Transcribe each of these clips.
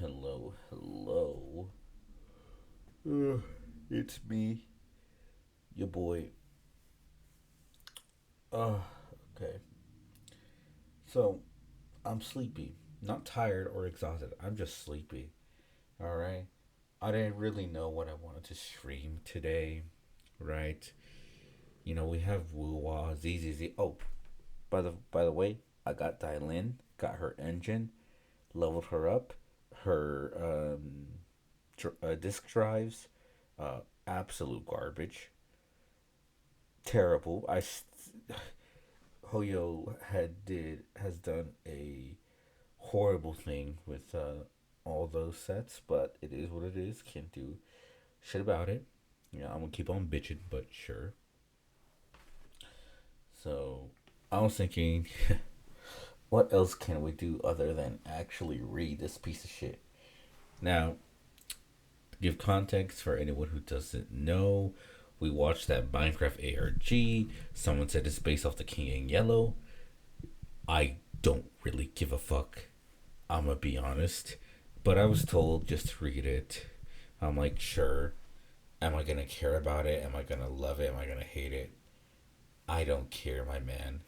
Hello, hello. It's me, your boy. Uh, okay. So, I'm sleepy. Not tired or exhausted. I'm just sleepy. Alright? I didn't really know what I wanted to stream today, right? We have Woo-Wah, ZZZ. Oh, by the way, I got Dylan, got her engine, leveled her up. Her disk drives, absolute garbage. Terrible. Hoyo has done a horrible thing with all those sets, but it is what it is. Can't do shit about it. I'm gonna keep on bitching, but sure. So I was thinking, what else can we do other than actually read this piece of shit? Now, to give context for anyone who doesn't know, we watched that Minecraft ARG. Someone said it's based off the King in Yellow. I don't really give a fuck. I'm gonna be honest. But I was told just to read it. I'm like, sure. Am I gonna care about it? Am I gonna love it? Am I gonna hate it? I don't care, my man.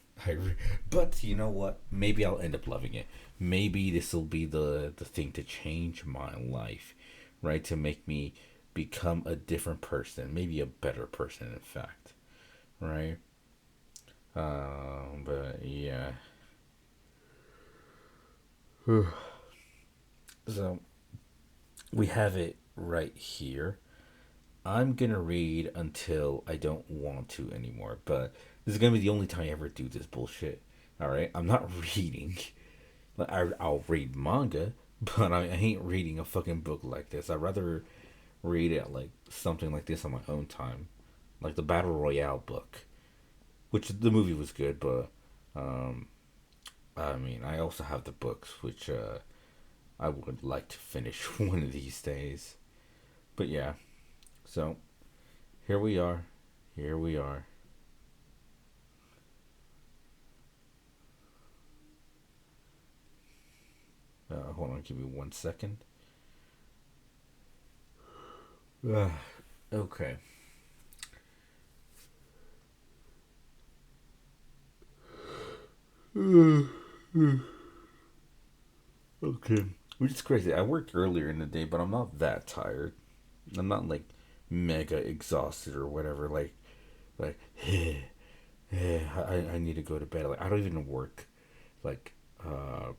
But you know what? Maybe I'll end up loving it. Maybe this will be the thing to change my life, right? To make me become a different person, maybe a better person, in fact, right? But yeah. So we have it right here. I'm gonna read until I don't want to anymore, but this is gonna be the only time I ever do this bullshit. All right, I'm not reading. I'll read manga, but I ain't reading a fucking book like this. I'd rather read it like something like this on my own time, like the Battle Royale book, which the movie was good, but um, I mean, I also have the books, which I would like to finish one of these days. But yeah, so here we are. Here we are. Hold on, give me 1 second. Okay. Okay. Which is crazy. I worked earlier in the day, but I'm not that tired. I'm not like mega exhausted or whatever. Like, I need to go to bed. Like, I don't even work like uh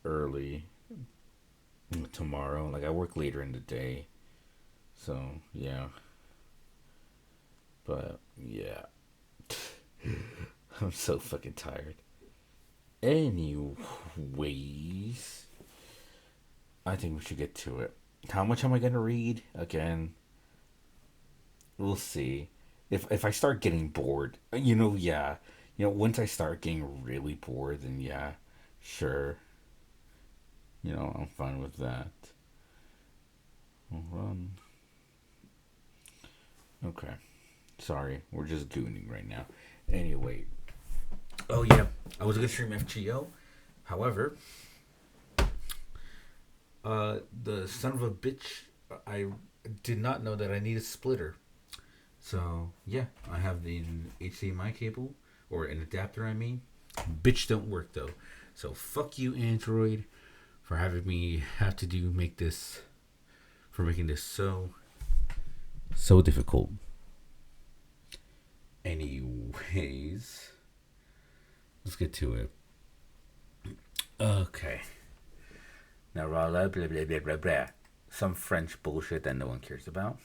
early tomorrow. Like, I work later in the day. So yeah, but yeah, I'm so fucking tired. Anyways, I think we should get to it. How much am I gonna read? Again, we'll see. If I start getting bored, yeah. Once I start getting really bored, then yeah, sure. I'm fine with that. Run. Okay. Sorry, we're just gooning right now. Anyway. Oh yeah, I was gonna stream FGO. However, the son of a bitch, I did not know that I need a splitter. So yeah, I have the HDMI cable or an adapter. I mean, bitch don't work though. So fuck you, Android, for having me have to do make this for making this so difficult. Anyways, let's get to it. Okay. Now, blah blah blah blah blah blah blah. Some French bullshit that no one cares about.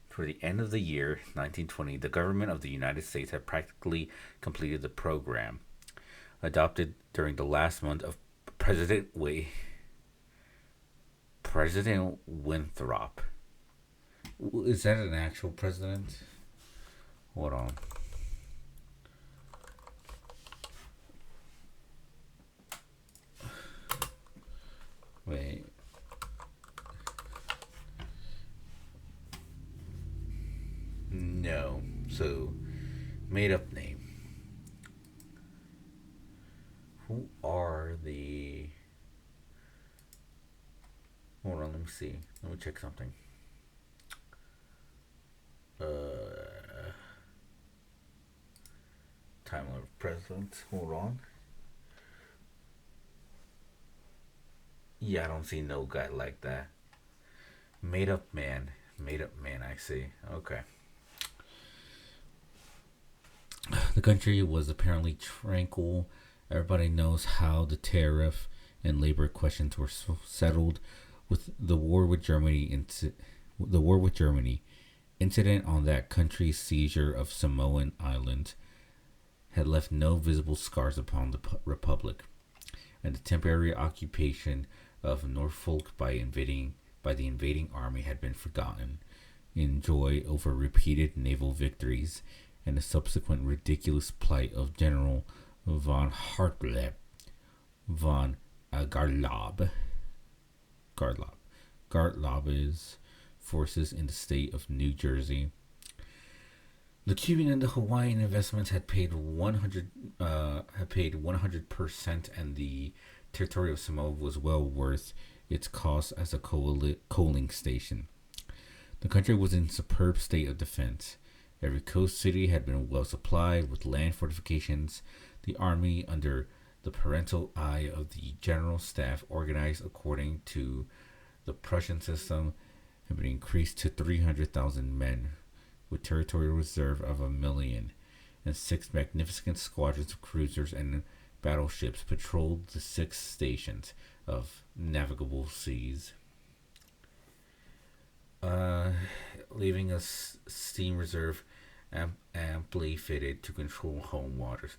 For the end of the year 1920, the government of the United States had practically completed the program adopted during the last month of President President Winthrop. Is that an actual president? Hold on. Wait. No. So, made up name. Who are the me see. Let me check something. Timeline of presidents. Hold on. Yeah, I don't see no guy like that. Made up man. Made up man, I see. Okay. The country was apparently tranquil. Everybody knows how the tariff and labor questions were settled with the war with Germany. Incident on that country's seizure of Samoan Island had left no visible scars upon the republic, and the temporary occupation of Norfolk by the invading army had been forgotten in joy over repeated naval victories and the subsequent ridiculous plight of General von Hartleb von Gartlob's forces in the state of New Jersey. The Cuban and the Hawaiian investments had paid 100%, and the territory of Samoa was well worth its cost as a coaling station. The country was in superb state of defense. Every coast city had been well supplied with land fortifications. The army, under the parental eye of the general staff, organized according to the Prussian system, had been increased to 300,000 men, with territorial reserve of 1,000,000, and 6 magnificent squadrons of cruisers and battleships patrolled the 6 stations of navigable seas, leaving a steam reserve amply fitted to control home waters.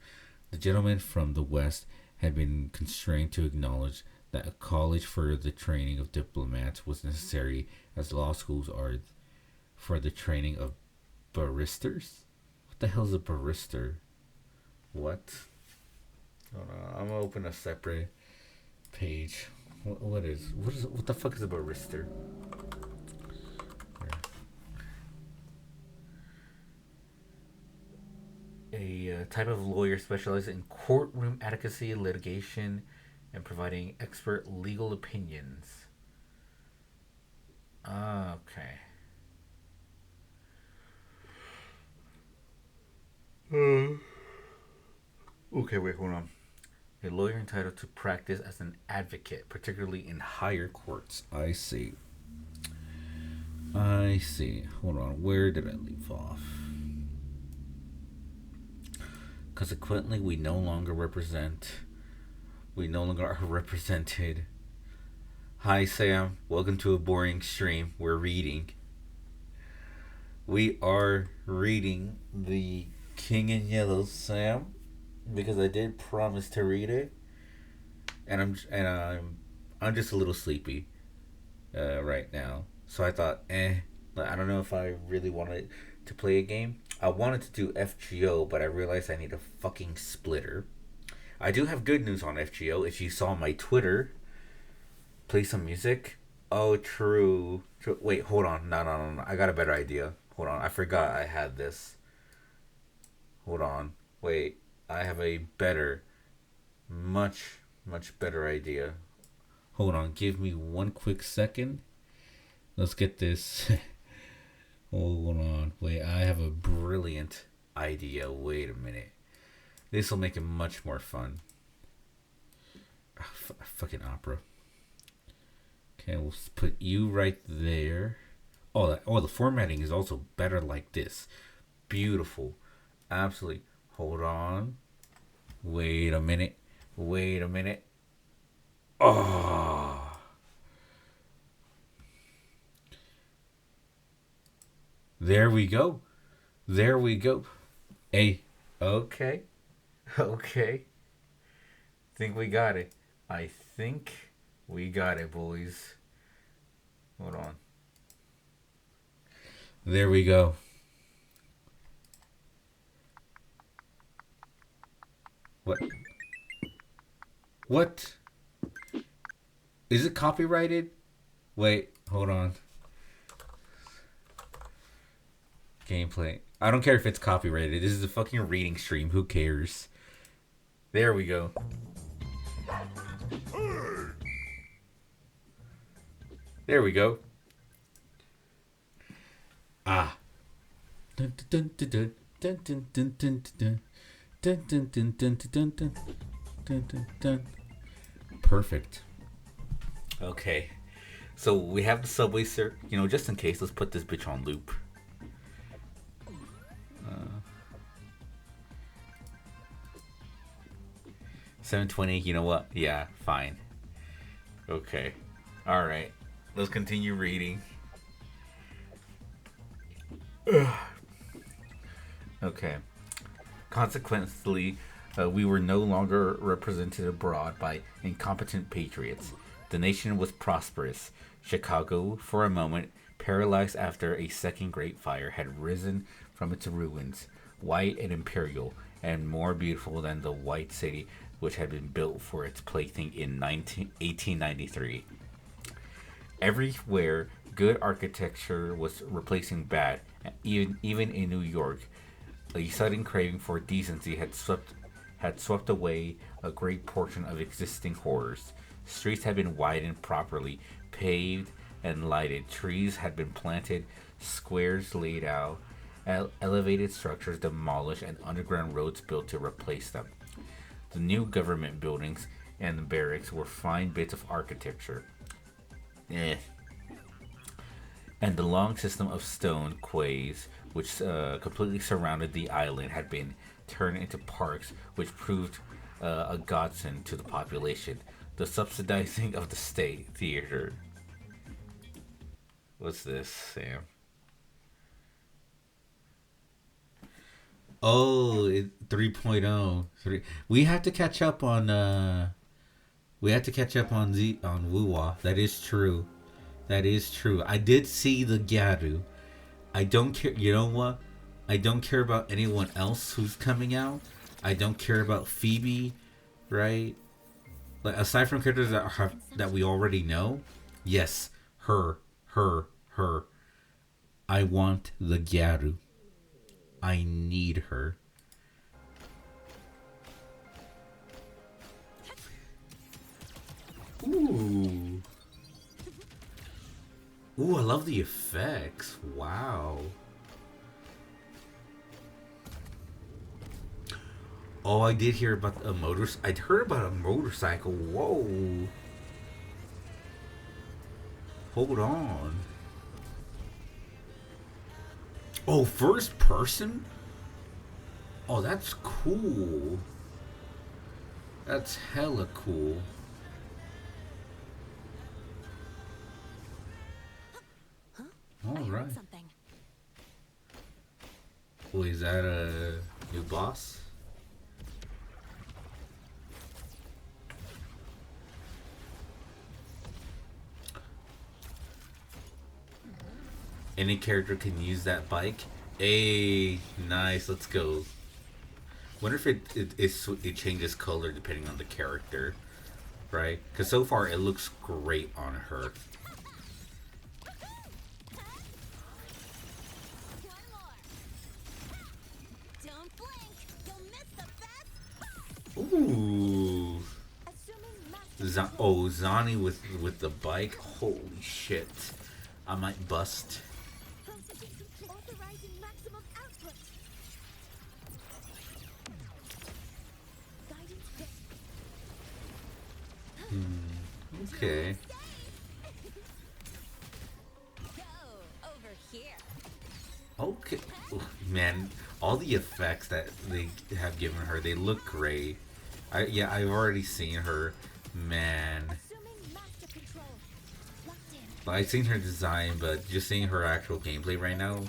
The gentlemen from the West had been constrained to acknowledge that a college for the training of diplomats was necessary, as law schools are for the training of barristers. What the hell is a barrister? What? Hold on, I'm gonna open a separate page. What the fuck is a barrister? A type of lawyer specialized in courtroom advocacy, litigation, and providing expert legal opinions. Okay. Okay, wait, hold on. A lawyer entitled to practice as an advocate, particularly in higher courts. I see. Hold on, where did I leave off? Consequently, we no longer are represented. Hi, Sam. Welcome to a boring stream. We're reading. We are reading The King in Yellow, Sam, because I did promise to read it, and I'm just a little sleepy right now. So I thought, I don't know if I really wanted to play a game. I wanted to do FGO, but I realized I need a fucking splitter. I do have good news on FGO. If you saw my Twitter, play some music. Oh, true. Wait, hold on. No. I got a better idea. Hold on. I forgot I had this. Hold on. Wait. I have a better, much better idea. Hold on. Give me one quick second. Let's get this. Hold on. Wait, I have a brilliant idea. Wait a minute. This will make it much more fun. Fucking opera. Okay, we'll put you right there. Oh, the formatting is also better like this. Beautiful. Absolutely. Hold on. Wait a minute. Oh. There we go. Hey. Okay. Think we got it. I think we got it, boys. Hold on. There we go. What? Is it copyrighted? Wait, hold on. Gameplay. I don't care if it's copyrighted. This is a fucking reading stream. Who cares? There we go. There we go. Ah. Dun, dun, dun, dun, dun, dun, dun, dun, dun, dun, dun, dun, dun, dun, dun, dun, dun, dun. Perfect. Okay. So we have the subway, sir. You know, just in case, let's put this bitch on loop. 720. You know what? Yeah, fine. Okay. All right. Let's continue reading. Okay. Consequently, we were no longer represented abroad by incompetent patriots. The nation was prosperous. Chicago, for a moment, paralyzed after a second Great Fire, had risen from its ruins, white and imperial, and more beautiful than the white city which had been built for its plaything in 1893. Everywhere, good architecture was replacing bad. Even in New York, a sudden craving for decency had swept away a great portion of existing horrors. Streets had been widened properly, paved and lighted. Trees had been planted, squares laid out, elevated structures demolished, and underground roads built to replace them. The new government buildings and the barracks were fine bits of architecture. Eh. And the long system of stone quays which completely surrounded the island had been turned into parks, which proved a godsend to the population. The subsidizing of the state theater. What's this, Sam? Oh, 3.0. We have to catch up on we have to catch up on Wuwa. That is true. That is true. I did see the Gyaru. I don't care. You know what? I don't care about anyone else who's coming out. I don't care about Phoebe, right? Like aside from characters that we already know. Yes, her. I want the Gyaru. I need her. Ooh. Ooh, I love the effects. Wow. Oh, I did hear about a motor. I'd heard about a motorcycle. Whoa. Hold on. Oh, first person? Oh, that's cool. That's hella cool. All right. Oh, is that a new boss? Any character can use that bike. Hey, nice. Let's go. Wonder if it changes color depending on the character, right? Because so far it looks great on her. Ooh. Zani with the bike. Holy shit! I might bust. Okay. Okay. Ooh, man, all the effects that they have given her, they look great. I've already seen her. Man. I've seen her design, but just seeing her actual gameplay right now.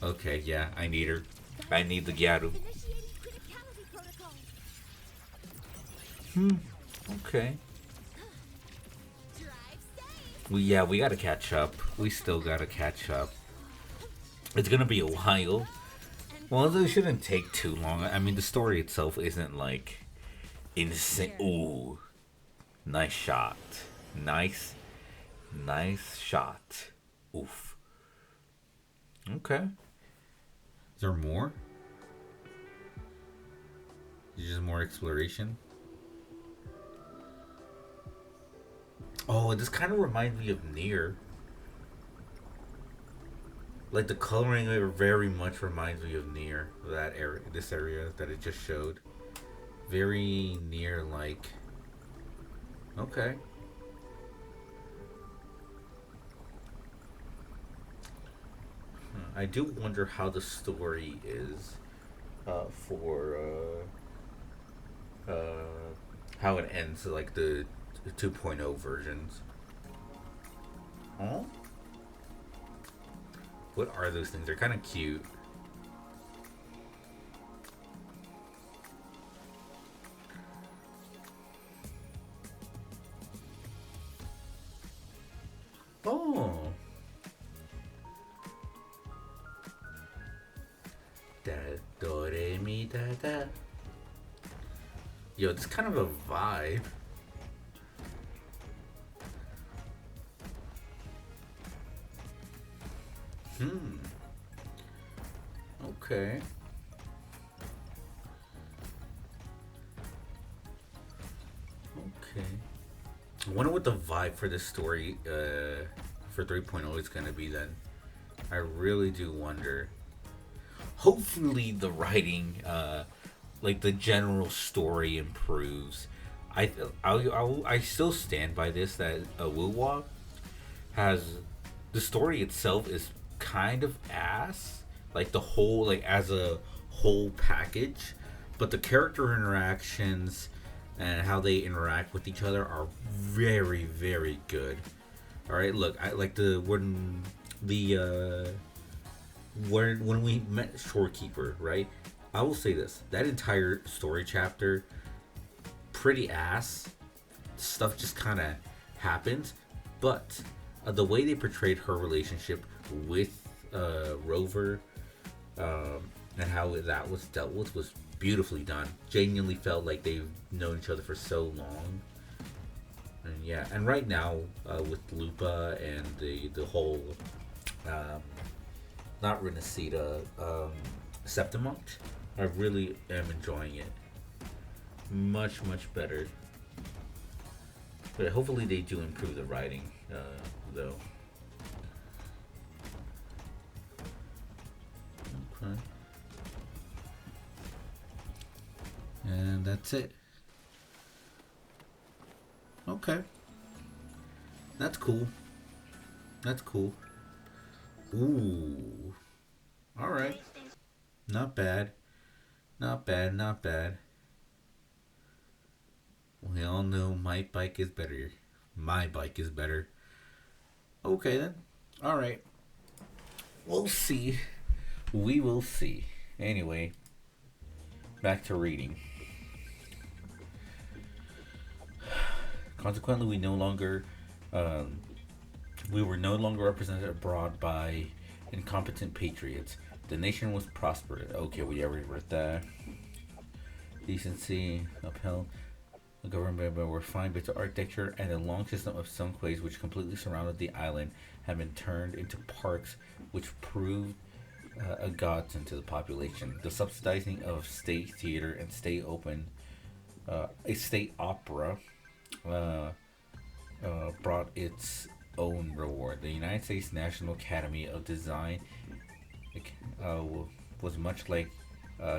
Okay, yeah, I need her. I need the Gyaru. Okay. We gotta catch up. We still gotta catch up. It's gonna be a while. Well, it shouldn't take too long. I mean, the story itself isn't like insane. Ooh, nice shot. Nice shot. Oof. Okay. Is there more? Is just more exploration? Oh, this kind of reminds me of Nier. Like the coloring of it very much reminds me of Near, that area, this area that it just showed. Very near, like, okay. I do wonder how the story is for how it ends, like the 2.0 versions. Oh, what are those things? They're kind of cute. Oh, da do re mi da da. Yo, it's kind of a vibe. Hmm. Okay. Okay. I wonder what the vibe for this story for 3.0 is gonna be then. I really do wonder. Hopefully, the writing, like the general story, improves. I still stand by this that Wuwa has the story itself is kind of ass, like the whole like as a whole package, but the character interactions and how they interact with each other are very very good. All right, look, I like the the when we met Shorekeeper, right? I will say this: that entire story chapter, pretty ass. Stuff just kind of happens, but the way they portrayed her relationship with Rover and how that was dealt with was beautifully done. Genuinely felt like they've known each other for so long. And yeah, and right now with Lupa and the whole um, not Renacida, Septimont, I really am enjoying it. Much much better. But hopefully they do improve the writing, though. Okay. And that's it. Okay. That's cool. That's cool. Ooh. All right. Not bad. Not bad. Not bad. We all know my bike is better. My bike is better. Okay then. All right. We'll see. We will see. Anyway, back to reading. Consequently, um, we were no longer represented abroad by incompetent patriots. The nation was prosperous. Okay, we already read that. Decency upheld. The government were refined bits of architecture, and a long system of sunquays which completely surrounded the island had been turned into parks, which proved a godsend to the population. The subsidizing of state theater and state open, a state opera, uh, brought its own reward. The United States National Academy of Design uh, was much like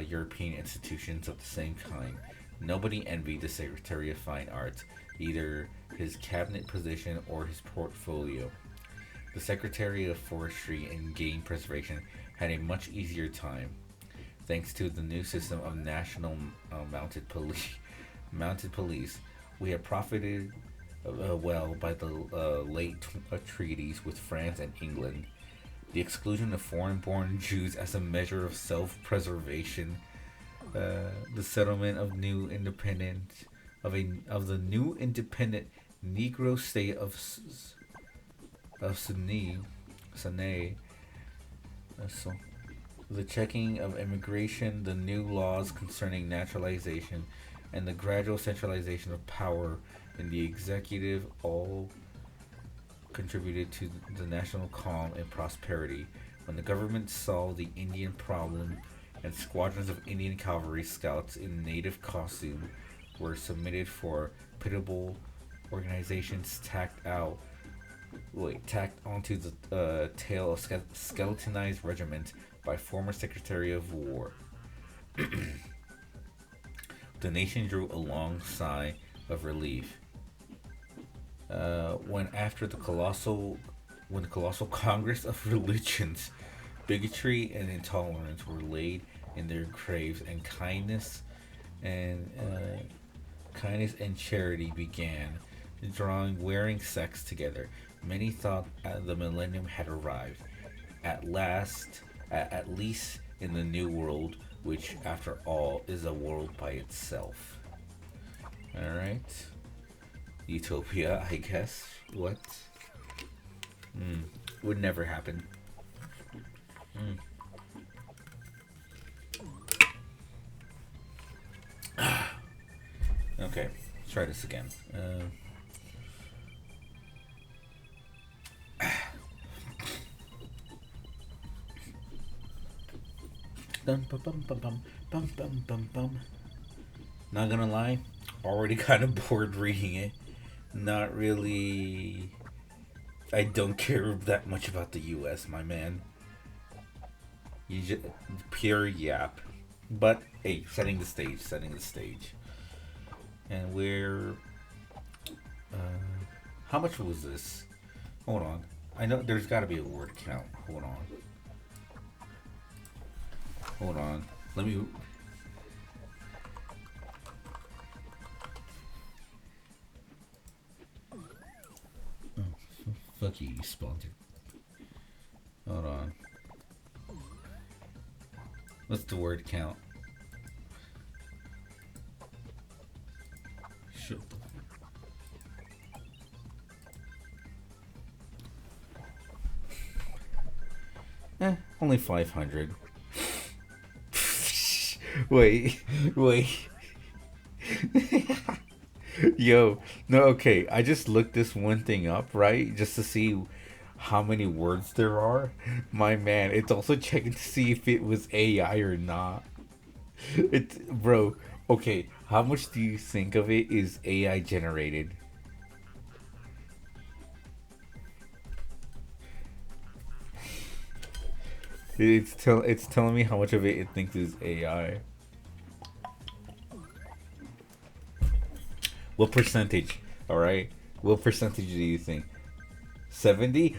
European institutions of the same kind. Nobody envied the Secretary of Fine Arts, either his cabinet position or his portfolio. The Secretary of Forestry and Game Preservation had a much easier time, thanks to the new system of national mounted police. Mounted police, we have profited well by the late treaties with France and England. The exclusion of foreign-born Jews as a measure of self-preservation, the settlement of the new independent Negro state of Sine, so the checking of immigration, the new laws concerning naturalization, and the gradual centralization of power in the executive all contributed to the national calm and prosperity. When the government solved the Indian problem and squadrons of Indian cavalry scouts in native costume were submitted for pitiable organizations tacked out tacked onto the tail of skeletonized regiment by former Secretary of War. The nation drew a long sigh of relief when the colossal Congress of Religions, bigotry and intolerance were laid in their graves, and and kindness and charity began drawing wearing sects together. Many thought the millennium had arrived at last, at least in the new world, which, after all, is a world by itself. All right, utopia, I guess. What? Would never happen. Okay, let's try this again. Dum, bum, bum, bum, bum, bum, bum, bum, bum. Not gonna lie, already kind of bored reading it. Not really. I don't care that much about the U.S., my man. You just pure yap. But hey, setting the stage. And we're. How much was this? Hold on. I know there's got to be a word count. Hold on. Hold on. Let me. Oh, fuck you, you sponsor. Hold on. What's the word count? Shit. Only 500. Wait, wait. Yo, no, okay. I just looked this one thing up, right? Just to see how many words there are. My man, it's also checking to see if it was AI or not. It's, bro, okay. How much do you think of it is AI generated? It's telling me how much of it thinks is AI. What percentage? All right. What percentage do you think? 70?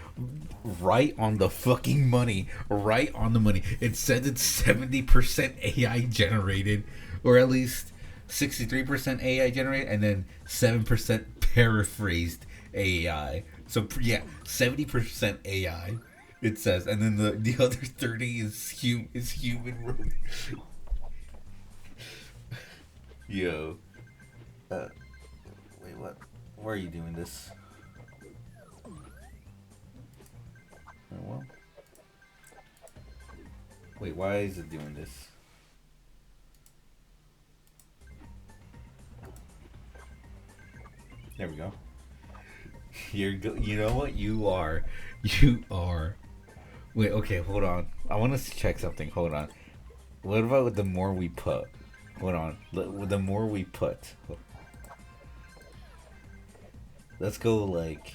Right on the fucking money. Right on the money. It says it's 70% AI generated, or at least 63% AI generated, and then 7% paraphrased AI. So yeah, 70% AI. It says, and then the other 30 is human. Yo, uh, wait, what? Why are you doing this? Well, wait, why is it doing this? There we go. You know what? You are. You are. Wait, okay, hold on. I want to check something. Hold on. What about the more we put? Hold on. The more we put. Let's go like.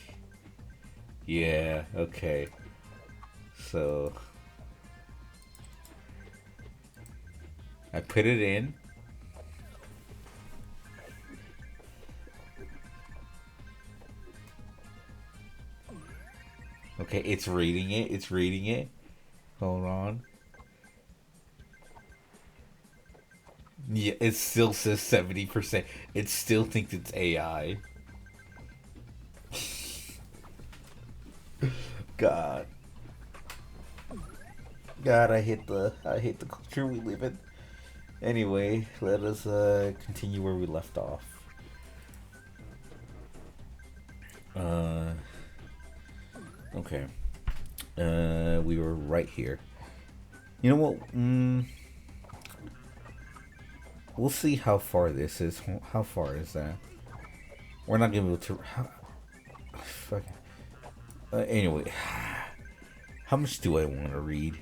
Yeah, okay. So. I put it in. Okay, it's reading it. It's reading it. Hold on. Yeah, it still says 70%. It still thinks it's AI. God. God, I hate the culture we live in. Anyway, let us continue where we left off. Uh okay. We were right here. You know what? We'll see how far this is. How far is that? We're not gonna be able to. Fuck. Anyway, how much do I want to read?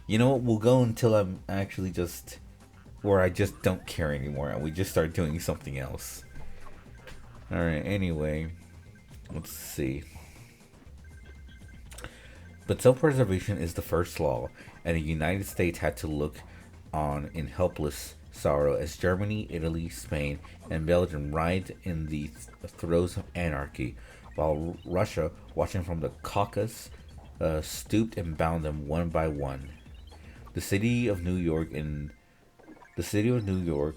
You know what? We'll go until I'm actually just where I just don't care anymore, and we just start doing something else. All right. Anyway, let's see. But self-preservation is the first law, and the United States had to look on in helpless sorrow as Germany, Italy, Spain, and Belgium writhed in the throes of anarchy, while Russia, watching from the Caucasus, stooped and bound them one by one. The city of New York in the city of New York,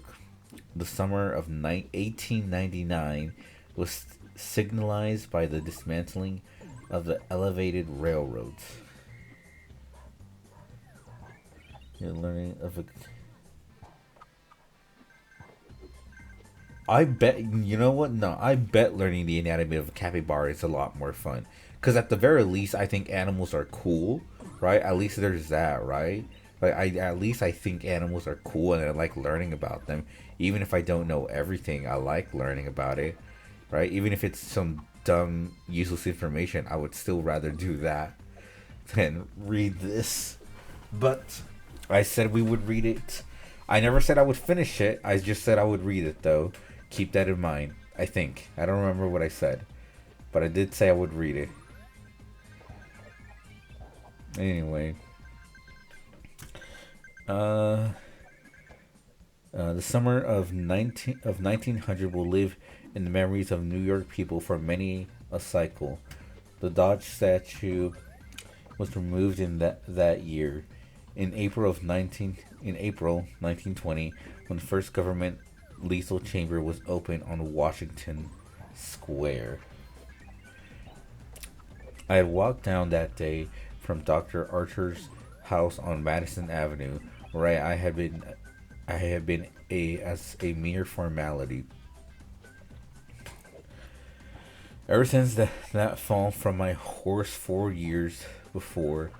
the summer of 1899, was signalized by the dismantling of the elevated railroads. You're learning of a. I bet you know what? No, I bet learning the anatomy of a capybara is a lot more fun. Cause at the very least, I think animals are cool, right? At least there's that, right? Like at least I think animals are cool, and I like learning about them. Even if I don't know everything, I like learning about it, right? Even if it's some dumb, useless information, I would still rather do that than read this. But I said we would read it. I never said I would finish it. I just said I would read it, though. Keep that in mind. I think. I don't remember what I said. But I did say I would read it. Anyway. The summer of 1900 will live in the memories of New York people for many a cycle. The Dodge statue was removed in that year. In April 1920, when the first government lethal chamber was opened on Washington Square. I had walked down that day from Dr. Archer's house on Madison Avenue, where I had been as a mere formality. Ever since that fall from my horse 4 years before,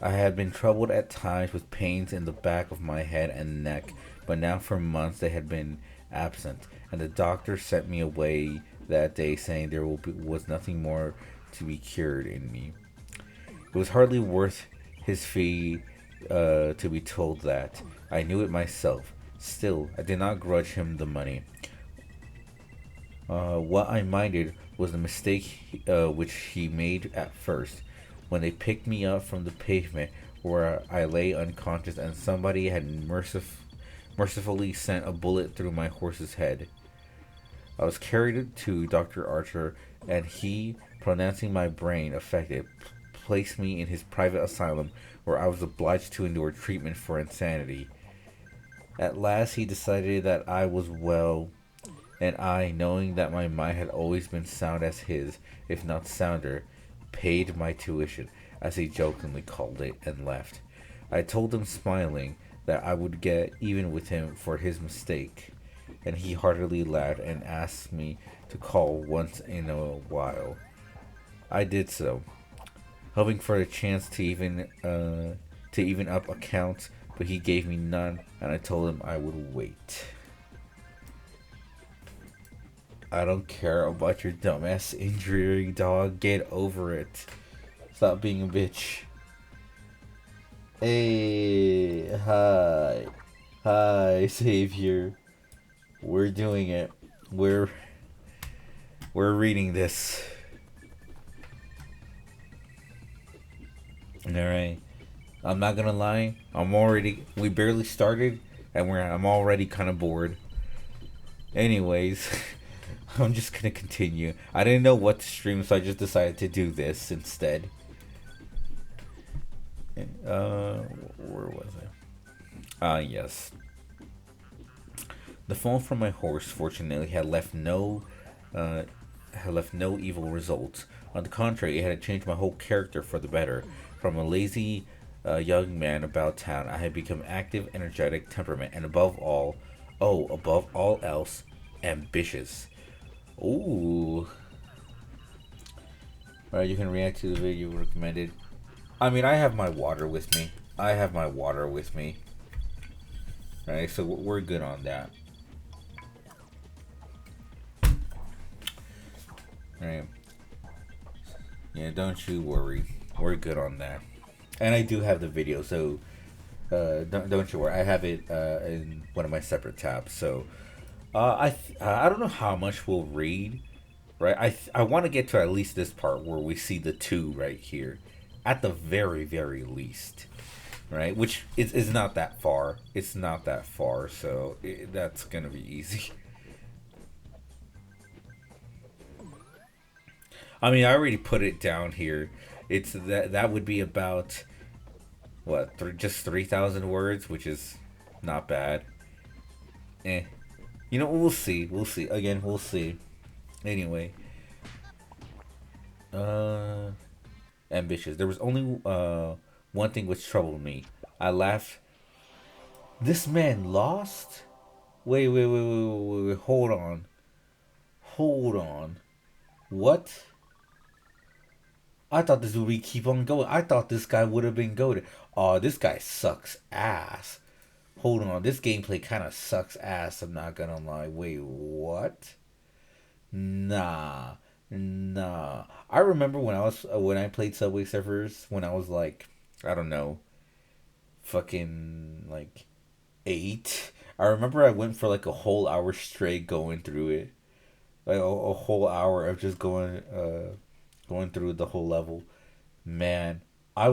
I had been troubled at times with pains in the back of my head and neck, but now for months they had been absent, and the doctor sent me away that day saying was nothing more to be cured in me. It was hardly worth his fee to be told that. I knew it myself. Still, I did not grudge him the money. What I minded was the mistake which he made at first, when they picked me up from the pavement where I lay unconscious and somebody had mercifully sent a bullet through my horse's head. I was carried to Dr. Archer, and he, pronouncing my brain affected, placed me in his private asylum where I was obliged to endure treatment for insanity. At last he decided that I was well, and I, knowing that my mind had always been sound as his, if not sounder, paid my tuition, as he jokingly called it, and left. I told him, smiling, that I would get even with him for his mistake, and he heartily laughed and asked me to call once in a while. I did so, hoping for a chance to even up accounts, but he gave me none, and I told him I would wait. I don't care about your dumbass injury, dog. Get over it. Stop being a bitch. Hey, hi. Hi, Savior. We're doing it. We're reading this. Alright. I'm not gonna lie. We barely started, and I'm already kind of bored. Anyways. I'm just gonna continue. I didn't know what to stream, so I just decided to do this instead. Where was I? Yes. The fall from my horse, fortunately, had left no evil results. On the contrary, it had changed my whole character for the better. From a lazy young man about town, I had become active, energetic, temperament, and above all else, ambitious. Ooh. Right, you can react to the video recommended. I mean, I have my water with me. Right, so we're good on that. Right. Yeah, don't you worry. We're good on that. And I do have the video, so don't you worry. I have it in one of my separate tabs, so I don't know how much we'll read, right? I want to get to at least this part where we see the two right here. at the very, very least, right? Which is not that far. It's not that far, so that's gonna be easy. I mean, I already put it down here. It's that would be about what just 3,000 words, which is not bad. Eh, you know, we'll see. We'll see. Again, we'll see. Anyway, uh, ambitious. There was only one thing which troubled me. I laughed. This man lost. Wait. Hold on. Hold on. What? I thought this would be keep on going. I thought this guy would have been goaded. Oh, this guy sucks ass. Hold on, this gameplay kind of sucks ass. I'm not gonna lie. Wait, what? Nah, nah. I remember when I played Subway Surfers when I was like, I don't know, fucking like 8. I remember I went for like a whole hour straight going through it, like a whole hour of just going through the whole level. Man, I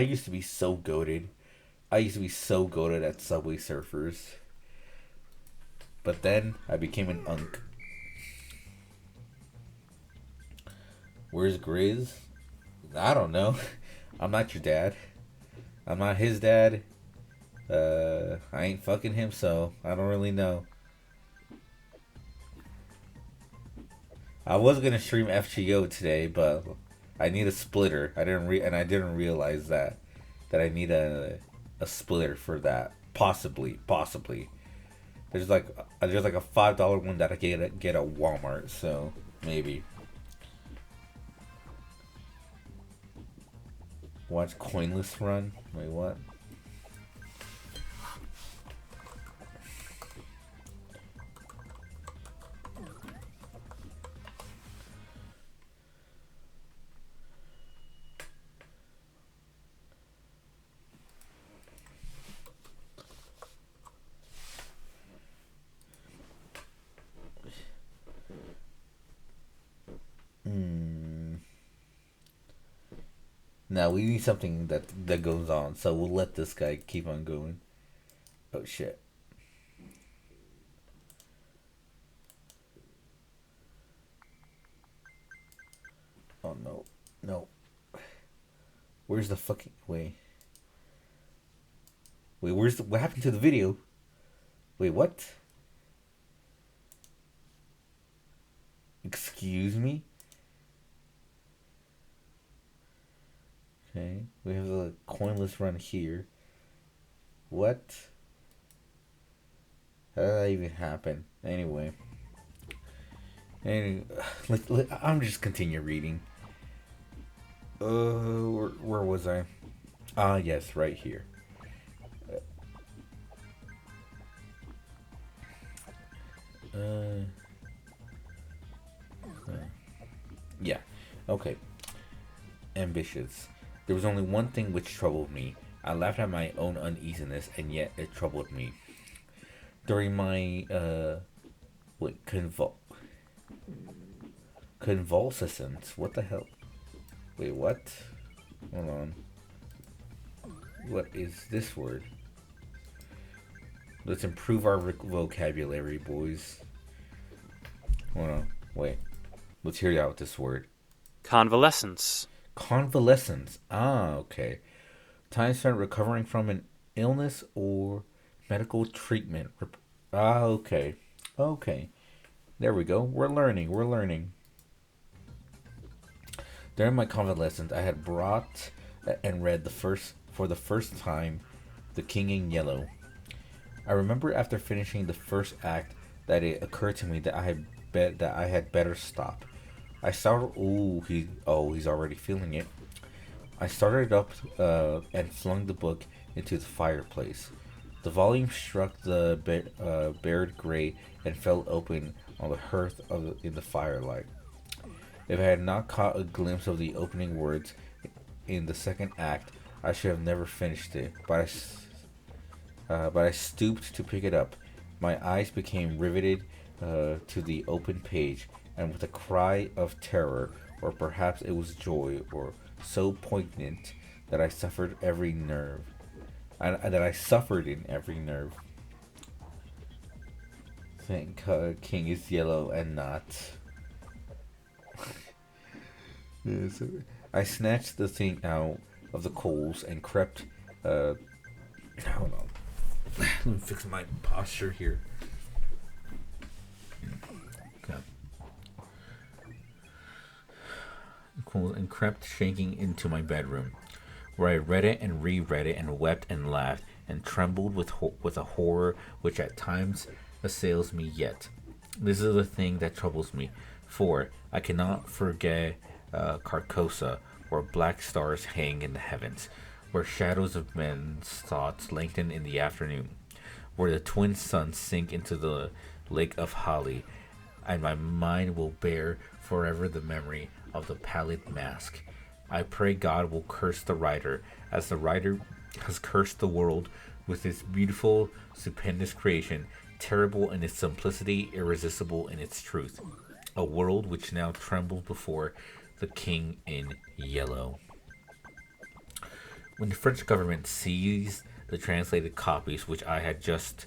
used to be so goaded. I used to be so goated at Subway Surfers. But then I became an unk. Where's Grizz? I don't know. I'm not your dad. I'm not his dad. I ain't fucking him, so I don't really know. I was gonna stream FGO today, but I need a splitter. I didn't realize that I need a splitter for that. Possibly. There's like a $5 one that I get at Walmart, so maybe. Watch Coinless run. Wait, what? Now we need something that goes on, so we'll let this guy keep on going. Oh shit. Oh no. No. Where's the fucking Wait, what happened to the video? Wait, what? Excuse me? Okay, we have the coinless run here. What? How did that even happen? Anyway. I'm just continue reading. Where was I? Ah, yes, right here. Yeah. Okay. Ambitious. There was only one thing which troubled me. I laughed at my own uneasiness, and yet it troubled me. During my convalescence. What the hell? Wait, what? Hold on. What is this word? Let's improve our vocabulary, boys. Hold on. Wait. Let's hear you out with this word. Convalescence. Convalescence. Ah, okay. Time spent recovering from an illness or medical treatment. Okay. Okay. There we go. We're learning. During my convalescence, I had brought and read for the first time, The King in Yellow. I remember after finishing the first act that it occurred to me that I had better stop. I started. He's already feeling it. I started up and flung the book into the fireplace. The volume struck the bared grate and fell open on the hearth in the firelight. If I had not caught a glimpse of the opening words in the second act, I should have never finished it. But I stooped to pick it up. My eyes became riveted to the open page, and with a cry of terror, or perhaps it was joy, or so poignant that I suffered every nerve. That I suffered in every nerve. Thank King is yellow and not. Yes. I snatched the thing out of the coals and crept. Hold on. Let me fix my posture here. Okay. And crept shaking into my bedroom, where I read it and reread it and wept and laughed and trembled with a horror which at times assails me yet. This is the thing that troubles me, for I cannot forget Carcosa, where black stars hang in the heavens, where shadows of men's thoughts lengthen in the afternoon, where the twin suns sink into the lake of Hali, and my mind will bear forever the memory of the pallid mask. I pray God will curse the writer, as the writer has cursed the world with his beautiful, stupendous creation, terrible in its simplicity, irresistible in its truth. A world which now trembles before the king in yellow. When the French government seized the translated copies which had just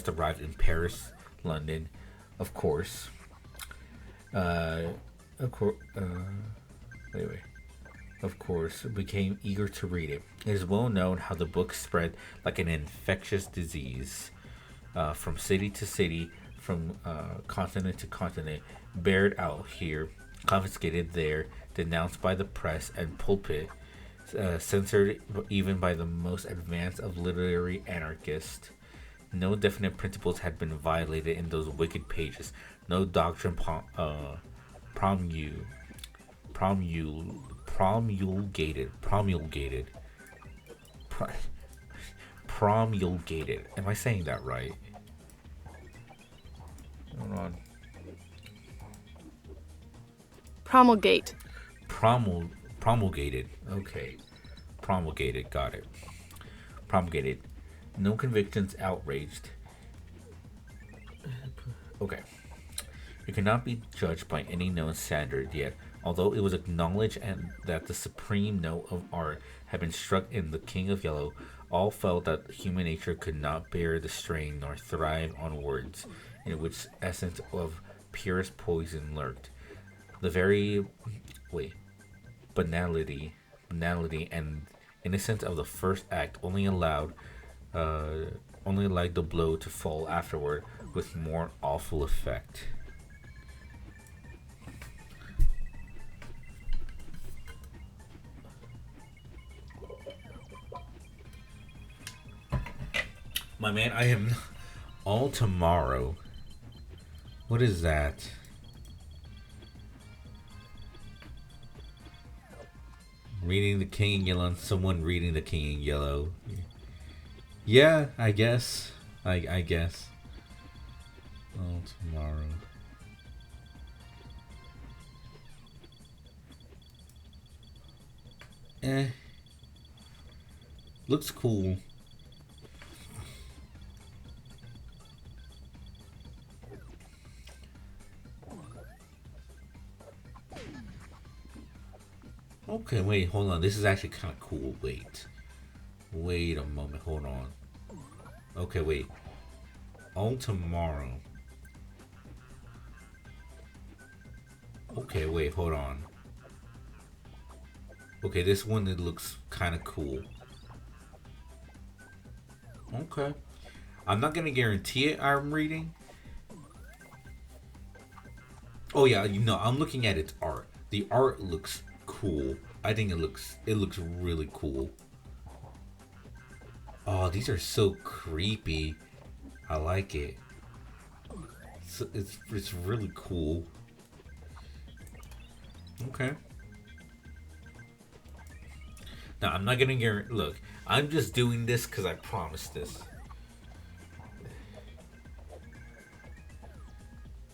arrived in Paris, London, of course, of course, wait, of course, became eager to read it. It is well known how the book spread like an infectious disease, from city to city, from continent to continent, bared out here, confiscated there, denounced by the press and pulpit, censored even by the most advanced of literary anarchists. No definite principles had been violated in those wicked pages. No doctrine promulgated. Promulgated. Am I saying that right? Hold on. Promulgate. Promulgated. Okay. Promulgated. Got it. Promulgated. No convictions outraged. Okay. It cannot be judged by any known standard yet, although it was acknowledged and that the supreme note of art had been struck in The King of Yellow. All felt that human nature could not bear the strain nor thrive on words, in which essence of purest poison lurked. The very banality and innocence of the first act only allowed the blow to fall afterward with more awful effect. My man, I am all tomorrow. What is that? Reading The King in Yellow and someone reading The King in Yellow. Yeah, I guess. I guess. All tomorrow. Looks cool. Okay, wait, hold on. This is actually kind of cool. Wait a moment. Hold on. Okay, wait. All tomorrow. Okay, wait, hold on. Okay, this one, it looks kind of cool. Okay. I'm not going to guarantee it I'm reading. Oh yeah, I'm looking at its art. The art looks cool. I think it looks really cool. Oh, these are so creepy. I like it. It's really cool. Okay. Now I'm not gonna guarantee. Look, I'm just doing this because I promised this.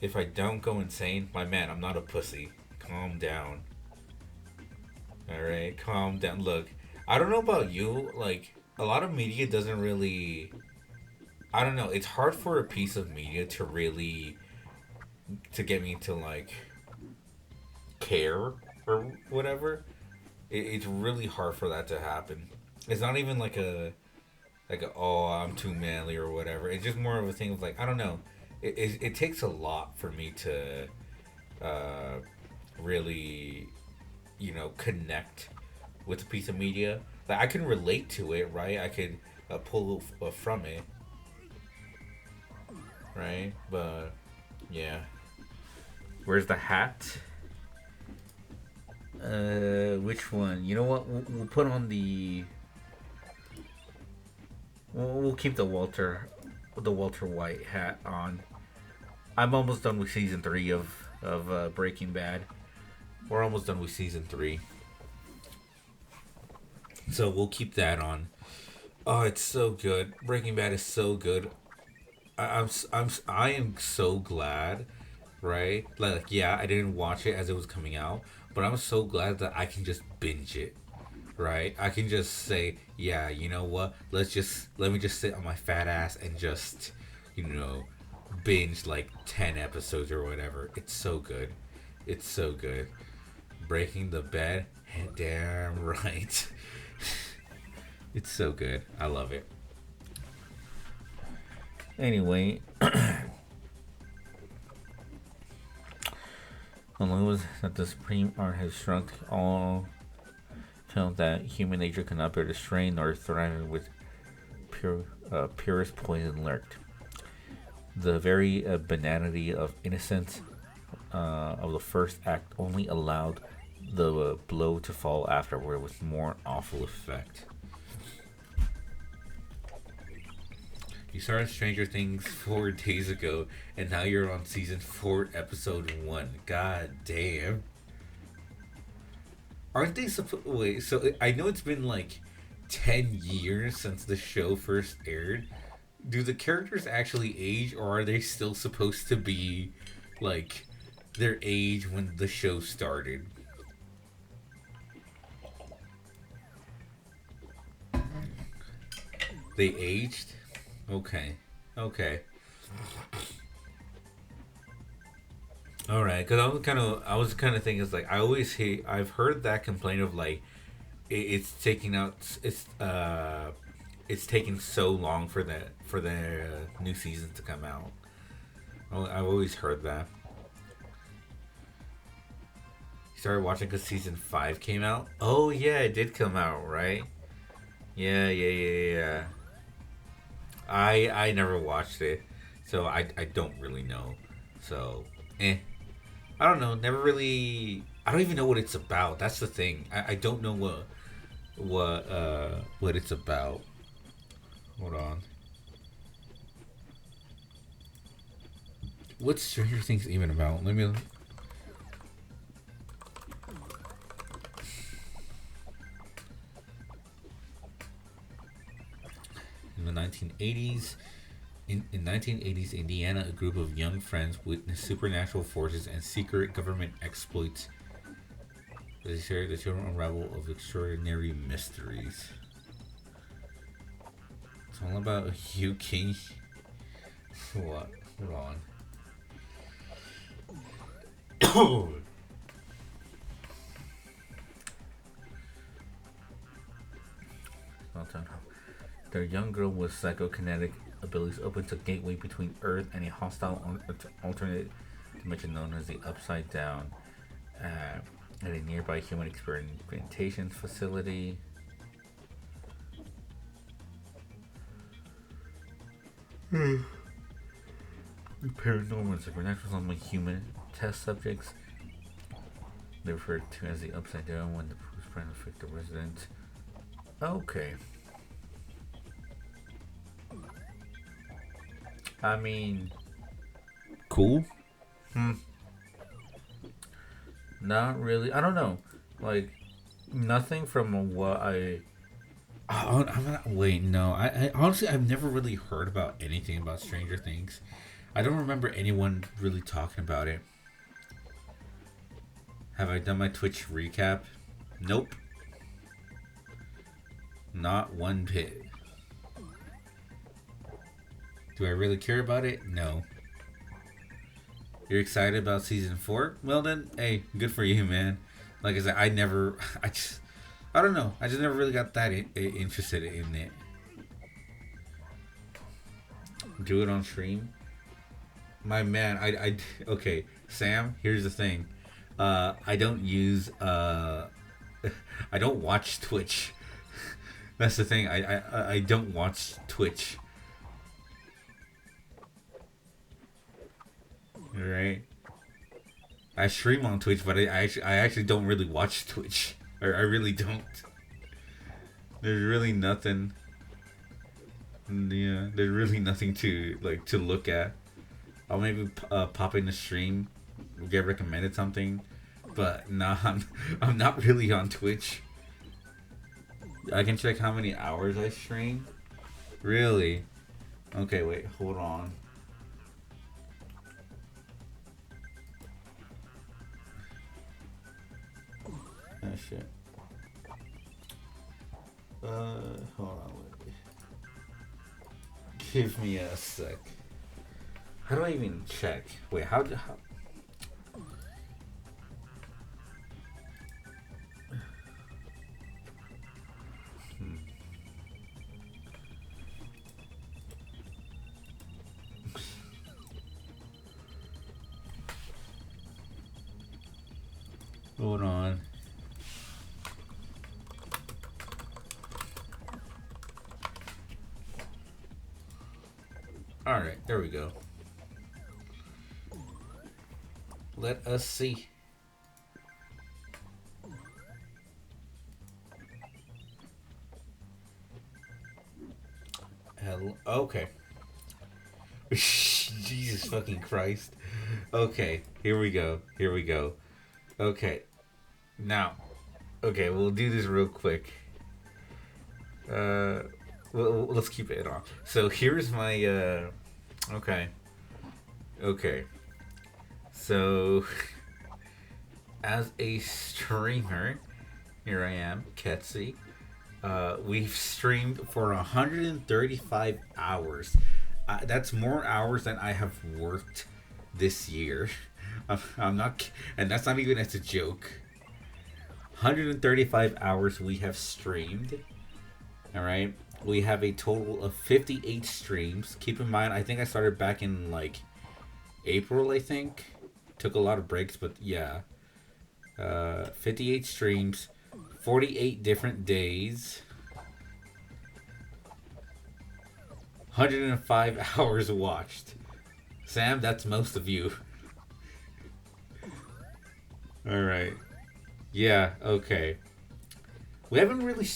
If I don't go insane, my man, I'm not a pussy. Calm down. Alright, calm down. Look, I don't know about you, like, a lot of media doesn't really... I don't know, it's hard for a piece of media to really... to get me to, like, care or whatever. It's really hard for that to happen. It's not even oh, I'm too manly or whatever. It's just more of a thing of like, I don't know. It takes a lot for me to uh, really, connect with a piece of media. Like I can relate to it, right? I could pull from it, right? But yeah. Where's the hat? Which one? You know what? We'll put on the. We'll keep the Walter White hat on. I'm almost done with season 3 of Breaking Bad. We're almost done with season 3, so we'll keep that on. Oh, it's so good. Breaking Bad is so good. I am so glad, right? Like, yeah, I didn't watch it as it was coming out, but I'm so glad that I can just binge it, right? I can just say, yeah, you know what? Let me just sit on my fat ass and just, you know, binge like 10 episodes or whatever. It's so good. It's so good. Breaking the Bed, damn right. It's so good. I love it. Anyway, along with that, the Supreme Art has shrunk all felt that human nature cannot bear the strain nor thrive with purest poison lurked. The very banality of innocence of the first act only allowed the blow to fall afterward with more awful effect. You started Stranger Things 4 days ago, and now you're on season 4, episode 1. God damn. Aren't they supposed? Wait, so I know it's been like 10 years since the show first aired. Do the characters actually age, or are they still supposed to be like their age when the show started? They aged? Okay. Okay. All right, because I was kind of thinking, it's like I've heard that complaint of like, it's taking out, it's taking so long for the new season to come out. I've always heard that. You started watching because season 5 came out. Oh yeah, it did come out, right? Yeah. I never watched it, so I don't really know. So I don't know. Never really. I don't even know what it's about. That's the thing. I don't know what it's about. Hold on. What's Stranger Things even about? Let me. In the 1980s, in 1980s Indiana, a group of young friends witnessed supernatural forces and secret government exploits. They share the children unravel of extraordinary mysteries. It's all about Hugh King. What? Hold on. Their young girl with psychokinetic abilities opens a gateway between Earth and a hostile alternate dimension known as the Upside Down at a nearby human experimentation facility. Paranormal and supernatural among human test subjects. They refer to as the Upside Down when the prime affect the residents. Okay. I mean, cool. Not really. I don't know. Like, nothing from what wait, no. I honestly, I've never really heard about anything about Stranger Things. I don't remember anyone really talking about it. Have I done my Twitch recap? Nope. Not one bit. Do I really care about it? No. You're excited about season 4? Well then, hey, good for you, man. Like I said, I I don't know. I just never really got that interested in it. Do it on stream. My man, okay, Sam. Here's the thing. I don't use. I don't watch Twitch. That's the thing. I don't watch Twitch. Right. I stream on Twitch, but I actually don't really watch Twitch. I really don't. There's really nothing. Yeah, there's really nothing to look at. I'll maybe pop in the stream, get recommended something, but nah, I'm not really on Twitch. I can check how many hours I stream. Really? Okay, wait, hold on. Oh shit. Hold on, wait. Give me a sec. How do I even check? Wait, how? Hold on. Alright, there we go. Let us see. Hello. Okay. Jesus fucking Christ. Okay, here we go. Here we go. Okay. Now, okay, we'll do this real quick. Let's keep it on. So here's my okay. Okay. So as a streamer, here I am, Ketsy. We've streamed for 135 hours. That's more hours than I have worked this year. I'm not, and that's not even as a joke. 135 hours we have streamed. All right, we have a total of 58 streams. Keep in mind, I think I started back in like April. I think took a lot of breaks, but yeah, 58 streams, 48 different days, 105 hours watched. Sam, that's most of you. All right. Yeah, okay. We haven't really...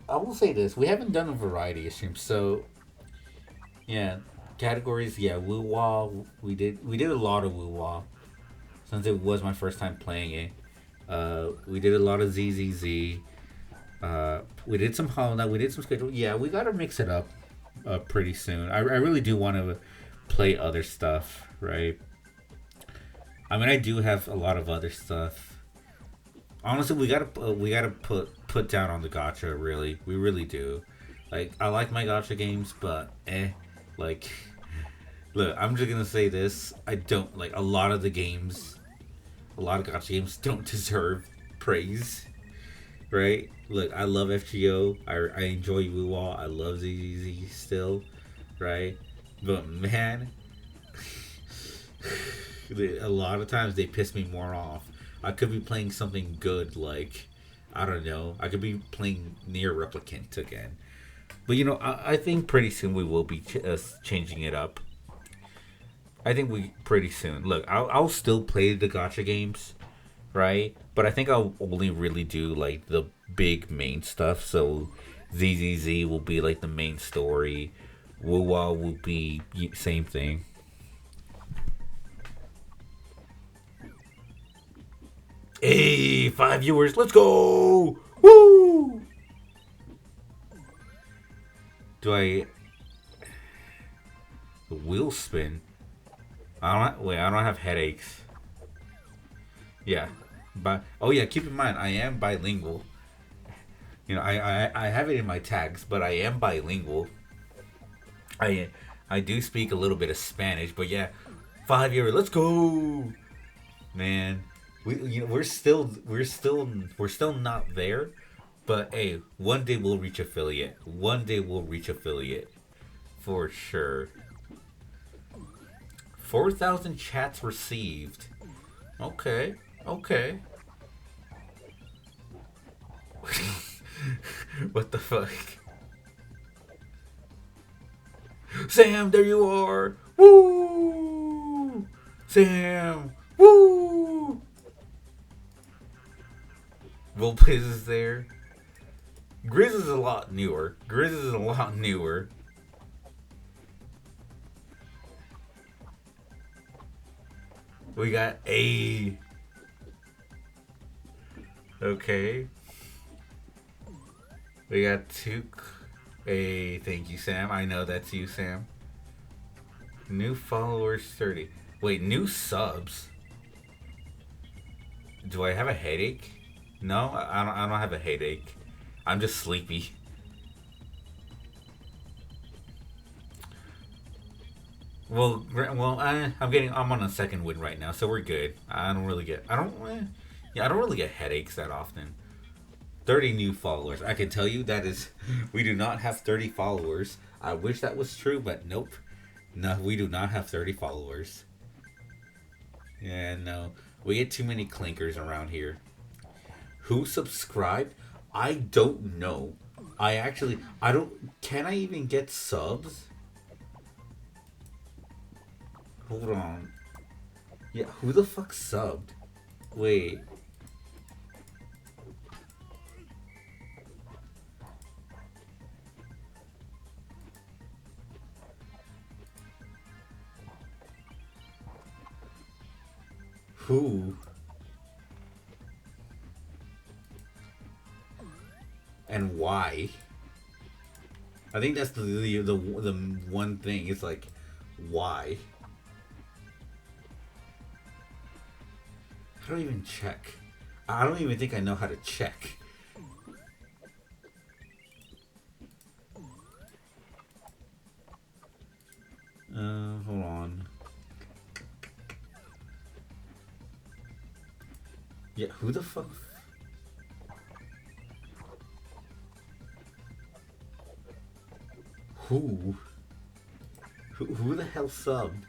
I will say this. We haven't done a variety of streams. So, yeah. Categories, yeah. Woo-wah. We did a lot of woo-wah. Since it was my first time playing it. We did a lot of ZZZ. We did some Hollow Knight. We did some schedule. Yeah, we got to mix it up pretty soon. I really do want to play other stuff, right? I mean, I do have a lot of other stuff. Honestly, we gotta put down on the gacha. Really, we really do. Like, I like my gacha games, but like, look, I'm just gonna say this. I don't like a lot of the games. A lot of gacha games don't deserve praise, right? Look, I love FGO. I enjoy Woo-Wah. I love ZZZ still, right? But man, a lot of times they piss me more off. I could be playing something good, like, I don't know. I could be playing Nier Replicant again. But, you know, I think pretty soon we will be changing it up. I think pretty soon. Look, I'll still play the gacha games, right? But I think I'll only really do, like, the big main stuff. So ZZZ will be, like, the main story. Woo-Wah will be same thing. Hey, 5 viewers, let's go! Woo! Do I... The wheel spin? I don't have headaches. Yeah. But, oh yeah, keep in mind, I am bilingual. You know, I have it in my tags, but I am bilingual. I do speak a little bit of Spanish, but yeah, 5 viewers, let's go! Man... we're still not there, But hey, one day we'll reach affiliate. One day we'll reach affiliate. For sure. 4,000 chats received. Okay. Okay. What the fuck? Sam, there you are! Woo! Sam! Woo! Volpiz is there. Grizz is a lot newer. We got A. Okay. We got Took. A. Thank you, Sam. I know that's you, Sam. New followers 30. Wait, new subs? Do I have a headache? No, I don't have a headache. I'm just sleepy. I'm on a second win right now, so we're good. I don't really get headaches that often. 30 new followers. I can tell you that is, we do not have 30 followers. I wish that was true, but nope. No, we do not have 30 followers. Yeah, no. We get too many clinkers around here. Who subscribed? I don't know. Can I even get subs? Hold on. Yeah, who the fuck subbed? Wait. Who? And why? I think that's the one thing. It's like, why? I don't even check. I don't even think I know how to check. Hold on. Yeah, who the fuck? Who? Who the hell subbed?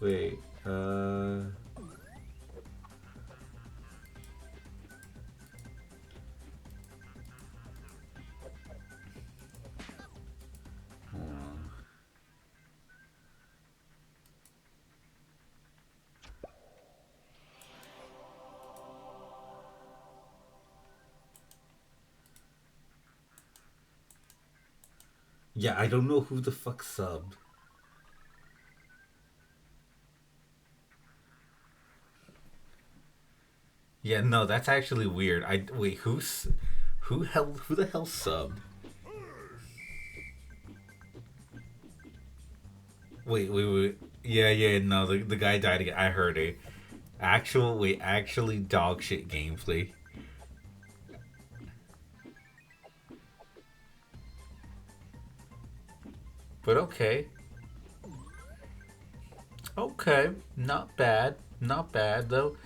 Wait, yeah, I don't know who the fuck subbed. Yeah, no, that's actually weird. Wait, who the hell subbed? Wait. Yeah, no, the guy died again. I heard it. Actually dog shit gameplay. But okay. Okay, not bad though.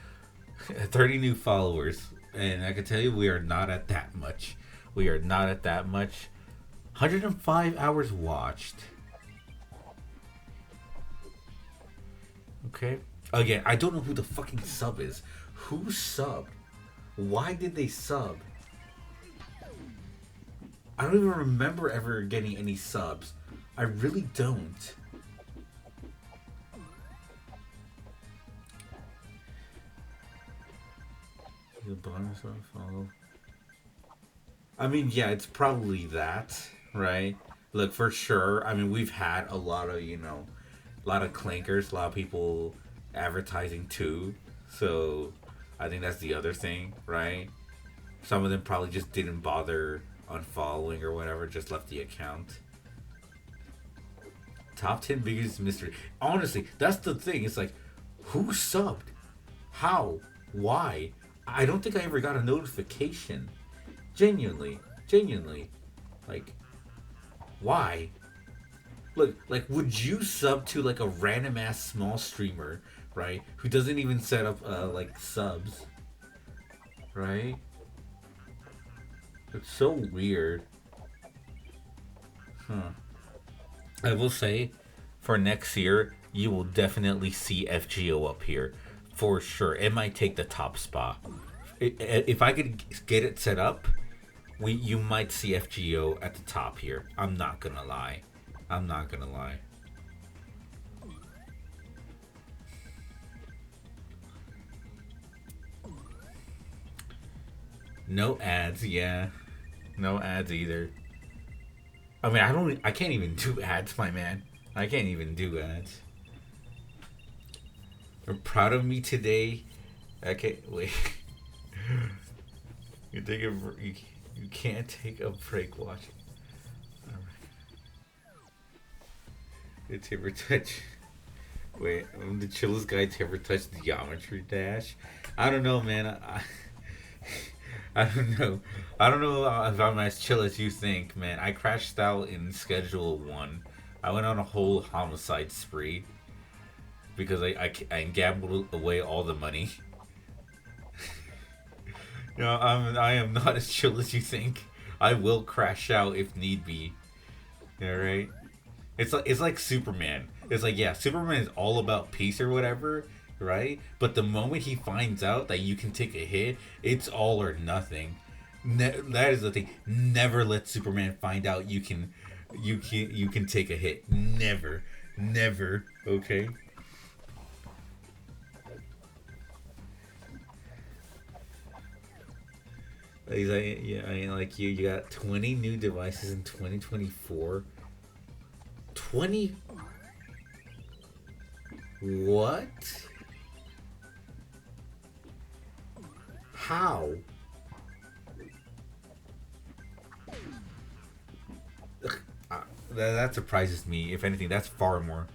30 new followers, and I can tell you we are not at that much. 105 hours watched. Okay. Again, I don't know who the fucking sub is. Who subbed? Why did they sub? I don't even remember ever getting any subs. I really don't. The bonus follow. I mean, yeah, it's probably that, right? Look, for sure. I mean, we've had a lot of, a lot of clankers, a lot of people advertising too. So, I think that's the other thing, right? Some of them probably just didn't bother unfollowing or whatever, just left the account. Top 10 biggest mystery. Honestly, that's the thing. It's like, who subbed? How? Why? I don't think I ever got a notification. Genuinely. Like, why? Look, like, would you sub to, like, a random ass small streamer, right? Who doesn't even set up, like, subs, right? It's so weird. Huh. I will say, for next year, you will definitely see FGO up here. For sure. It might take the top spot. If I could get it set up, you might see FGO at the top here. I'm not gonna lie. I'm not gonna lie. No ads, yeah. No ads either. I mean, I can't even do ads, my man. I can't even do ads. You're proud of me today. I can't wait. You take a you can't take a break watching. It's ever touch. Wait, I'm the chillest guy to ever touch the Geometry Dash. I don't know, man. I don't know. I don't know if I'm as chill as you think, man. I crashed out in Schedule 1. I went on a whole homicide spree because I gambled away all the money. You know, I am not as chill as you think. I will crash out if need be. Alright? It's like Superman. It's like, yeah, Superman is all about peace or whatever, right? But the moment he finds out that you can take a hit, it's all or nothing. That is the thing. Never let Superman find out you can take a hit. Never, never. Okay. He's like, yeah, I mean, like you got 20 new devices in 2024. 20. What? How? That surprises me. If anything, that's far more.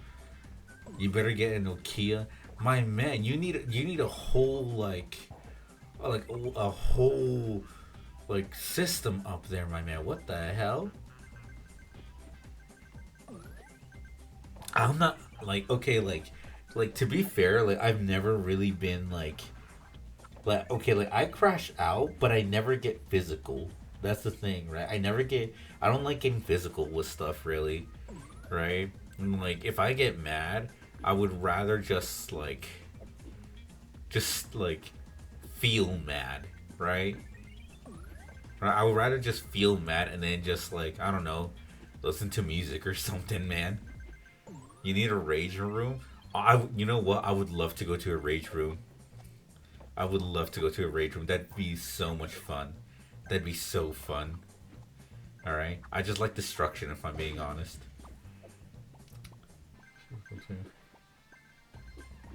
You better get a Nokia, my man. You need a whole like a whole like system up there, my man. What the hell? I'm not like okay, like to be fair, like I've never really been like okay, like I crash out, but I never get physical. That's the thing, right? I don't like getting physical with stuff really, right? And like if I get mad, I would rather just like feel mad, right? I would rather just feel mad and then just like I don't know, listen to music or something, man. You need a rage room. You know what? I would love to go to a rage room. I would love to go to a rage room. That'd be so much fun. That'd be so fun. All right. I just like destruction, if I'm being honest.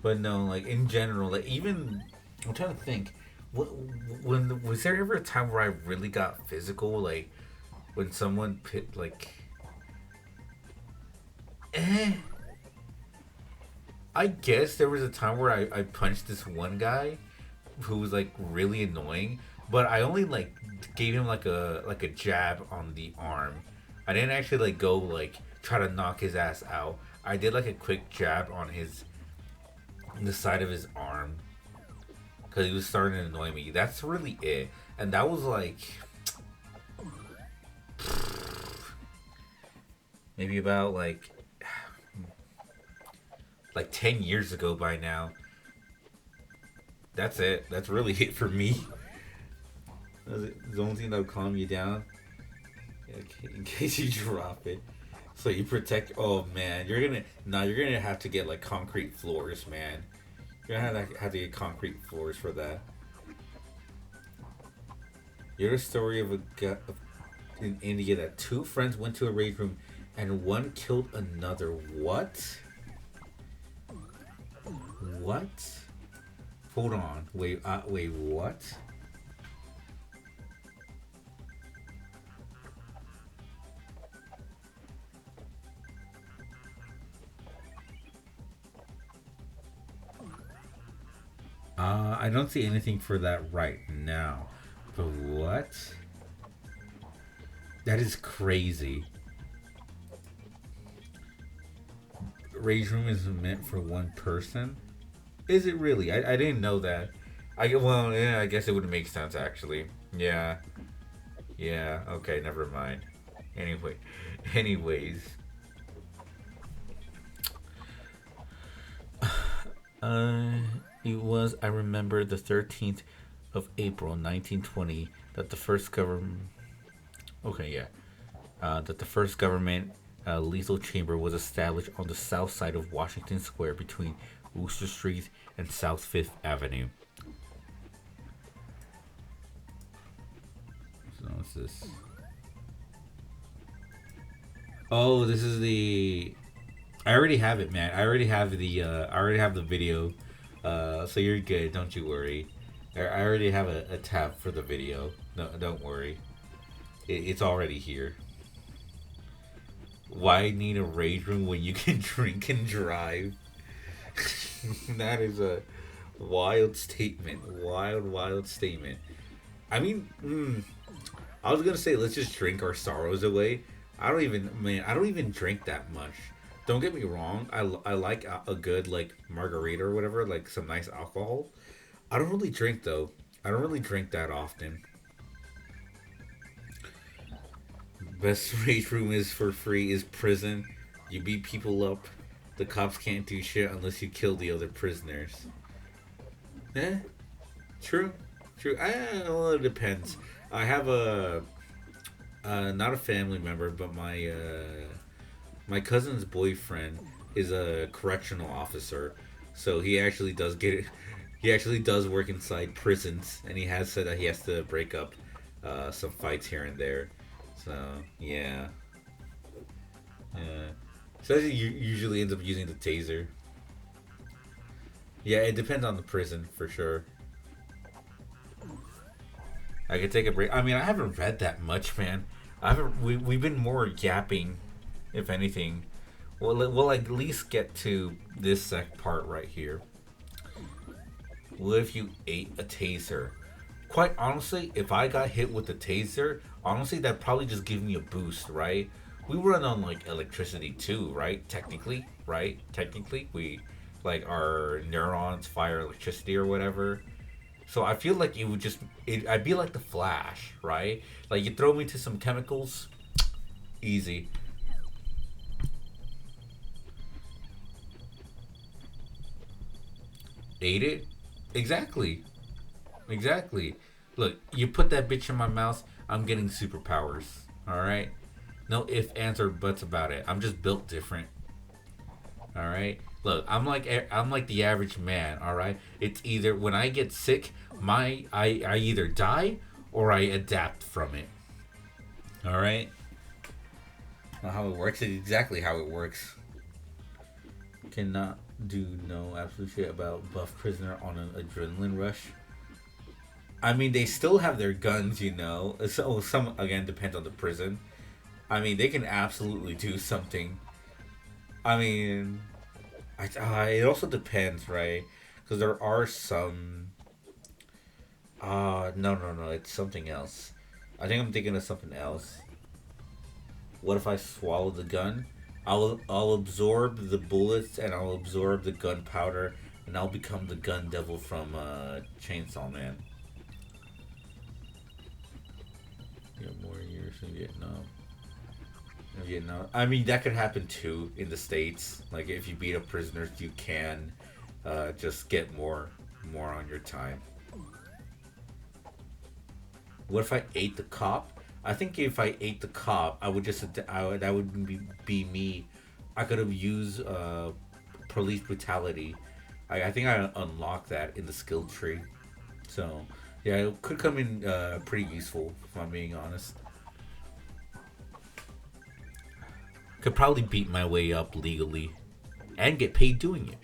But no, like in general, like even I'm trying to think. When was there ever a time where I really got physical? Like when someone pit like. I guess there was a time where I punched this one guy who was like really annoying, but I only like gave him like a jab on the arm. I didn't actually like go like try to knock his ass out. I did like a quick jab on the side of his arm because he was starting to annoy me. That's really it, and that was maybe about like 10 years ago by now. That's it. That's really it for me. That's the only thing that'll calm you down. In case you drop it. So you protect. Oh man, you're gonna have to get like concrete floors, man. You're gonna have to get concrete floors for that. You're the story of a guy in India that two friends went to a rage room and one killed another. What? What? Hold on. Wait, what? I don't see anything for that right now. But what? That is crazy. Rage room is meant for one person? Is it really? I didn't know that. Yeah, I guess it would make sense actually. Yeah. Yeah, okay, never mind. Anyway, anyways. Uh, it was, I remember, the 13th of April 1920 that the first government. Okay, yeah. That the first government lethal chamber was established on the south side of Washington Square between Wooster Street and South Fifth Avenue. So what's this? Oh, this is the. I already have it, man. I already have the. I already have the video. So you're good. Don't you worry. I already have a tab for the video. No, don't worry. It's already here. Why need a rage room when you can drink and drive? That is a wild statement. Wild statement. I mean, I was gonna say let's just drink our sorrows away. I don't even drink that much. Don't get me wrong. I like a good like margarita or whatever, like some nice alcohol. I don't really drink though. I don't really drink that often. Best rage room is for free is prison. You beat people up. The cops can't do shit unless you kill the other prisoners. Eh? True. True. Well, it depends. I have a not a family member, but my cousin's boyfriend is a correctional officer, so he actually does get it. He actually does work inside prisons, and he has said that he has to break up some fights here and there. So yeah, yeah. So he usually ends up using the taser. Yeah, it depends on the prison for sure. I could take a break. I mean, I haven't read that much, man. I haven't. We've been more yapping, if anything. We'll at least get to this part right here. What if you ate a taser? Quite honestly, if I got hit with a taser, honestly, that'd probably just give me a boost, right? We run on like electricity too, right? Technically, right? Technically, we like our neurons fire electricity or whatever. So I feel like I'd be like the Flash, right? Like you throw me to some chemicals, easy. Ate it? Exactly. Exactly. Look, you put that bitch in my mouth, I'm getting superpowers. Alright? No ifs, ands, or buts about it. I'm just built different. Alright? Look, I'm like the average man, alright? It's either when I get sick, I either die or I adapt from it. Alright? Not how it works, it's exactly how it works. Cannot do no absolute shit about buff prisoner on an adrenaline rush. I mean, they still have their guns, you know. So some again depends on the prison. I mean, they can absolutely do something. I mean, it also depends, right? Because there are some. No, it's something else. I think I'm thinking of something else. What if I swallow the gun? I'll absorb the bullets and I'll absorb the gunpowder and I'll become the gun devil from Chainsaw Man. More years in Vietnam. I mean, that could happen too in the States. Like, if you beat up prisoners, you can just get more on your time. What if I ate the cop? I think if I ate the cop, that would be me. I could have used police brutality. I think I unlocked that in the skill tree. So, yeah, it could come in pretty useful, if I'm being honest. Could probably beat my way up legally and get paid doing it.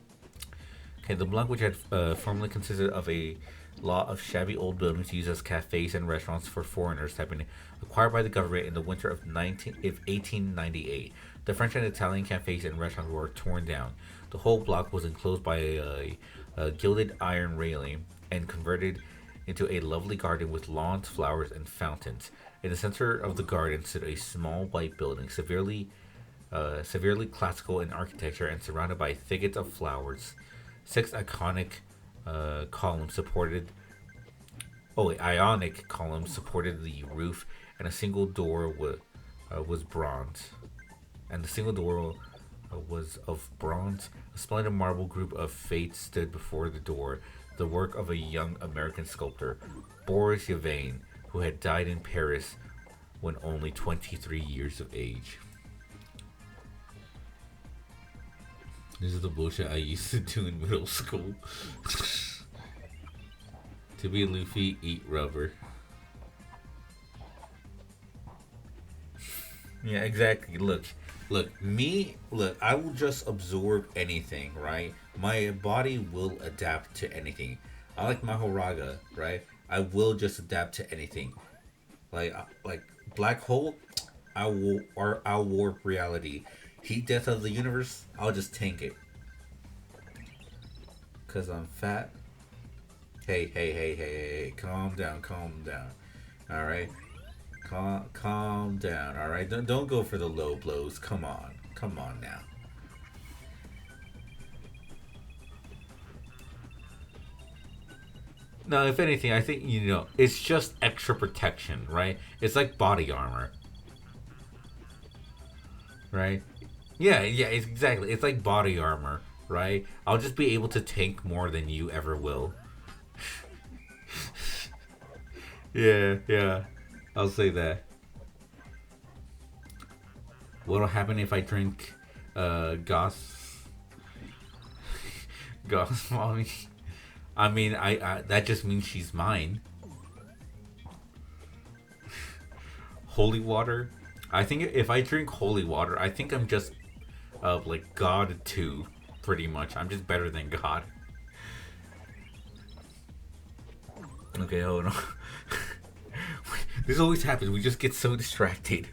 Okay, the block, which had formerly consisted of a lot of shabby old buildings used as cafes and restaurants for foreigners, had been acquired by the government in the winter of 1898. The French and Italian cafes and restaurants were torn down. The whole block was enclosed by a gilded iron railing and converted into a lovely garden with lawns, flowers, and fountains. In the center of the garden stood a small white building, severely classical in architecture and surrounded by thickets of flowers. Six ionic columns supported the roof, and a single door was bronze. And the single door was of bronze. A splendid marble group of Fates stood before the door, the work of a young American sculptor, Boris Yvain, who had died in Paris when only 23 years of age. This is the bullshit I used to do in middle school. To be Luffy, eat rubber. Yeah, exactly. Look, I will just absorb anything, right? My body will adapt to anything. I like Mahoraga, right? I will just adapt to anything. Like black hole, I'll warp reality. Heat death of the universe, I'll just tank it. Cause I'm fat. Hey, calm down. All right, calm down. All right, don't go for the low blows. Come on now. No, if anything, I think it's just extra protection, right? It's like body armor, right? Yeah, exactly. It's like body armor, right? I'll just be able to tank more than you ever will. Yeah. I'll say that. What'll happen if I drink Goss mommy? I mean, I that just means she's mine. Holy water. I think if I drink holy water, I think I'm just like God too, pretty much. I'm just better than God. Okay, hold on. This always happens. We just get so distracted.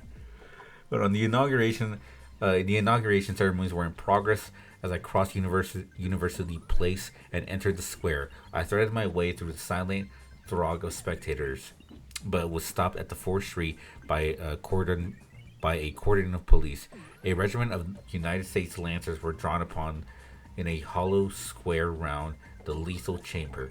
But on the inauguration ceremonies were in progress as I crossed University Place and entered the square. I threaded my way through the silent throng of spectators, but was stopped at the 4th Street by a cordon of police. A regiment of United States Lancers were drawn upon in a hollow square round the lethal chamber.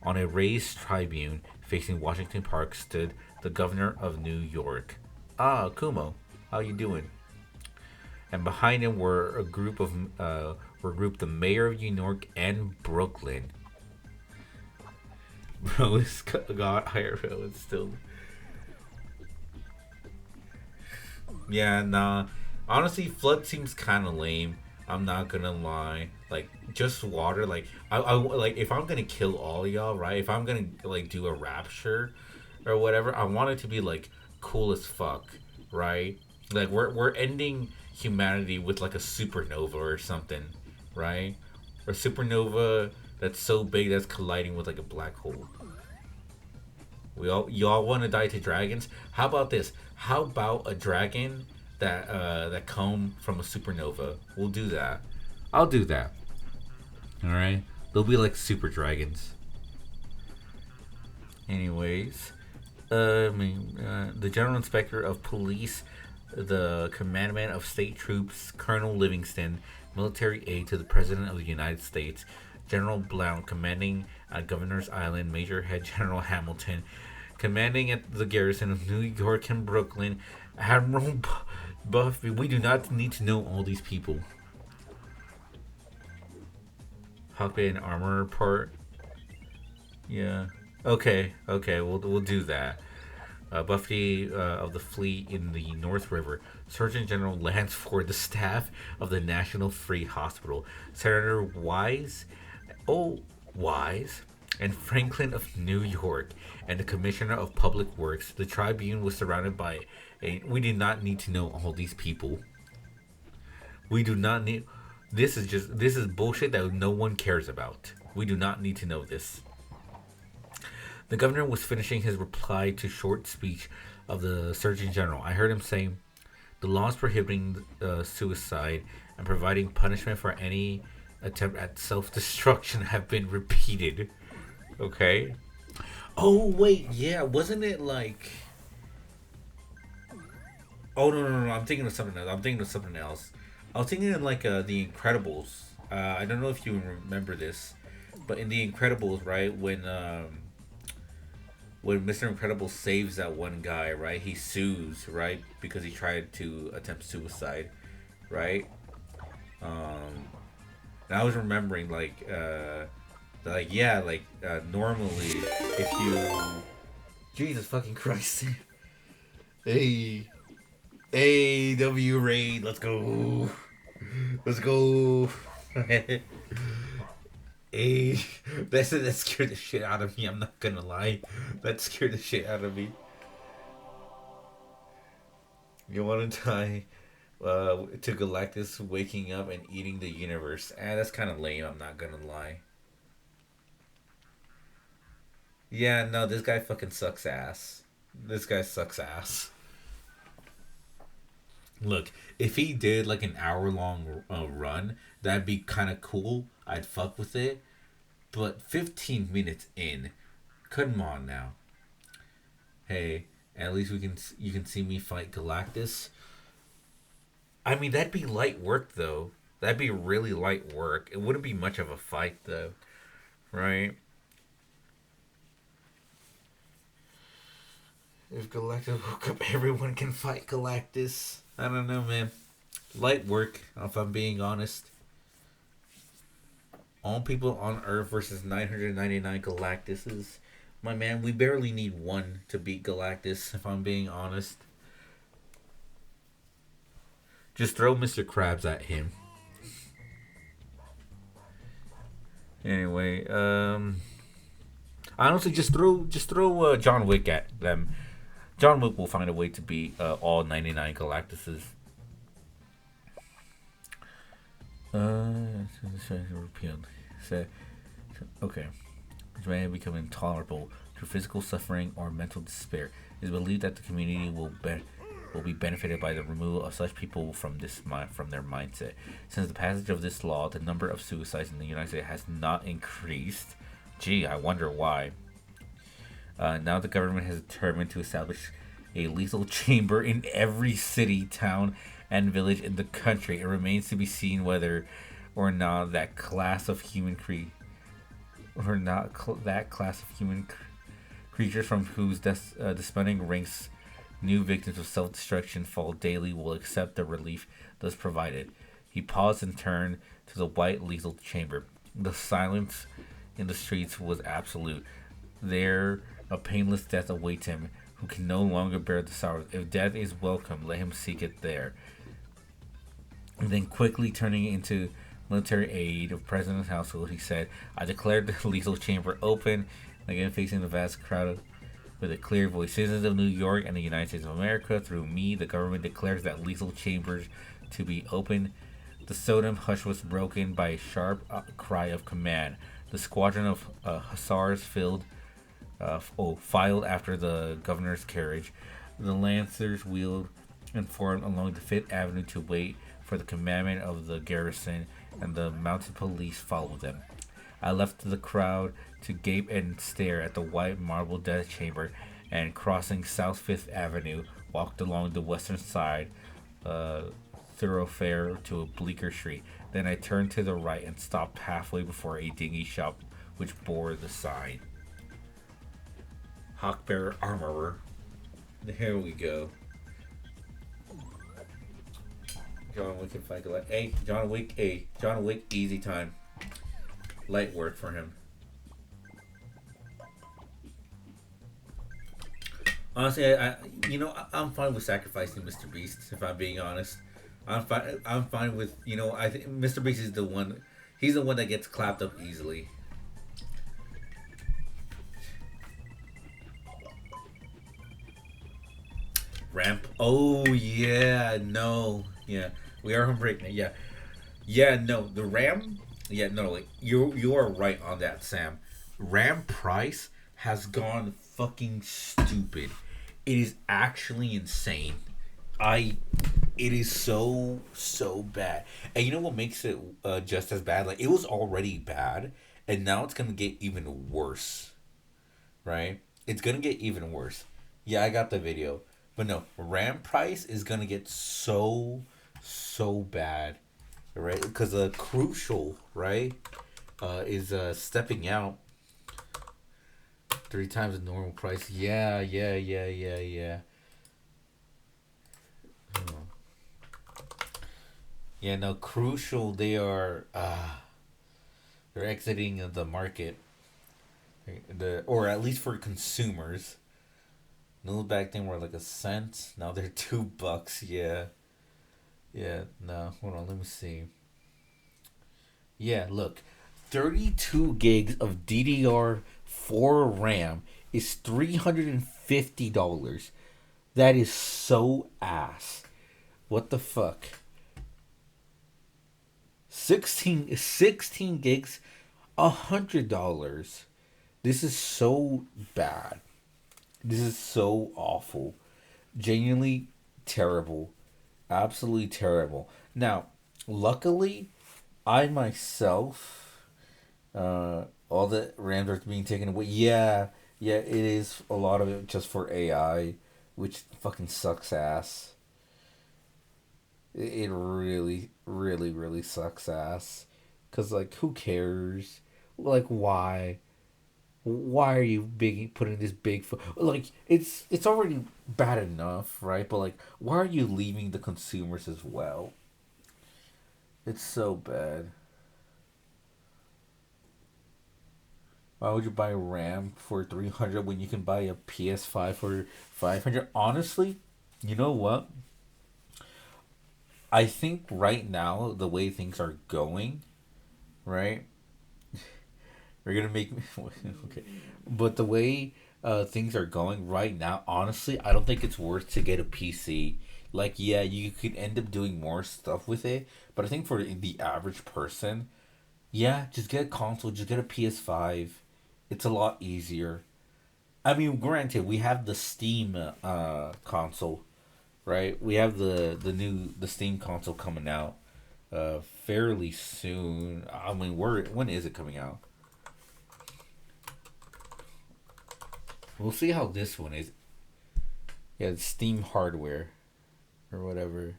On a raised tribune facing Washington Park stood the governor of New York. Ah, Kumo, how you doing? And behind him were grouped the mayor of New York and Brooklyn. Bro, it's got IRL. It's still. Yeah, nah. Honestly, flood seems kind of lame. I'm not gonna lie. Like, just water. Like, I like if I'm gonna kill all y'all, right? If I'm gonna like do a rapture or whatever, I want it to be like cool as fuck, right? Like we're ending humanity with like a supernova or something, right? Or supernova that's so big that's colliding with like a black hole. Y'all want to die to dragons? How about this? How about a dragon that come from a supernova? We'll do that. I'll do that. All right. They'll be like super dragons. Anyways, the General Inspector of Police, the Commandant of State Troops, Colonel Livingston, military aide to the President of the United States, General Blount, commanding at Governor's Island, Major Head General Hamilton, commanding at the garrison of New York and Brooklyn, Admiral Buffy. We do not need to know all these people. Hawkeye and armor part. Yeah. Okay. We'll do that. Buffy of the fleet in the North River, Surgeon General Lance Ford, the staff of the National Free Hospital, Senator Wise, and Franklin of New York, and the Commissioner of Public Works. The Tribune was surrounded by we did not need to know all these people. We do not need. This is bullshit that no one cares about. We do not need to know this. The governor was finishing his reply to short speech of the Surgeon General. I heard him saying, "The laws prohibiting suicide and providing punishment for any attempt at self-destruction have been repeated." Okay. Oh wait, yeah, wasn't it like? Oh no! I'm thinking of something else. I was thinking of like The Incredibles. I don't know if you remember this. But in The Incredibles, right, when Mr. Incredible saves that one guy, right, he sues, right, because he tried to attempt suicide, right. And I was remembering like yeah, normally if you, Jesus fucking Christ, hey, W Raid, let's go, let's go. Hey, that scared the shit out of me. I'm not gonna lie, that scared the shit out of me. You want to die to Galactus waking up and eating the universe? That's kind of lame. I'm not gonna lie. Yeah, no, this guy fucking sucks ass. This guy sucks ass. Look, if he did like an hour long run, that'd be kind of cool. I'd fuck with it. But 15 minutes in, come on now. Hey, at least you can see me fight Galactus. I mean, that'd be light work though. That'd be really light work. It wouldn't be much of a fight though, right? If Galactus woke up, everyone can fight Galactus. I don't know, man. Light work, if I'm being honest. All people on Earth versus 999 Galactuses. My man, we barely need one to beat Galactus, if I'm being honest. Just throw Mr. Krabs at him. Anyway, honestly, just throw John Wick at them. John Wick will find a way to beat all 99 Galactuses. Repealed. Okay. This may have become intolerable through physical suffering or mental despair. It is believed that the community will be benefited by the removal of such people from their mindset. Since the passage of this law, the number of suicides in the United States has not increased. Gee, I wonder why. Now the government has determined to establish a lethal chamber in every city, town, and village in the country. It remains to be seen whether or not that class of human creatures from whose desponding ranks new victims of self-destruction fall daily will accept the relief thus provided. He paused and turned to the white lethal chamber. The silence in the streets was absolute. There, a painless death awaits him, who can no longer bear the sorrows. If death is welcome, let him seek it there. And then quickly turning into military aid of President's household, he said, I declared the lethal chamber open. Again, facing the vast crowd with a clear voice. Citizens of New York and the United States of America, through me, the government declares that lethal chambers to be open. The solemn hush was broken by a sharp cry of command. The squadron of hussars filed after the governor's carriage. The lancers wheeled and formed along the Fifth Avenue to wait for the commandment of the garrison, and the mounted police followed them. I left the crowd to gape and stare at the white marble death chamber, and crossing South Fifth Avenue, walked along the western side thoroughfare to a bleaker street. Then I turned to the right and stopped halfway before a dingy shop which bore the sign, Hawkbearer Armorer. Here we go. John Wick can fight Galactus. Hey, John Wick, easy time. Light work for him. Honestly, I'm fine with sacrificing Mr. Beast. If I'm being honest, I'm fine with, I think Mr. Beast is the one. He's the one that gets clapped up easily. Ramp. Oh yeah, no, yeah. We are on break now. Yeah. No, the Ram. Yeah, no. Like you are right on that, Sam. Ram price has gone fucking stupid. It is actually insane. It is so bad. And you know what makes it just as bad? Like, it was already bad, and now it's gonna get even worse. Right? It's gonna get even worse. Yeah, I got the video. But no, RAM price is gonna get so bad, right? Because Crucial, right? is stepping out 3 times the normal price. Yeah. Yeah, no, Crucial. They're exiting the market. Or at least for consumers. No, back then were like a cent. Now they're $2. Yeah. No, hold on. Let me see. Yeah, look, 32 gigs of DDR4 RAM is $350. That is so ass. What the fuck? 16 gigs, $100. This is so bad. This is so awful. Genuinely terrible. Absolutely terrible. Now, luckily, I myself, all the RAMs are being taken away. Yeah, it is a lot of it just for AI, which fucking sucks ass. It really, really, really sucks ass. Cause like, who cares? Like, why? Why are you putting this big like it's already bad enough, right? But like, why are you leaving the consumers as well? It's so bad. Why would you buy a RAM for 300 when you can buy a PS5 for 500? Honestly, you know what? I think right now the way things are going, right? We're gonna make me okay, but the way things are going right now, honestly, I don't think it's worth to get a PC. Like, yeah, you could end up doing more stuff with it, but I think for the average person, yeah, just get a console, just get a PS5. It's a lot easier. I mean, granted, we have the Steam console, right? We have the Steam console coming out fairly soon. I mean, when is it coming out? We'll see how this one is. Yeah, it's Steam hardware or whatever.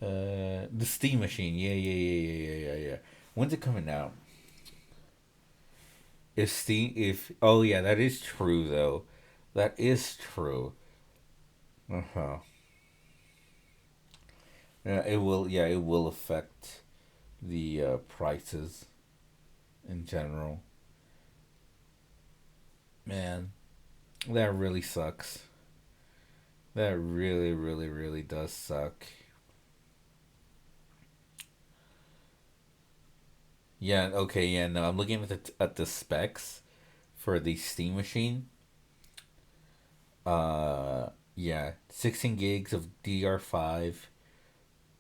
The Steam machine. Yeah. When's it coming out? If Steam, if oh yeah, that is true though. That is true. Uh huh. Yeah, it will. Yeah, it will affect the prices in general. Man, that really sucks. That really, really, really does suck. Yeah. Okay. Yeah. No, I'm looking at the specs for the Steam machine. Yeah, 16 gigs of DDR5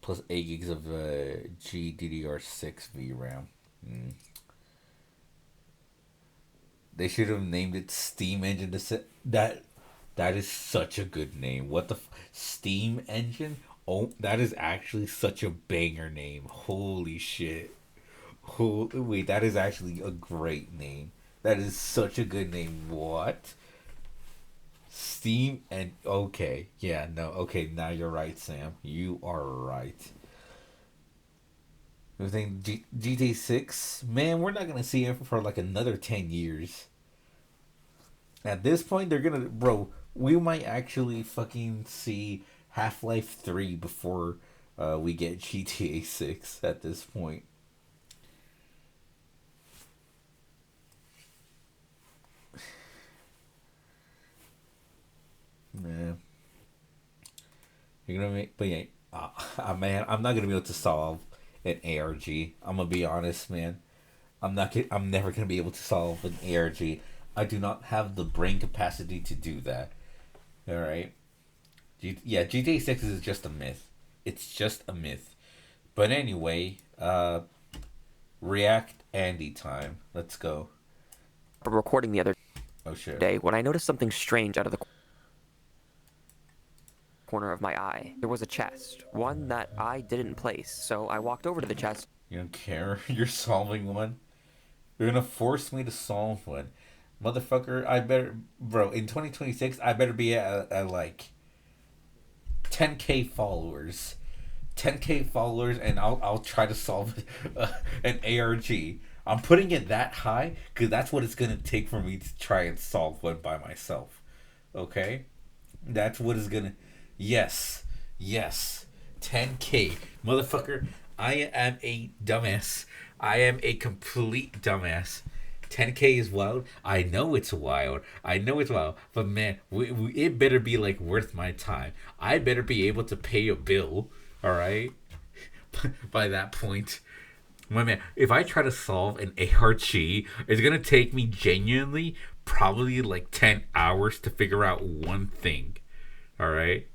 plus 8 gigs of GDDR6 VRAM. Mm. They should have named it Steam Engine to set that. That is such a good name. What the Steam Engine? Oh, that is actually such a banger name. Holy shit. Wait, that is actually a great name. That is such a good name. What? Steam and okay, yeah, no, okay. Now you're right, Sam. You are right. I think GTA 6, man, we're not gonna see it for like another 10 years. At this point, they're gonna, bro. We might actually fucking see Half-Life 3 before we get GTA 6. At this point, man, you're gonna make, but yeah, man, I'm not gonna be able to solve an ARG. I'm gonna be honest, man. I'm never gonna be able to solve an ARG. I do not have the brain capacity to do that. All right. Yeah, GTA 6 is just a myth. It's just a myth. But anyway, React Andy time. Let's go. Recording the other Oh shit. day when I noticed something strange out of the corner of my eye. There was a chest, one that I didn't place, so I walked over to the chest. You don't care? You're solving one? You're gonna force me to solve one. Motherfucker, I better, bro, in 2026, I better be at like 10K followers 10K followers, and I'll try to solve an ARG. I'm putting it that high because that's what it's gonna take for me to try and solve one by myself. Okay, that's what it's gonna. Yes, yes, 10K, motherfucker. I am a dumbass. I am a complete dumbass. 10K is wild. I know it's wild. I know it's wild. But man, it better be like worth my time. I better be able to pay a bill. All right. By that point, my man, if I try to solve an ARG, it's gonna take me genuinely probably like 10 hours to figure out one thing. All right.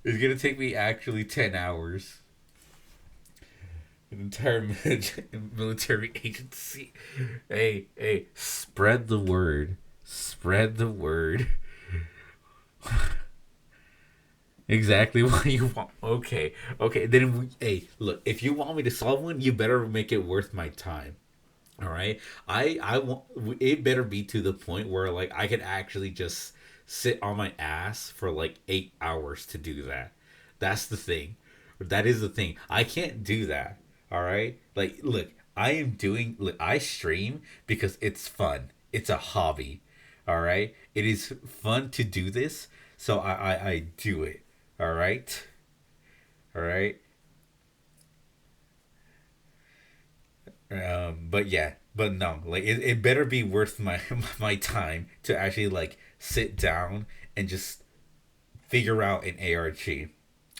It's gonna take me actually 10 hours. An entire military agency. Hey, spread the word. Spread the word. Exactly what you want. Okay. Then look. If you want me to solve one, you better make it worth my time. All right. I want it better be to the point where like I could actually just sit on my ass for like 8 hours to do that. That's the thing. That is the thing. I can't do that. All right. Like, look, I stream because it's fun. It's a hobby. All right. It is fun to do this. So I do it. All right. All right. But yeah, but no, like it better be worth my my time to actually like sit down and just figure out an ARG.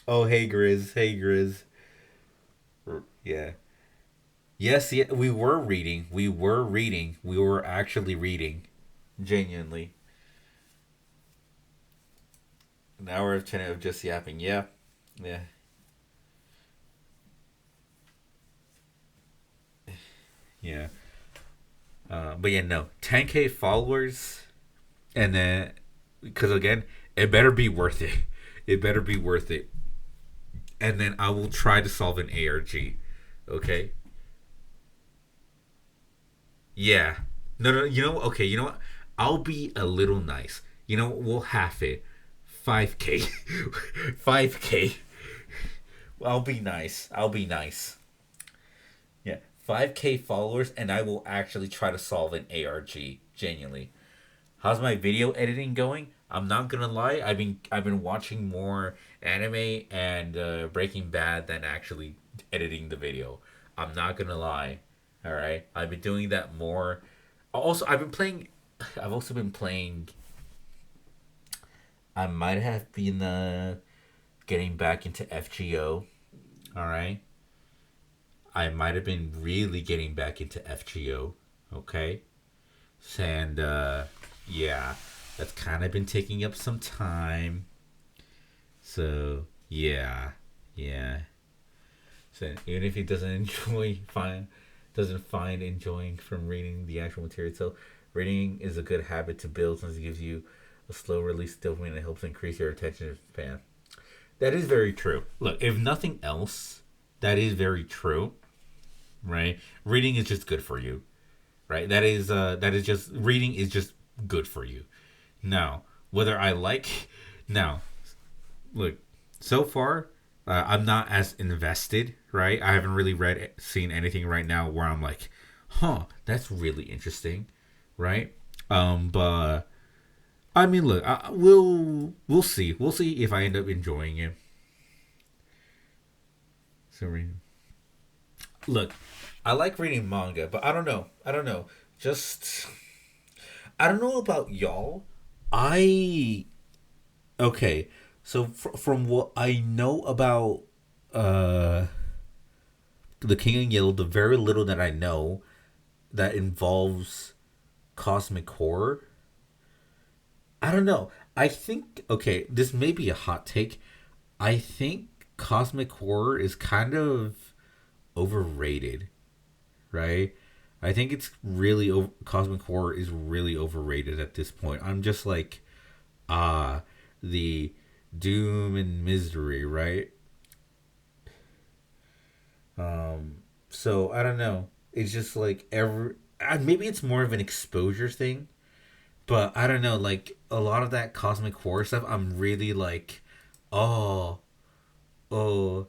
Oh, hey Grizz. Yeah. Yes, yeah, we were reading. We were actually reading. Genuinely. An hour of 10 of just yapping. Yeah. Yeah. Yeah. But yeah, no. 10K followers. And then, because again, it better be worth it. It better be worth it. And then I will try to solve an ARG. Okay? Yeah. No. Okay, you know what? I'll be a little nice. You know, we'll half it. 5K. 5K. I'll be nice. Yeah. 5K followers, and I will actually try to solve an ARG. Genuinely. How's my video editing going? I'm not gonna lie. I've been watching more anime and Breaking Bad than actually editing the video. I'm not gonna lie. All right. I've been doing that more. Also, I've been playing. I've also been playing. I might have been getting back into FGO. All right. I might have been really getting back into FGO. Okay. And yeah, that's kind of been taking up some time. So yeah. So even if he doesn't find enjoying from reading the actual material itself, reading is a good habit to build since it gives you a slow release dopamine and helps increase your attention span. That is very true. Look, if nothing else, that is very true. Right? Reading is just good for you. Right? That is just reading is just good for you. Now, whether I like now, look, so far I'm not as invested, right? I haven't really seen anything right now where I'm like, that's really interesting, right? But I mean, look, we'll see. We'll see if I end up enjoying it. So, look, I like reading manga, but I don't know. Just I don't know about y'all. Okay. So from what I know about the King in Yellow, the very little that I know that involves cosmic horror, I don't know. I think, okay, this may be a hot take. I think cosmic horror is kind of overrated, right? I think it's really cosmic horror is really overrated at this point. I'm just like, the doom and misery, right? So I don't know. It's just like maybe it's more of an exposure thing, but I don't know. Like a lot of that cosmic horror stuff, I'm really like, oh, Oh,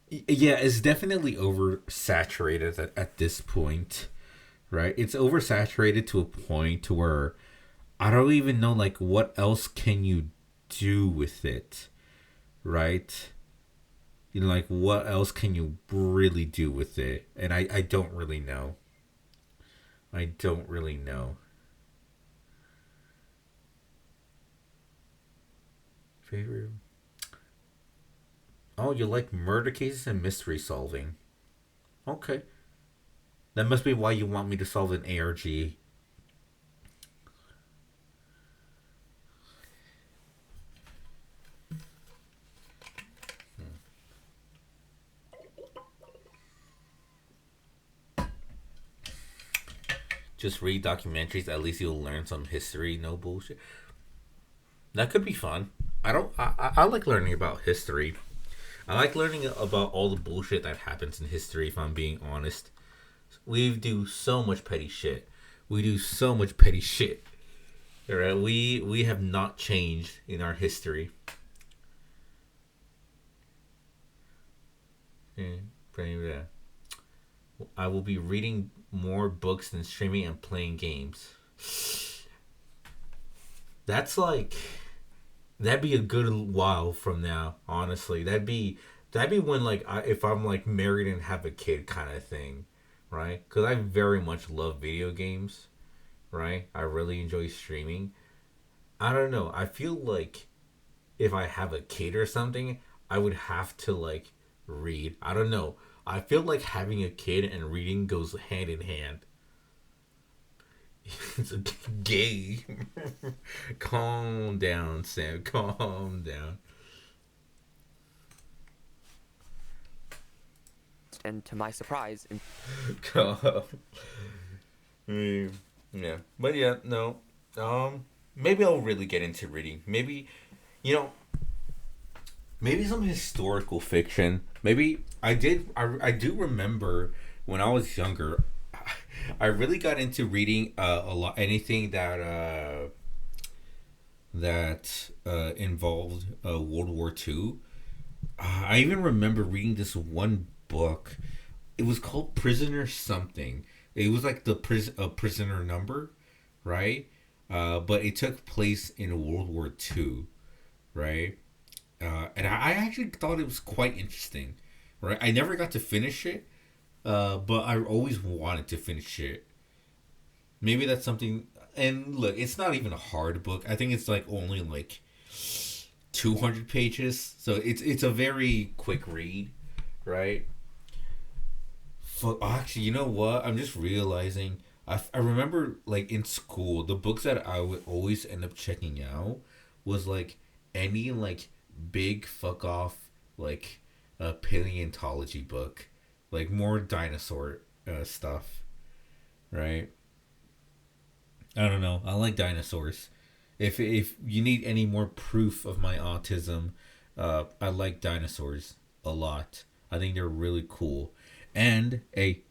yeah, it's definitely oversaturated at this point, right? It's oversaturated to a point to where I don't even know like what else can you do with it, right? You know, like what else can you really do with it? And I don't really know. I don't really know. Favorite? Oh, you like murder cases and mystery solving. Okay. That must be why you want me to solve an ARG. Just read documentaries. At least you'll learn some history. No bullshit. That could be fun. I don't. I like learning about history. I like learning about all the bullshit that happens in history. If I'm being honest, we do so much petty shit. We do so much petty shit. All right, we have not changed in our history. Yeah. I will be reading more books than streaming and playing games. That's like that'd be a good while from now. Honestly, that'd be when like if I'm like married and have a kid kind of thing, right? Because I very much love video games, right? I really enjoy streaming. I don't know. I feel like if I have a kid or something, I would have to like read. I don't know. I feel like having a kid and reading goes hand in hand. It's a gay. Calm down, Sam. Calm down. And to my surprise, Calm. Yeah, but yeah, no. Maybe I'll really get into reading. Maybe, you know, maybe some historical fiction. Maybe I did. I do remember when I was younger. I really got into reading a lot. Anything that involved World War II. I even remember reading this one book. It was called Prisoner Something. It was like the prisoner number, right? But it took place in World War II, right? And I actually thought it was quite interesting, right? I never got to finish it, but I always wanted to finish it. Maybe that's something. And look, it's not even a hard book. I think it's like only like 200 pages, so it's a very quick read, right? Actually, you know what? I'm just realizing. I remember like in school, the books that I would always end up checking out was like any like big fuck off like a paleontology book, like more dinosaur stuff, right? I don't know. I like dinosaurs. If you need any more proof of my autism, I like dinosaurs a lot. I think they're really cool. And a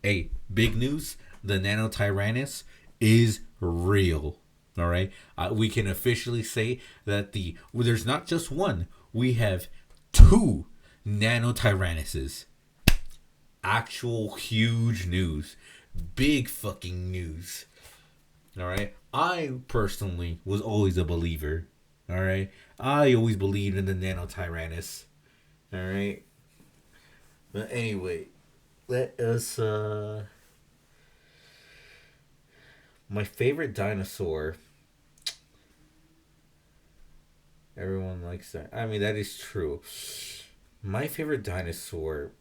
big news: the Nanotyrannus is real. All right, we can officially say that there's not just one. We have two Nanotyrannuses. Actual huge news, big fucking news. All right. I personally was always a believer. All right. I always believed in the Nanotyrannus. All right. But anyway, let us. My favorite dinosaur. Everyone likes that. I mean, that is true. My favorite dinosaur.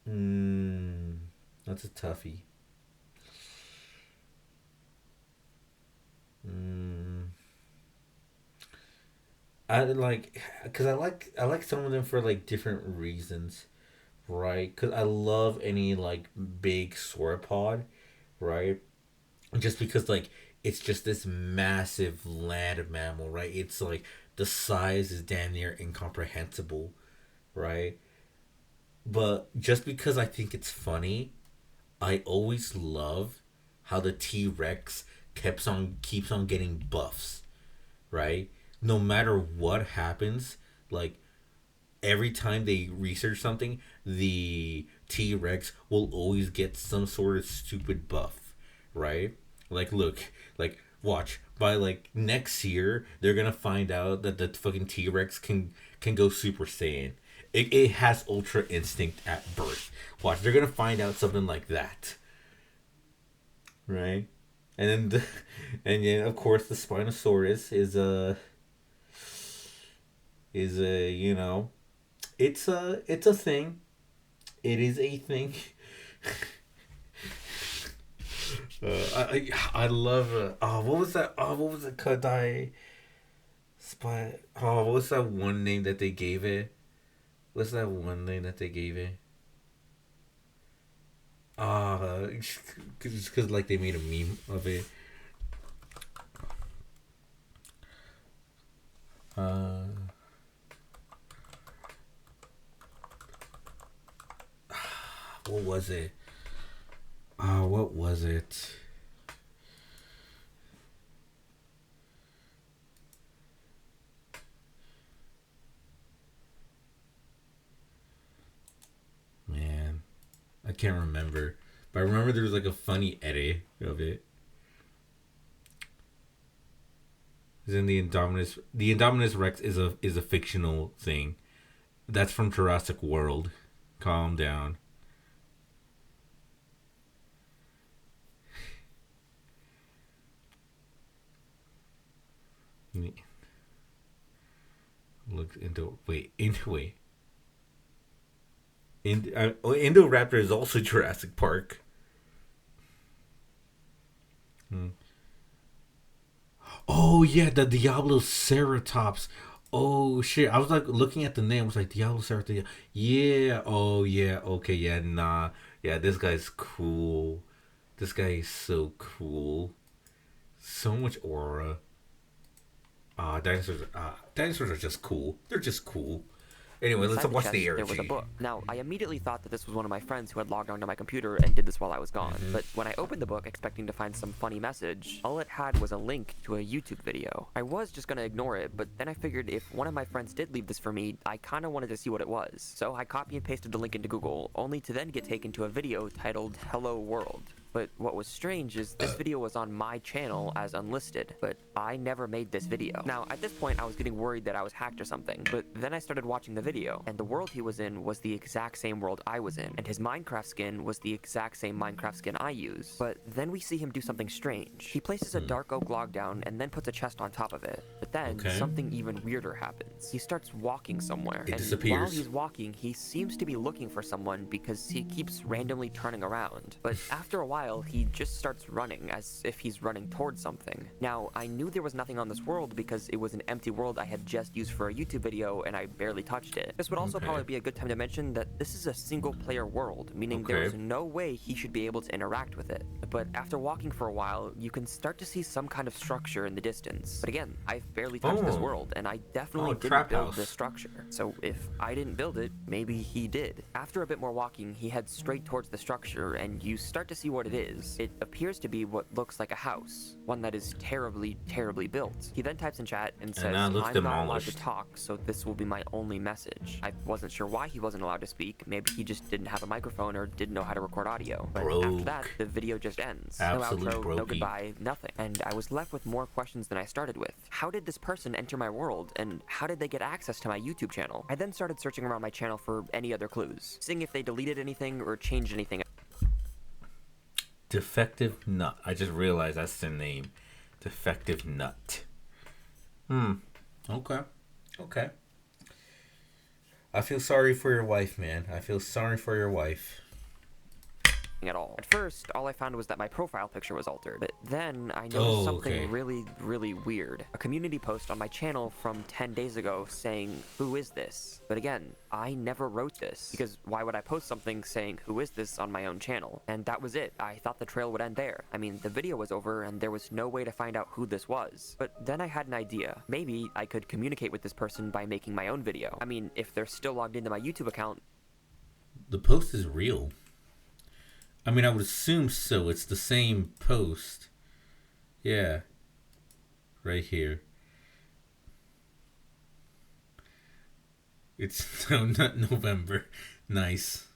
That's a toughie. I like, cause I like some of them for like different reasons, right? Cause I love any like big sauropod, right? Just because like it's just this massive land mammal, right? It's like the size is damn near incomprehensible, right? But just because I think it's funny, I always love how the T Rex keeps on getting buffs, right? No matter what happens, like every time they research something, the T-Rex will always get some sort of stupid buff, right? Like, look, like, watch. By, like, next year, they're gonna find out that the fucking T-Rex can go Super Saiyan. It has Ultra Instinct at birth. Watch, they're gonna find out something like that. Right? And then, and then, of course, the Spinosaurus is a, you know, it's a thing. It is a thing. I love what was that? What was it? Kodai Spy. What was that one name that they gave it? What's that one name that they gave it? Cause like they made a meme of it. What was it? What was it? Man, I can't remember. But I remember there was like a funny edit of it. Then the Indominus Rex is a fictional thing. That's from Jurassic World. Calm down. Look into wait. Indoraptor is also Jurassic Park. Oh yeah, the Diabloceratops. Oh shit! I was like looking at the name. I was like Diabloceratops. Yeah. Oh yeah. Okay. Yeah. Nah. Yeah. This guy's cool. This guy is so cool. So much aura. Dinosaurs are just cool. They're just cool. Anyway, let's watch the air. There was a book. Now, I immediately thought that this was one of my friends who had logged onto my computer and did this while I was gone. But when I opened the book expecting to find some funny message, all it had was a link to a YouTube video. I was just gonna ignore it, but then I figured if one of my friends did leave this for me, I kinda wanted to see what it was. So I copy and pasted the link into Google, only to then get taken to a video titled Hello World. But what was strange is this video was on my channel as unlisted, but I never made this video. Now, at this point, I was getting worried that I was hacked or something, but then I started watching the video, and the world he was in was the exact same world I was in, and his Minecraft skin was the exact same Minecraft skin I use. But then we see him do something strange. He places a dark oak log down and then puts a chest on top of it. But then something even weirder happens. He starts walking somewhere, and disappears. While he's walking, he seems to be looking for someone because he keeps randomly turning around. But after a while, he just starts running as if he's running towards something. Now, I knew there was nothing on this world because it was an empty world I had just used for a YouTube video and I barely touched it. This would also probably be a good time to mention that this is a single player world, meaning there is no way he should be able to interact with it. But after walking for a while, you can start to see some kind of structure in the distance. But again, I've barely touched this world and I definitely didn't build this structure. So if I didn't build it, maybe he did. After a bit more walking, he heads straight towards the structure and you start to see what it is. It appears to be what looks like a house, one that is terribly, terribly built. He then types in chat and says, I'm not allowed to talk, so this will be my only message. I wasn't sure why he wasn't allowed to speak. Maybe he just didn't have a microphone or didn't know how to record audio. But after that, the video just ends. Absolute no outro, brokey. no goodbye, nothing. And I was left with more questions than I started with. How did this person enter my world, and how did they get access to my YouTube channel? I then started searching around my channel for any other clues, seeing if they deleted anything or changed anything. Defective Nut. I just realized that's the name. Defective Nut. Okay. I feel sorry for your wife, man. I feel sorry for your wife. At all. At first, all I found was that my profile picture was altered, but then I noticed something really, really weird. A community post on my channel from 10 days ago saying, "Who is this?" But again, I never wrote this, because why would I post something saying, "Who is this?" on my own channel? And that was it. I thought the trail would end there. I mean, the video was over and there was no way to find out who this was. But then I had an idea. Maybe I could communicate with this person by making my own video. I mean, if they're still logged into my YouTube account. The post is real. I mean, I would assume so. It's the same post. Yeah. Right here. It's no, not November. Nice.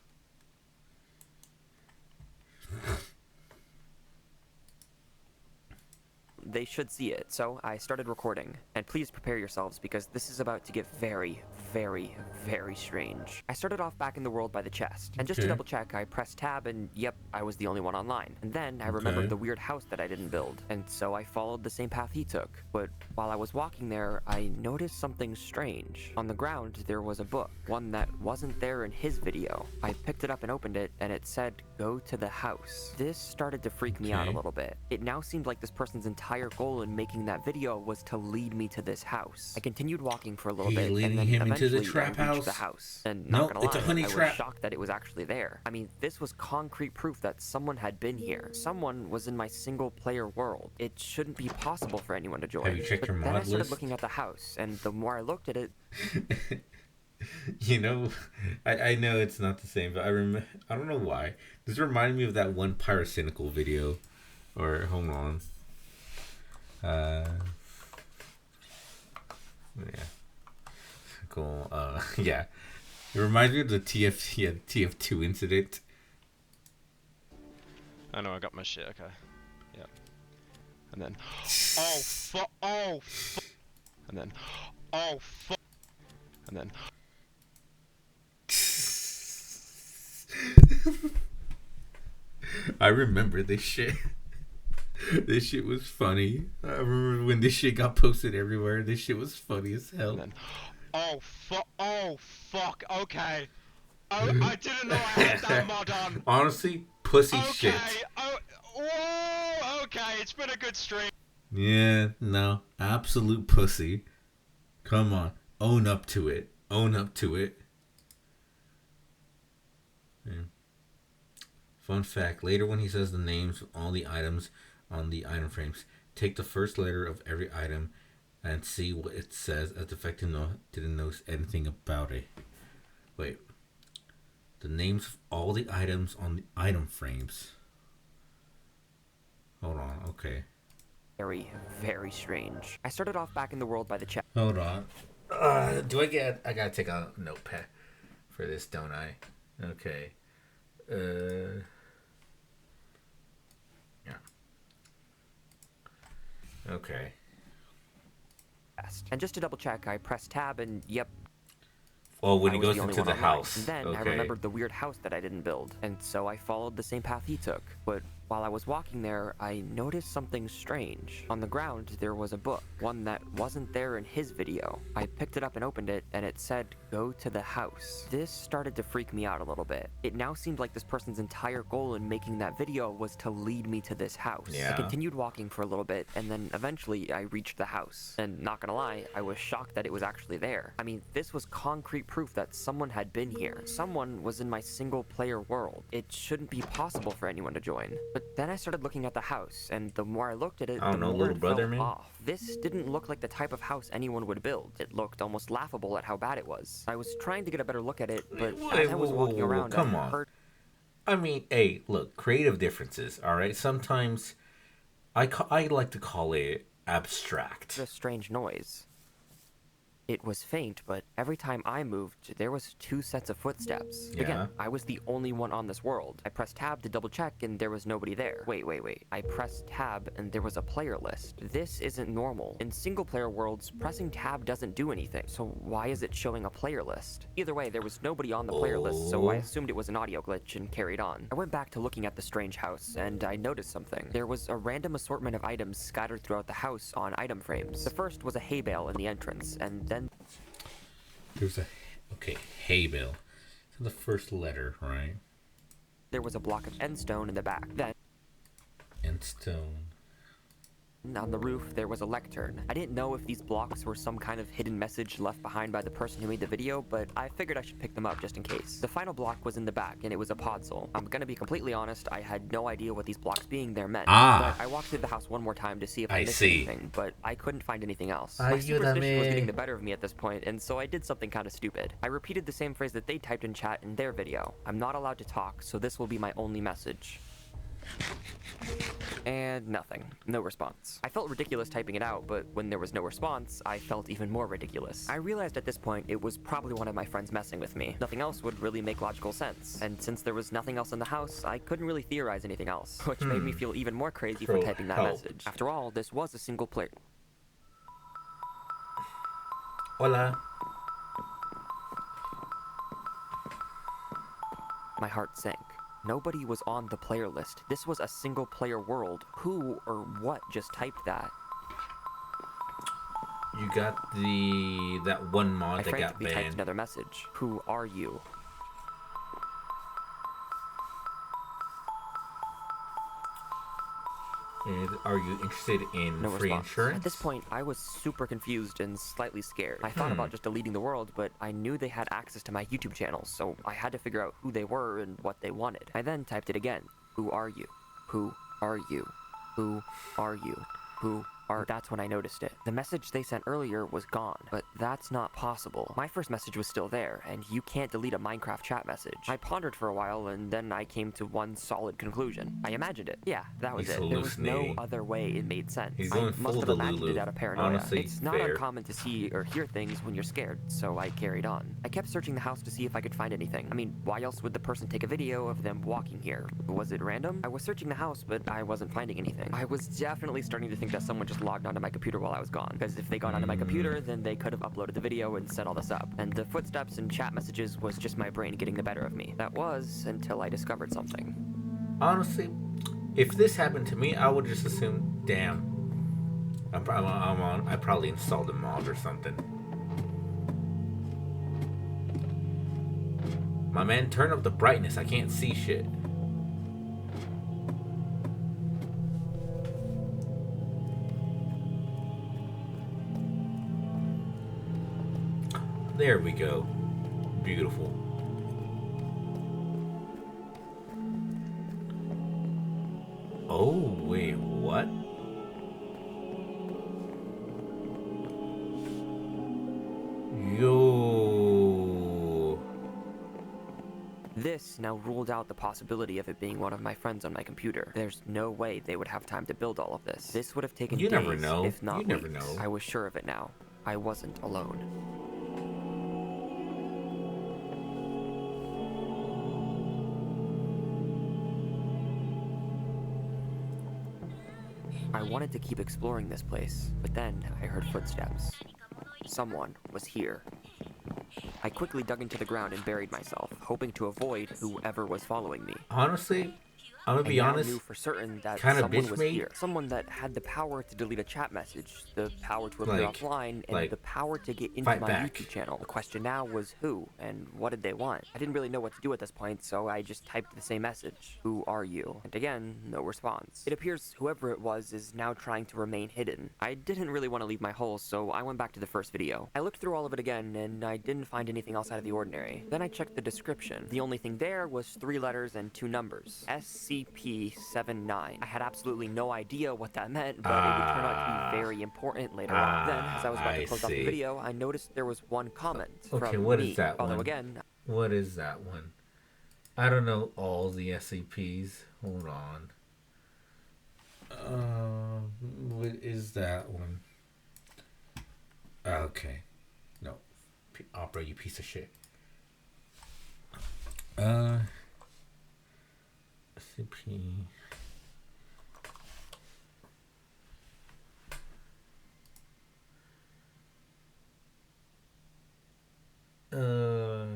They should see it, so I started recording. And please prepare yourselves because this is about to get very, very, very strange. I started off back in the world by the chest, and just to Okay. double check, I pressed tab and yep, I was the only one online. And then I remembered the weird house that I didn't build, and so I followed the same path he took. But while I was walking there, I noticed something strange. On the ground, there was a book, one that wasn't there in his video. I picked it up and opened it, and it said, "Go to the house." This started to freak me out a Okay. little bit. It now seemed like this person's entire goal in making that video was to lead me to this house. I continued walking for a little He bit, leading and then him into eventually the trap I reached house? the house. And No, not gonna it's a lie, honey I was trap. shocked that it was actually there. I mean, this was concrete proof that someone had been here. Someone was in my single-player world. It shouldn't be possible for anyone to join. Have you checked but your then I mod started list? looking at the house, and the more I looked at it, You know, I know it's not the same, but I don't know why. This reminded me of that one Pyrocynical video. Or, hold on. Yeah. Cool. Yeah. It reminds me of the TF2 incident. I know, I got my shit, okay. Yeah. And then, oh, fuck, oh, fuck. And then, oh, fuck. And then, I remember this shit. This shit was funny. I remember when this shit got posted everywhere. This shit was funny as hell. and then, oh, fuck, okay. Oh, I didn't know I had that mod on. Honestly, pussy Okay, shit. oh, whoa, okay, it's been a good stream. Yeah, no, absolute pussy. Come on, own up to it. Own up to it. Yeah. Fun fact, later when he says the names of all the items on the item frames, take the first letter of every item and see what it says, as Defective didn't notice anything about it. Wait. The names of all the items on the item frames. Hold on, okay. very, very strange. I started off back in the world by the chest. Hold on. I gotta take a notepad for this, don't I? Okay. Yeah. Okay. And just to double check, I pressed tab and yep, Oh, when I he was goes the only into one the online. house. And then I Okay. remembered the weird house that I didn't build, and so I followed the same path he took. But while I was walking there, I noticed something strange. On the ground, there was a book, one that wasn't there in his video. I picked it up and opened it, and it said, "Go to the house." This started to freak me out a little bit. It now seemed like this person's entire goal in making that video was to lead me to this house. Yeah. I continued walking for a little bit, and then eventually I reached the house. And not gonna lie, I was shocked that it was actually there. I mean, this was concrete proof that someone had been here. Someone was in my single-player world. It shouldn't be possible for anyone to join. But then I started looking at the house, and the more I looked at it, I the don't know, more little it brother, felt man. off. This didn't look like the type of house anyone would build. It looked almost laughable at how bad it was. I was trying to get a better look at it, but Wait, as I was whoa, walking whoa, whoa, around, come I on. heard I mean, hey, look, creative differences, all right? Sometimes I like to call it abstract. a strange noise. It was faint, but every time I moved, there was 2 sets of footsteps. Yeah. Again, I was the only one on this world. I pressed tab to double check, and there was nobody there. Wait. I pressed tab, and there was a player list. This isn't normal. In single-player worlds, pressing tab doesn't do anything, so why is it showing a player list? Either way, there was nobody on the player list, so I assumed it was an audio glitch and carried on. I went back to looking at the strange house, and I noticed something. There was a random assortment of items scattered throughout the house on item frames. The first was a hay bale in the entrance, and then There's a hay bale. So the first letter, right? there was a block of endstone in the back. Then, And stone. on the roof, there was a lectern. I didn't know if these blocks were some kind of hidden message left behind by the person who made the video, but I figured I should pick them up just in case. The final block was in the back, and it was a podzol. I'm gonna be completely honest, I had no idea what these blocks being there meant. Ah. But I walked through the house one more time to see if I I missed see. anything, but I couldn't find anything else. Ayúdame. My superstition was getting the better of me at this point, and so I did something kind of stupid. I repeated the same phrase that they typed in chat in their video. I'm not allowed to talk, so this will be my only message. And nothing. No response. I felt ridiculous typing it out, but when there was no response, I felt even more ridiculous. I realized at this point it was probably one of my friends messing with me. Nothing else would really make logical sense. And since there was nothing else in the house, I couldn't really theorize anything else, which made me feel even more crazy for Bro, typing that help. message. After all, this was a single player. Hola. My heart sank. Nobody was on the player list. This was a single player world. Who or what just typed that? You got that one mod I that got frantically typed banned. another message. Who are you? And are you interested in No free response. insurance? At this point, I was super confused and slightly scared. I thought about just deleting the world, but I knew they had access to my YouTube channel, so I had to figure out who they were and what they wanted. I then typed it again. Who are you? Who are you? Who are you? Who are... That's when I noticed it. The message they sent earlier was gone, but that's not possible. My first message was still there, and you can't delete a Minecraft chat message. I pondered for a while, and then I came to one solid conclusion. I imagined it. Yeah, that was He's it. There was no hallucinating. other way it made sense. He's I going must full have imagined Delulu. it out of paranoia. Honestly, It's not fair. uncommon to see or hear things when you're scared, so I carried on. I kept searching the house to see if I could find anything. I mean, why else would the person take a video of them walking here? Was it random? I was searching the house, but I wasn't finding anything. I was definitely starting to think that someone just logged onto my computer while I was gone, because if they got onto my computer, then they could have uploaded the video and set all this up. And the footsteps and chat messages was just my brain getting the better of me. That was until I discovered something. Honestly, if this happened to me, I would just assume, damn, I probably installed a mod or something. My man, turn up the brightness. I can't see shit. There we go. Beautiful. Oh, wait, what? Yo. This now ruled out the possibility of it being one of my friends on my computer. There's no way they would have time to build all of this. This would have taken You days, never know. if not You never weeks. know. I was sure of it now. I wasn't alone. I wanted to keep exploring this place, but then I heard footsteps. Someone was here. I quickly dug into the ground and buried myself, hoping to avoid whoever was following me. Honestly, I'm gonna I be now honest. knew for certain that kinda someone bitch was made. here. Someone that had the power to delete a chat message, the power to appear Like- offline, and like, the power to get into fight my back. YouTube channel. The question now was who, and what did they want? I didn't really know what to do at this point, so I just typed the same message. Who are you? And again, no response. It appears whoever it was is now trying to remain hidden. I didn't really want to leave my hole, so I went back to the first video. I looked through all of it again, and I didn't find anything else out of the ordinary. Then I checked the description. The only thing there was 3 letters and 2 numbers. SCP-79. I had absolutely no idea what that meant, but it would turn out to be very important later on. Then, as I was about to I close off the see. video, I noticed there was one comment Okay, from what me. is that Although one? again, What is that one? I don't know all the SCPs. Hold on. What is that one? Okay. No. Opera, you piece of shit. SCP. Oh,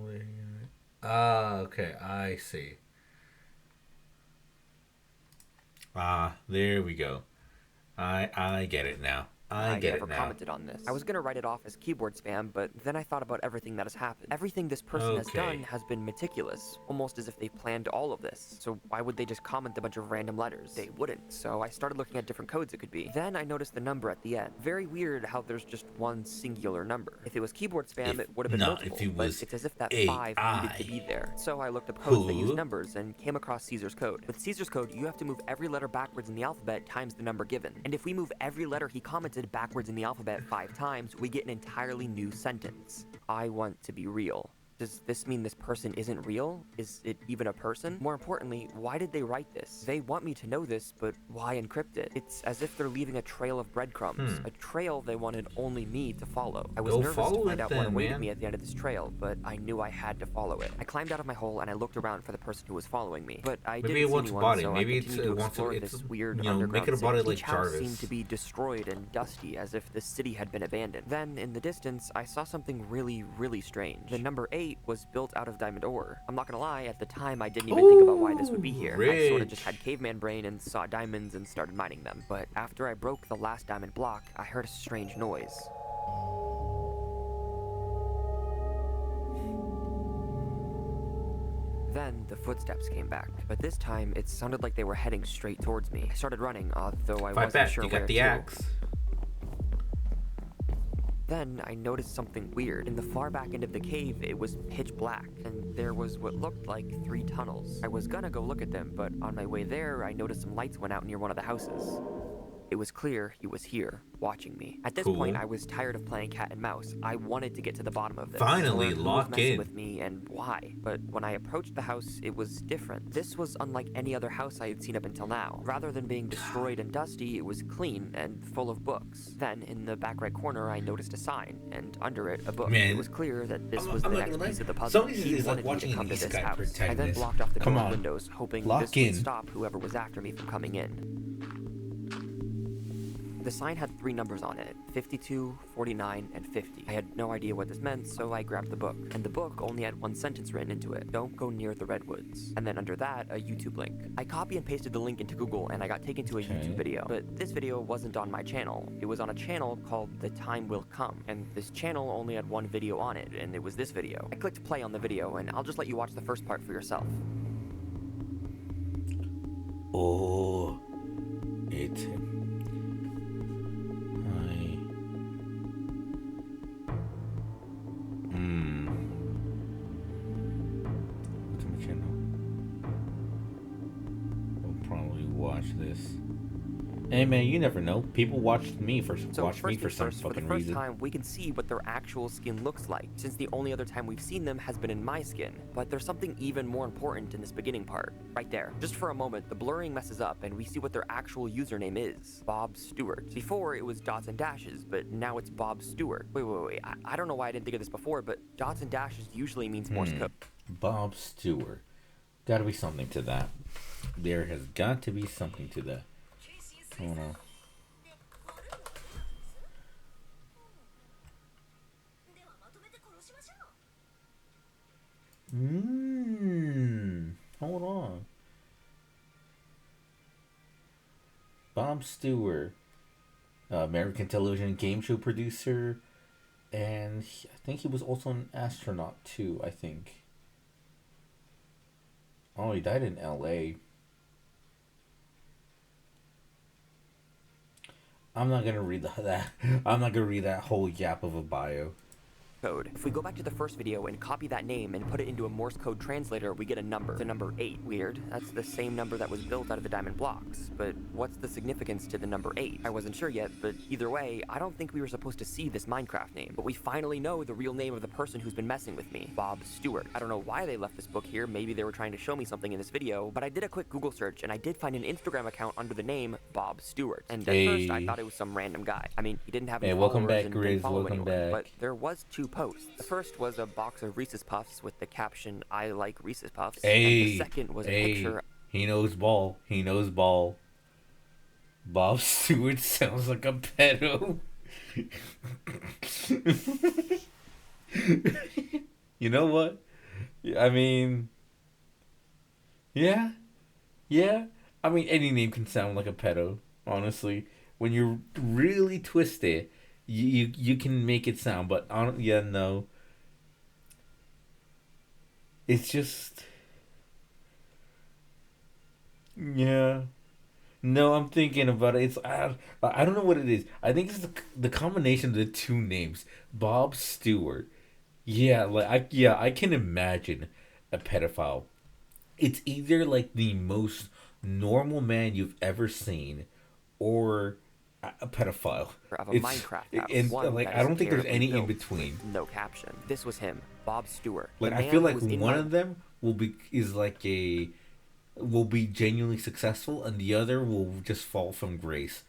wait. Okay, I see. There we go. I get it now. I get never it now. commented on this. I was gonna write it off as keyboard spam, but then I thought about everything that has happened. Everything this person has Okay. done has been meticulous, almost as if they planned all of this. So why would they just comment a bunch of random letters? They wouldn't. So I started looking at different codes it could be. Then I noticed the number at the end. Very weird how there's just one singular number. If it was keyboard spam, it would have been multiple, if it but was it's as if that AI. 5 needed to be there. So I looked up codes that use Who? numbers and came across Caesar's code. With Caesar's code, you have to move every letter backwards in the alphabet times the number given. And if we move every letter he commented backwards in the alphabet 5 times, we get an entirely new sentence. I want to be real. Does this mean this person isn't real? Is it even a person? More importantly, why did they write this? They want me to know this, but why encrypt it? It's as if they're leaving a trail of breadcrumbs, a trail they wanted only me to follow. I was Go nervous to follow find it out then, what awaited man. me at the end of this trail, but I knew I had to follow it. I climbed out of my hole and I looked around for the person who was following me, but I Maybe didn't it see wants a anyone, body. so Maybe I it's continued it to wants to. explore It's this weird make underground it a body city. like Each house Jarvis. seemed to be destroyed and dusty, as if the city had been abandoned. Then, in the distance, I saw something really, really strange. The number 8 was built out of diamond ore. I'm not gonna lie, at the time I didn't even think about why this would be here. I sort of just had caveman brain and saw diamonds and started mining them. But after I broke the last diamond block, I heard a strange noise. Then the footsteps came back, but this time it sounded like they were heading straight towards me. I started running, although I wasn't sure you where got the to. axe. Then I noticed something weird. In the far back end of the cave, it was pitch black, and there was what looked like 3 tunnels. I was gonna go look at them, but on my way there, I noticed some lights went out near one of the houses. It was clear he was here, watching me. At this point, I was tired of playing cat and mouse. I wanted to get to the bottom of this. Finally, Who was lock messing in. with me and why. But when I approached the house, it was different. This was unlike any other house I had seen up until now. Rather than being destroyed and dusty, it was clean and full of books. Then, in the back right corner, I noticed a sign, and under it, a book. Man, It was clear that this was I'm the not next gonna lie. piece of the puzzle. Some of these He is like wanted me watching to an come to this Isekai house. I then protagonist. blocked off the Come door on. windows, hoping Lock this in. would stop whoever was after me from coming in. The sign had 3 numbers on it, 52, 49, and 50. I had no idea what this meant, so I grabbed the book. And the book only had 1 sentence written into it: "Don't go near the redwoods." And then under that, a YouTube link. I copy and pasted the link into Google and I got taken to a YouTube video. But this video wasn't on my channel. It was on a channel called The Time Will Come. And this channel only had 1 video on it, and it was this video. I clicked play on the video, and I'll just let you watch the first part for yourself. Oh, it's What's my channel? We'll probably watch this. Hey man, you never know. People watched me for So watch me first for things some first, for the fucking first reason. time, we can see what their actual skin looks like, since the only other time we've seen them has been in my skin. But there's something even more important in this beginning part, right there. Just for a moment, the blurring messes up and we see what their actual username is: Bob Stewart. Before, it was dots and dashes, but now it's Bob Stewart. Wait. I don't know why I didn't think of this before, but dots and dashes usually means Morse code. Bob Stewart. Gotta be something to that. There has got to be something to that. Hold on. Hold on. Bob Stewart, American television game show producer, and I think he was also an astronaut too, I think. Oh, he died in LA. I'm not gonna read that. I'm not gonna read that whole yap of a bio. Code. If we go back to the first video and copy that name and put it into a Morse code translator, we get a number. The number 8. Weird. That's the same number that was built out of the diamond blocks. But what's the significance to the number 8? I wasn't sure yet, but either way, I don't think we were supposed to see this Minecraft name. But we finally know the real name of the person who's been messing with me: Bob Stewart. I don't know why they left this book here. Maybe they were trying to show me something in this video, but I did a quick Google search and I did find an Instagram account under the name Bob Stewart. And at first, I thought it was some random guy. I mean, he didn't have any welcome followers back, and didn't Grizz, follow welcome anyone, back. but there was 2 posts. The first was a box of Reese's Puffs with the caption "I like Reese's Puffs," and the second was a picture. He knows ball. He knows ball. Bob Stewart sounds like a pedo. You know what? I mean, yeah. I mean, any name can sound like a pedo. Honestly, when you really twist it, you can make it sound. But no. It's just, yeah. No, I'm thinking about it. I don't know what it is. I think it's the combination of the 2 names, Bob Stewart. Yeah, I can imagine a pedophile. It's either like the most normal man you've ever seen, or a pedophile. Of a It's Minecraft house, and one like that I is don't think there's terribly any in built, between. with no caption. This was him, Bob Stewart. Like the I man feel who like was in one my of them will be genuinely successful, and the other will just fall from grace.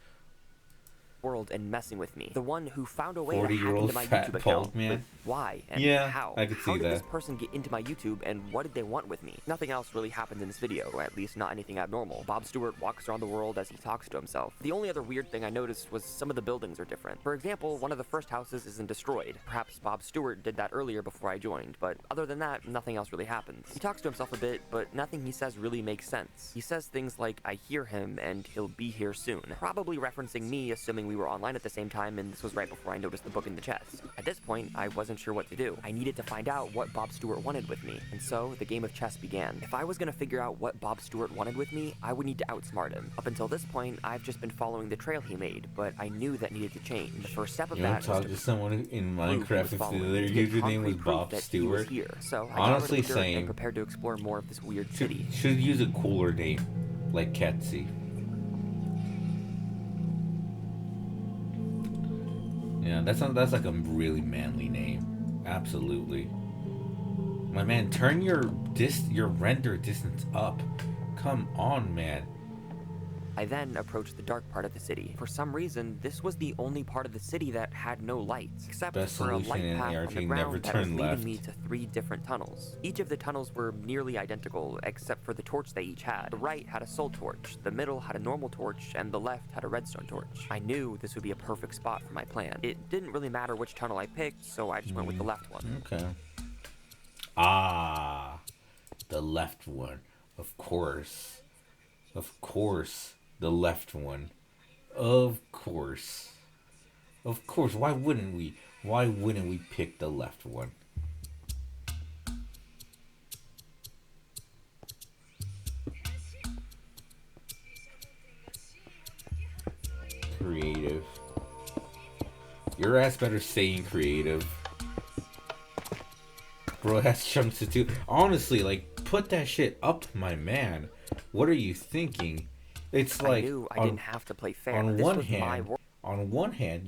world and messing with me. The one who found a way to 40-year-old hack into my fat YouTube bald account. man. But why and Yeah, how? I could How see did this that. person get into my YouTube and what did they want with me? Nothing else really happens in this video, at least not anything abnormal. Bob Stewart walks around the world as he talks to himself. The only other weird thing I noticed was some of the buildings are different. For example, one of the first houses isn't destroyed. Perhaps Bob Stewart did that earlier before I joined, but other than that, nothing else really happens. He talks to himself a bit, but nothing he says really makes sense. He says things like, I hear him and he'll be here soon. Probably referencing me, assuming we were online at the same time, and this was right before I noticed the book in the chest. At this point, I wasn't sure what to do. I needed to find out what Bob Stewart wanted with me, and so the game of chess began. If I was gonna figure out what Bob Stewart wanted with me, I would need to outsmart him. Up until this point, I've just been following the trail he made, but I knew that needed to change. The first step of You don't that was talk to someone in prove he Minecraft was if following, their to get username was concrete proof Bob that he was Stewart. here. So I Honestly, got rid of the dirt same. and prepared to explore more of this weird city. Should use a cooler name, like Ketsy. Yeah, that's like a really manly name. Absolutely. My man, turn your render distance up. Come on, man. I then approached the dark part of the city. For some reason, this was the only part of the city that had no lights, except Best for a solution light in path on ARG, the never ground that was turn leading left. me to 3 different tunnels. Each of the tunnels were nearly identical, except for the torch they each had. The right had a soul torch, the middle had a normal torch, and the left had a redstone torch. I knew this would be a perfect spot for my plan. It didn't really matter which tunnel I picked, so I just went with the left one. Okay. Ah, the left one. Of course. Of course. The left one. Of course. Of course. Why wouldn't we? Why wouldn't we pick the left one? Creative. Your ass better stay in creative. Bro has chunks to do. Honestly, like, put that shit up, my man. What are you thinking? It's like I knew I didn't have to play fair. on This one was my hand, world.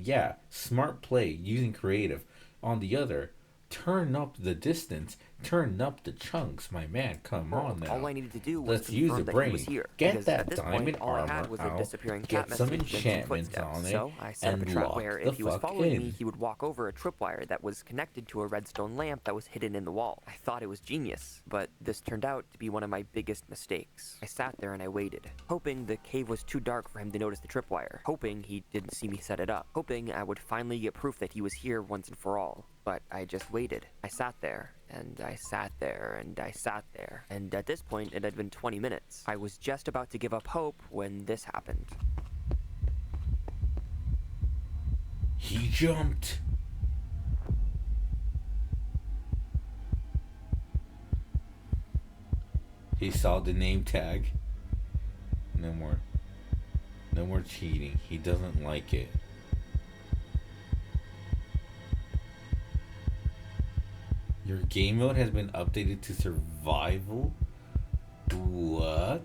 yeah, smart play using creative. On the other, turn up the distance, turn up the chunks, my man. Come on now. All I needed to do was Let's use confirm the that he was brain. here. Get because that at this diamond point, all I had armor was a out, disappearing get cat some message and some enchantments footsteps. on it, So I set up a and trap lock where the if he was fuck following in. me, he would walk over a tripwire that was connected to a redstone lamp that was hidden in the wall. I thought it was genius, but this turned out to be one of my biggest mistakes. I sat there and I waited, hoping the cave was too dark for him to notice the tripwire, hoping he didn't see me set it up, hoping I would finally get proof that he was here once and for all. But I just waited. I sat there, and I sat there, and I sat there. And at this point, it had been 20 minutes. I was just about to give up hope when this happened. He jumped. He saw the name tag. No more. No more cheating. He doesn't like it. Your game mode has been updated to survival? What?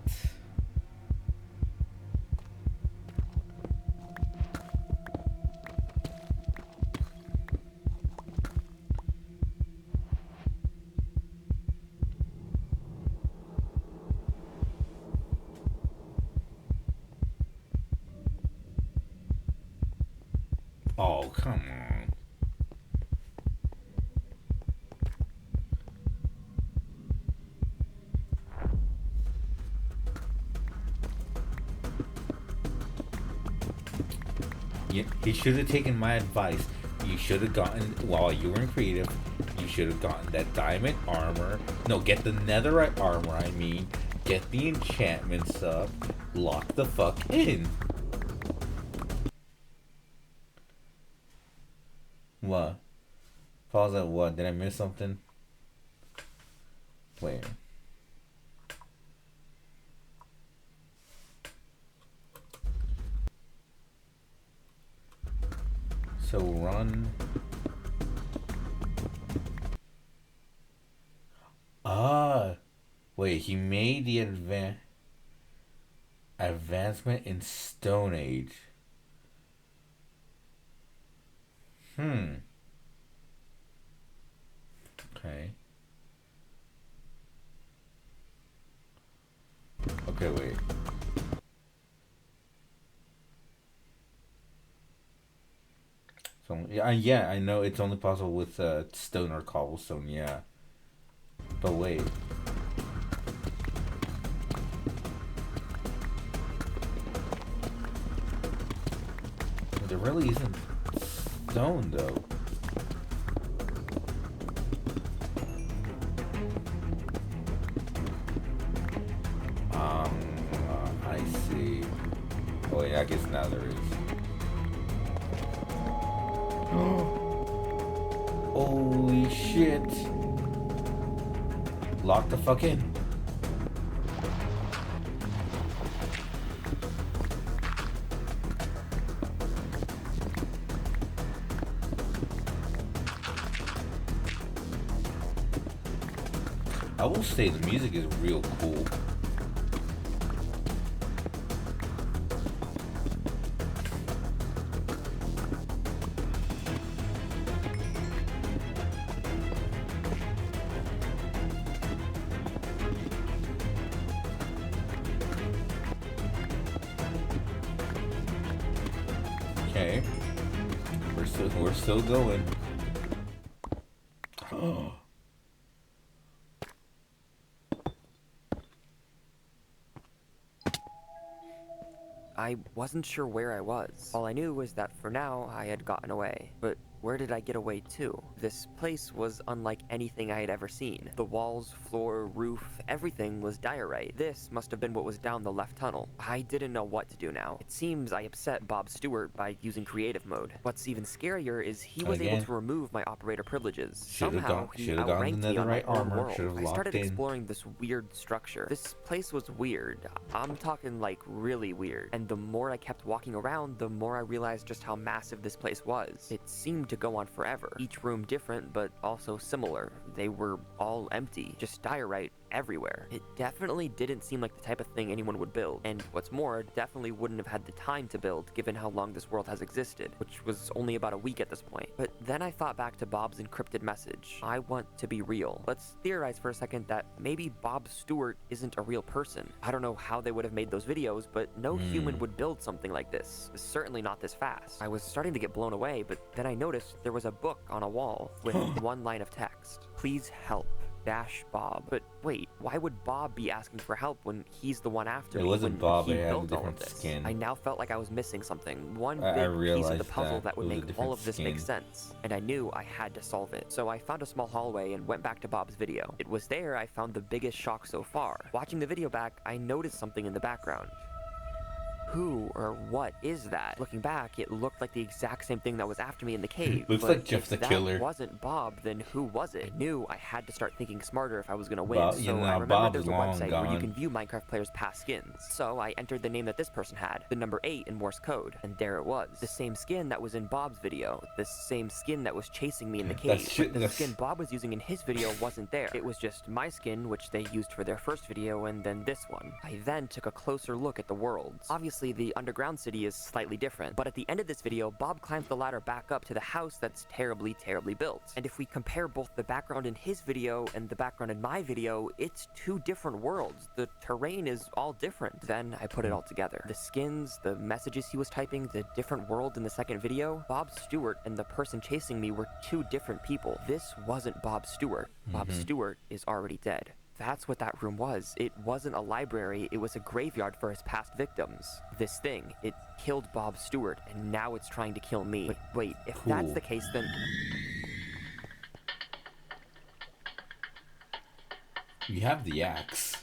Oh, come on. Yeah, he should have taken my advice. You should have gotten, while you were in creative, you should have gotten that diamond armor. No, get the netherite armor, I mean. Get the enchantments up. Lock the fuck in. What? Pause at what? Did I miss something? Wait. So run. Ah. Wait, he made the advancement in Stone Age. Okay. Okay, wait. So yeah, I know it's only possible with stone or cobblestone. Yeah, but wait. There really isn't stone though. I see. Oh yeah, I guess now there is. Holy shit! Lock the fuck in. I will say the music is real cool. Okay, we're still going. I wasn't sure where I was. All I knew was that for now, I had gotten away. But where did I get away to? This place was unlike anything I had ever seen. The walls, floor, roof, everything was diorite. This must have been what was down the left tunnel. I didn't know what to do now. It seems I upset Bob Stewart by using creative mode. What's even scarier is he was able to remove my operator privileges. Somehow, he outranked me on my own world. I started exploring this weird structure. This place was weird. I'm talking like really weird. And the more I kept walking around, the more I realized just how massive this place was. It seemed to go on forever. Each room different, but also similar. They were all empty, just diorite everywhere. It definitely didn't seem like the type of thing anyone would build, and what's more, definitely wouldn't have had the time to build given how long this world has existed, which was only about a week at this point. But then I thought back to Bob's encrypted message. I want to be real. Let's theorize for a second that maybe Bob Stewart isn't a real person. I don't know how they would have made those videos, but no human would build something like this. Certainly not this fast. I was starting to get blown away, but then I noticed there was a book on a wall with one line of text. Please help. Bob. But wait, why would Bob be asking for help when he's the one after me? It wasn't when Bob, he it had a built all of different this? skin. I now felt like I was missing something. One I big piece of the realized puzzle that would it was a make all different of this make skin. sense. And I knew I had to solve it. So I found a small hallway and went back to Bob's video. It was there I found the biggest shock so far. Watching the video back, I noticed something in the background. Who or what is that? Looking back, it looked like the exact same thing that was after me in the cave. Looks but like Jeff the if Killer. that wasn't Bob, then who was it? I knew I had to start thinking smarter if I was gonna win. Bob- so you know, I remembered Bob's there's a long website where you gone. can view Minecraft players' past skins. So I entered the name that this person had, the number 8 in Morse code, and there it was. The same skin that was in Bob's video, the same skin that was chasing me in the cave. But the skin Bob was using in his video wasn't there. It was just my skin, which they used for their first video, and then this one. I then took a closer look at the worlds. Obviously, the underground city is slightly different, but at the end of this video, Bob climbs the ladder back up to the house that's terribly built. And if we compare both the background in his video and the background in my video, it's two different worlds. The terrain is all different. Then I put it all together. The skins, the messages he was typing, the different world in the second video, Bob Stewart and the person chasing me were two different people. This wasn't Bob Stewart. Bob Stewart is already dead. That's what that room was. It wasn't a library, it was a graveyard for his past victims. This thing, it killed Bob Stewart, and now it's trying to kill me. But wait, if that's Cool. the case, then... You have the axe.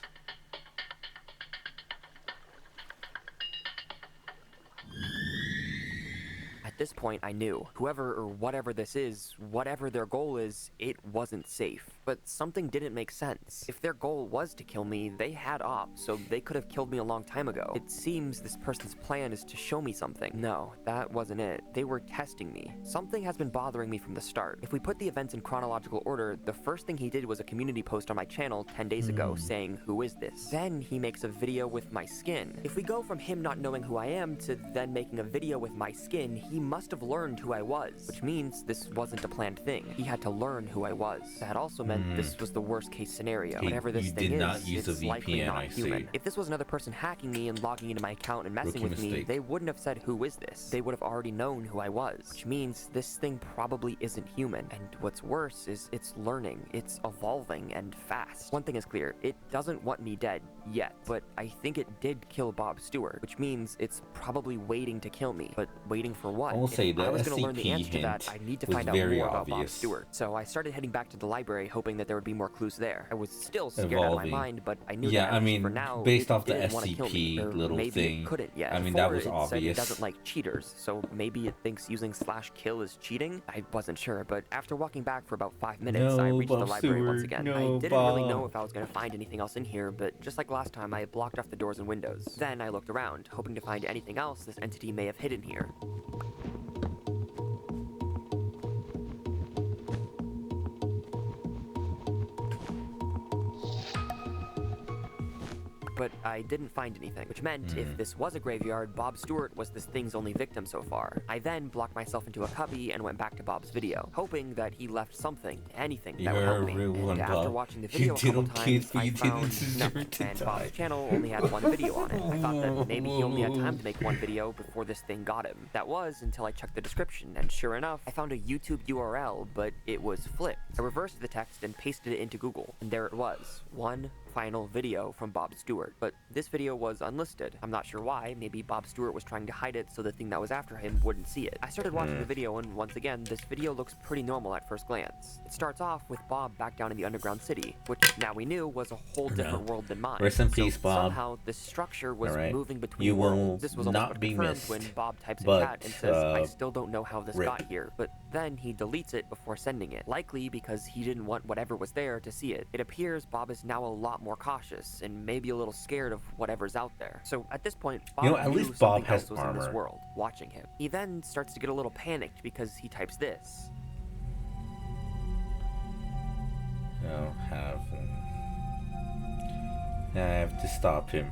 At this point, I knew. Whoever or whatever this is, whatever their goal is, it wasn't safe. But something didn't make sense. If their goal was to kill me, they had ops, so they could have killed me a long time ago. It seems this person's plan is to show me something. No, that wasn't it. They were testing me. Something has been bothering me from the start. If we put the events in chronological order, the first thing he did was a community post on my channel 10 days ago saying, "Who is this?" Then he makes a video with my skin. If we go from him not knowing who I am to then making a video with my skin, he must have learned who I was, which means this wasn't a planned thing. He had to learn who I was. That also meant this was the worst case scenario. Whatever this thing is, it's likely not human. If this was another person hacking me and logging into my account and messing with me, they wouldn't have said, "Who is this?" They would have already known who I was, which means this thing probably isn't human. And what's worse is it's learning, it's evolving, and fast. One thing is clear, it doesn't want me dead yet, but I think it did kill Bob Stewart, which means it's probably waiting to kill me. But waiting for what? I will say If I the was going to learn the SCP answer to that, I need to was find out very more about Bob obvious. Stewart. So I started heading back to the library, hoping that there would be more clues there. I was still scared out of Evolving. my mind, but I knew Yeah, that I at least mean, for now, based it off the didn't wanna kill me, SCP or little maybe thing, it couldn't yet. I mean, that Before, was it said obvious. it doesn't like cheaters, so maybe it thinks using /kill is cheating? I wasn't sure, but after walking back for about 5 minutes, I No, reached the Bob library once Stewart, again. no, I didn't really know Bob. if I was going to find anything else in here, but just like last time, I blocked off the doors and windows. Then I looked around, hoping to find anything else this entity may have hidden here. But I didn't find anything, which meant if this was a graveyard, Bob Stewart was this thing's only victim so far. I then blocked myself into a cubby and went back to Bob's video, hoping that he left something, anything that would You're help a me. real And one, after Bob. watching the You video a couple didn't times, kiss me, I you didn't found deserve nothing, to and die. Bob's channel only had one video on it. I thought that maybe he only had time to make one video before this thing got him. That was until I checked the description, and sure enough, I found a YouTube URL, but it was flipped. I reversed the text and pasted it into Google, and there it was. One final video from Bob Stewart. But this video was unlisted. I'm not sure why. Maybe Bob Stewart was trying to hide it so the thing that was after him wouldn't see it. I started watching the video, and once again, this video looks pretty normal at first glance. It starts off with Bob back down in the underground city, which now we knew was a whole different world than mine. Rest in So peace, Bob. Somehow, this structure was Alright. moving between You will worlds. This was almost not be confirmed missed, when Bob types in but, chat and says, "I uh, still don't know how this rip. got here." But then he deletes it before sending it, likely because he didn't want whatever was there to see it. It appears Bob is now a lot more cautious and maybe a little scared of whatever's out there. So at this point, Bob You know, at knew least Bob something has else was in this armor. world, watching him. He then starts to get a little panicked because he types this. I have to stop him.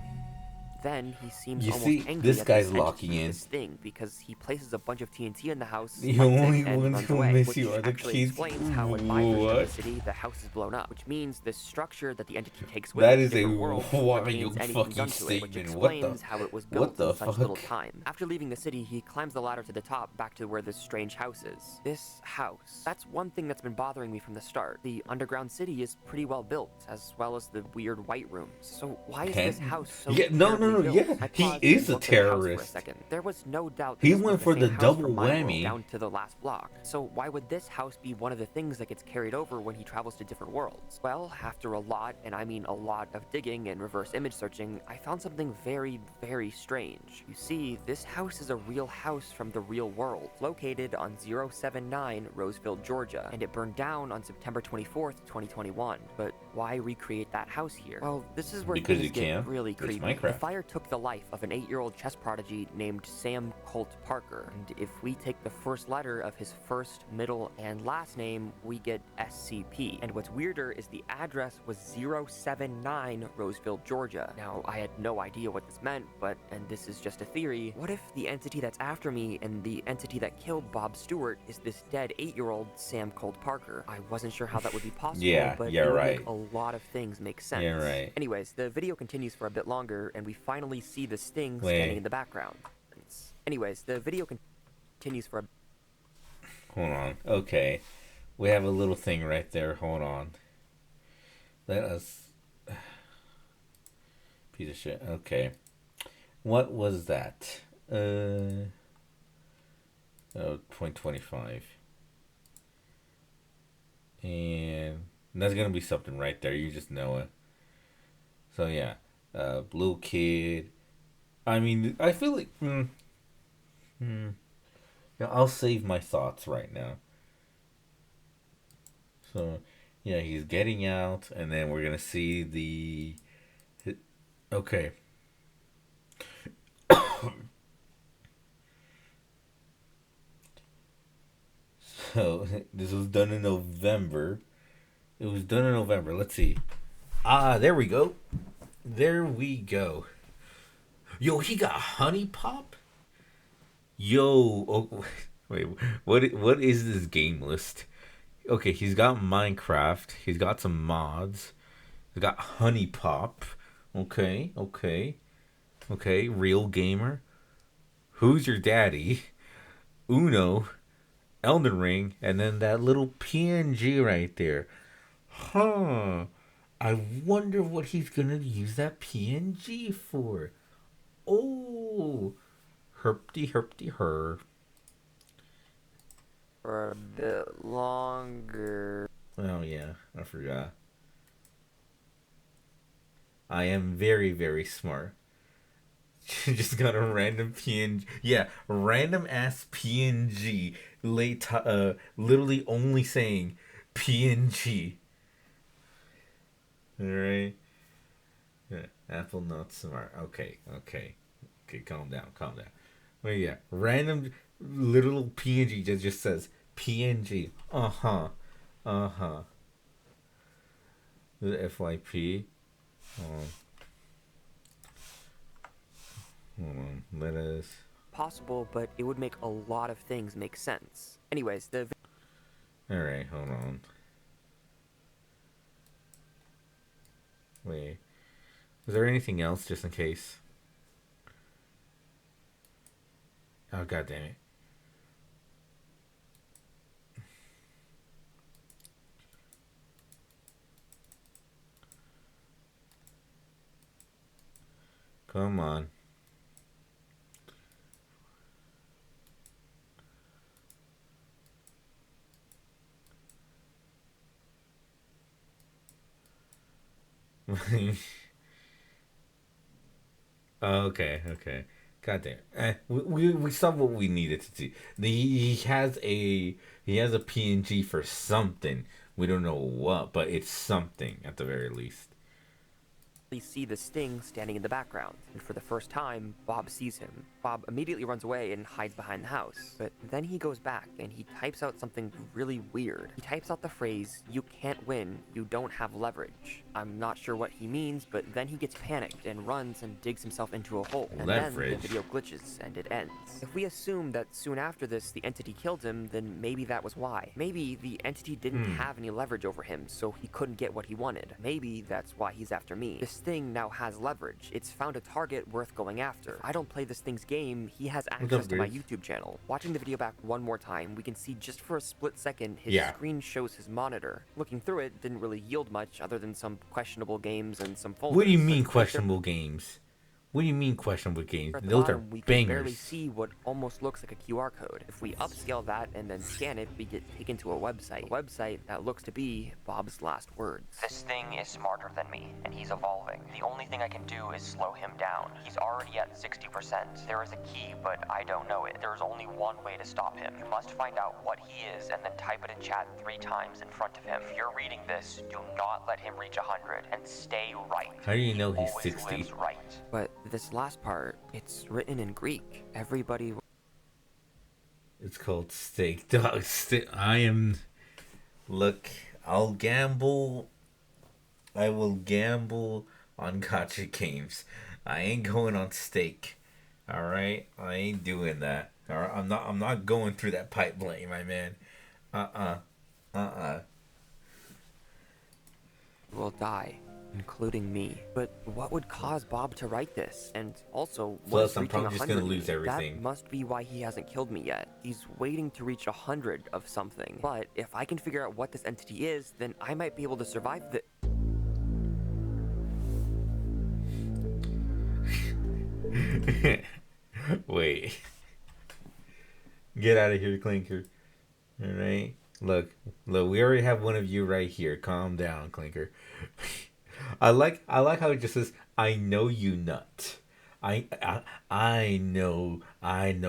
Then he seems You almost see, angry this at guy's entity, locking in. this thing, because he places a bunch of TNT in the house, The lights it, only and ones runs who away, miss which you are the actually kids. explains how in my version of What? the city, the house is blown up, which means this structure that the entity takes with That it is to a different worlds wild retains anything fucking done to it, which statement. What the- explains how it was what built the in such little fuck? time. After leaving the city, he climbs the ladder to the top, back to where this strange house is. This house. That's one thing that's been bothering me from the start. The underground city is pretty well built, as well as the weird white rooms. So why Okay. is this house so Yeah, no, terribly built? yeah. I He paused is and a looked at the house for a terrorist. second. There was no doubt He this was went for same the house double from my world whammy. down to the last block. So why would this house be one of the things that gets carried over when he travels to different worlds? Well, after a lot, and I mean a lot of digging and reverse image searching, I found something very, very strange. You see, this house is a real house from the real world, located on 079 Roseville, Georgia, and it burned down on September 24th, 2021. But why recreate that house here? Well, this is where Because things you get can. really It's creepy. Minecraft. The fire took the life of an 8-year-old chess prodigy named Sam Colt Parker, and if we take the first letter of his first, middle, and last name, we get SCP. And what's weirder is the address was 079 Roseville, Georgia. Now, I had no idea what this meant, but, and this is just a theory, what if the entity that's after me and the entity that killed Bob Stewart is this dead 8-year-old Sam Colt Parker? I wasn't sure how that would be possible, Yeah, but yeah, it would right. make a lot of things make sense. Yeah, right. Anyways, the video continues for a bit longer, and we finally see this thing Wait. standing in the background. Anyways, the video continues for a... Hold on. Okay. We have a little thing right there. Hold on. Let us... Piece of shit. Okay. What was that? 2025. And that's gonna be something right there. You just know it. So yeah. Blue kid. I mean, I feel like... Yeah, I'll save my thoughts right now. So, Yeah, he's getting out, and then we're gonna see the. Okay. So this was done in November. It was done in November. Let's see. Ah, there we go. There we go. Yo, he got Honey Pop. Yo, oh, wait, what is this game list? Okay, he's got Minecraft. He's got some mods. He's got Honey Pop. Okay, okay, okay. Real gamer. Who's your daddy? Uno, Elden Ring, and then that little PNG right there. Huh. I wonder what he's gonna use that PNG for. Oh, herpty herpty her. For a bit longer. Oh yeah, I forgot. I am very very smart. Just got a random PNG. Yeah, random ass PNG. Literally only saying PNG. Alright. Yeah, Apple not smart. Okay, okay. Okay, calm down, calm down. Well, yeah, random little PNG just says PNG. Uh-huh. Uh-huh. The FYP. Hold on. Let us. Possible, but it would make a lot of things make sense. Anyways, the Alright, hold on. Wait. Is there anything else just in case? Oh, god damn it. Come on. Okay, okay. God damn. We saw what we needed to see. He has a PNG for something. We don't know what, but it's something at the very least. see the Sting standing in the background, and for the first time, Bob sees him. Bob immediately runs away and hides behind the house, but then he goes back and he types out something really weird. He types out the phrase, "You can't win, you don't have leverage." I'm not sure what he means, but then he gets panicked and runs and digs himself into a hole, and Leverage. then the video glitches and it ends. If we assume that soon after this the entity killed him, then maybe that was why. Maybe the entity didn't have any leverage over him, so he couldn't get what he wanted. Maybe that's why he's after me. This thing now has leverage. It's found a target worth going after. If I don't play this thing's game, he has access to my YouTube channel. Watching the video back one more time, we can see just for a split second his screen shows his monitor. Looking through it didn't really yield much other than some questionable games and some folders. What do you mean questionable games? What do you mean questionable games? At the Those are bottom, we can barely bangers. see what almost looks like a QR code. If we upscale that and then scan it, we get taken to a website that looks to be Bob's last words. This thing is smarter than me, and he's evolving. The only thing I can do is slow him down. He's already at 60%. There is a key, but I don't know it. There is only one way to stop him. You must find out what he is and then type it in chat 3 times in front of him. If you're reading this, do not let him reach 100, and stay right. How do you know He he's always 60? lives right. But this last part, it's written in Greek. Everybody... It's called Steak Dog. I am. Look, I'll gamble. I will gamble on gotcha games. I ain't going on steak. All right, I ain't doing that. All right, I'm not going through that pipeline, my man. will die, including me. But what would cause Bob to write this? And also, Plus, what I'm reaching probably just gonna 100 lose everything. That must be why he hasn't killed me yet. He's waiting to reach 100 of something. But if I can figure out what this entity is, then I might be able to survive the... Wait. Get out of here, Clinker. Alright. Look, we already have one of you right here. Calm down, Clinker. I like how it just says, "I know you nut." I know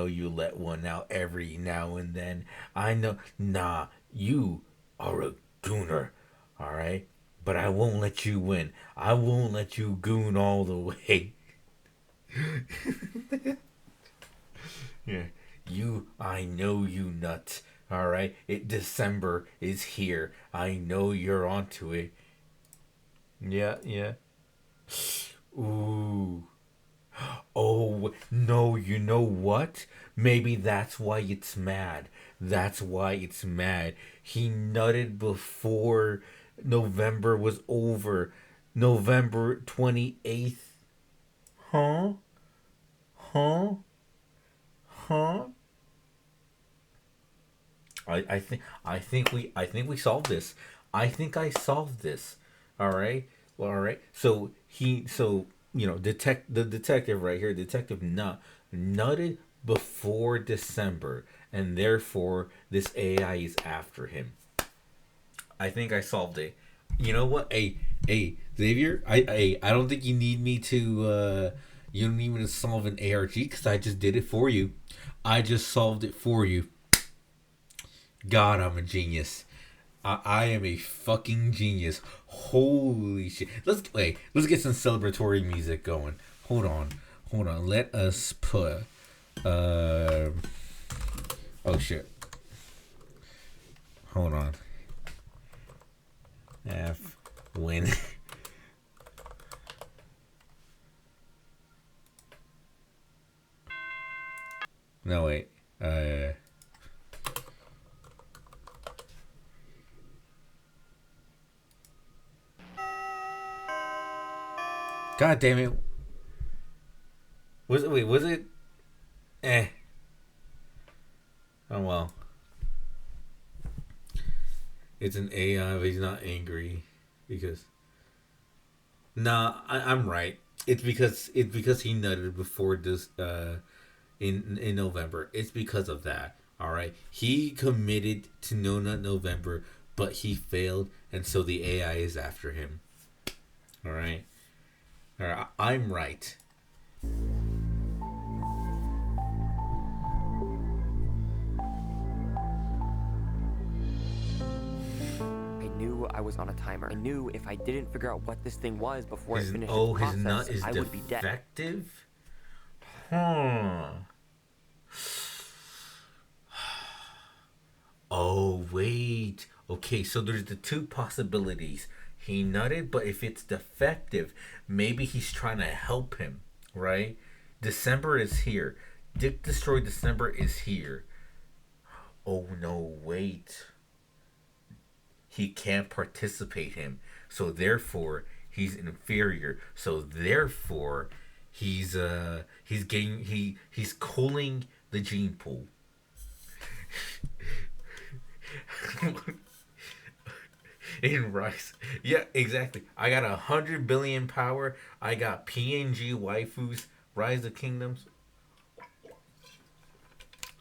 you let one out every now and then. I know. Nah, you are a gooner. All right, but I won't let you win. I won't let you goon all the way. Yeah, I know you nuts. All right, December is here. I know you're onto it. Yeah, yeah. Ooh. Oh, no, you know what? Maybe that's why it's mad. That's why it's mad. He nutted before November was over. November 28th. Huh? Huh? Huh? I think we solved this. I think I solved this. All right. Well, all right. So the detective right here, Detective nutted before December, and therefore this AI is after him. I think I solved it. You know what? Hey, Xavier. I don't think you need me to. You don't need me to solve an ARG because I just did it for you. I just solved it for you. God, I'm a genius. I am a fucking genius. Holy shit. Let's get some celebratory music going. Hold on. Let us put oh shit. Hold on. F win. No wait. God damn it. Was it? Eh. Oh well. It's an AI, but he's not angry because. Nah, I'm right. It's because he nutted before this in November. It's because of that. All right. He committed to No Nut November, but he failed, and so the AI is after him. All right. All right. I'm right. I was on a timer. I knew if I didn't figure out what this thing was before it finished its process, his nut is I would be dead. defective? Huh. Oh, wait. Okay, so there's the two possibilities. He nutted, but if it's defective, maybe he's trying to help him, right? December is here. Dick Destroy December is here. Oh, no, wait. He can't participate him. So therefore, he's inferior. So therefore, he's cooling the gene pool. In Rice. Yeah, exactly. I got 100 billion power. I got PNG waifus, Rise of Kingdoms.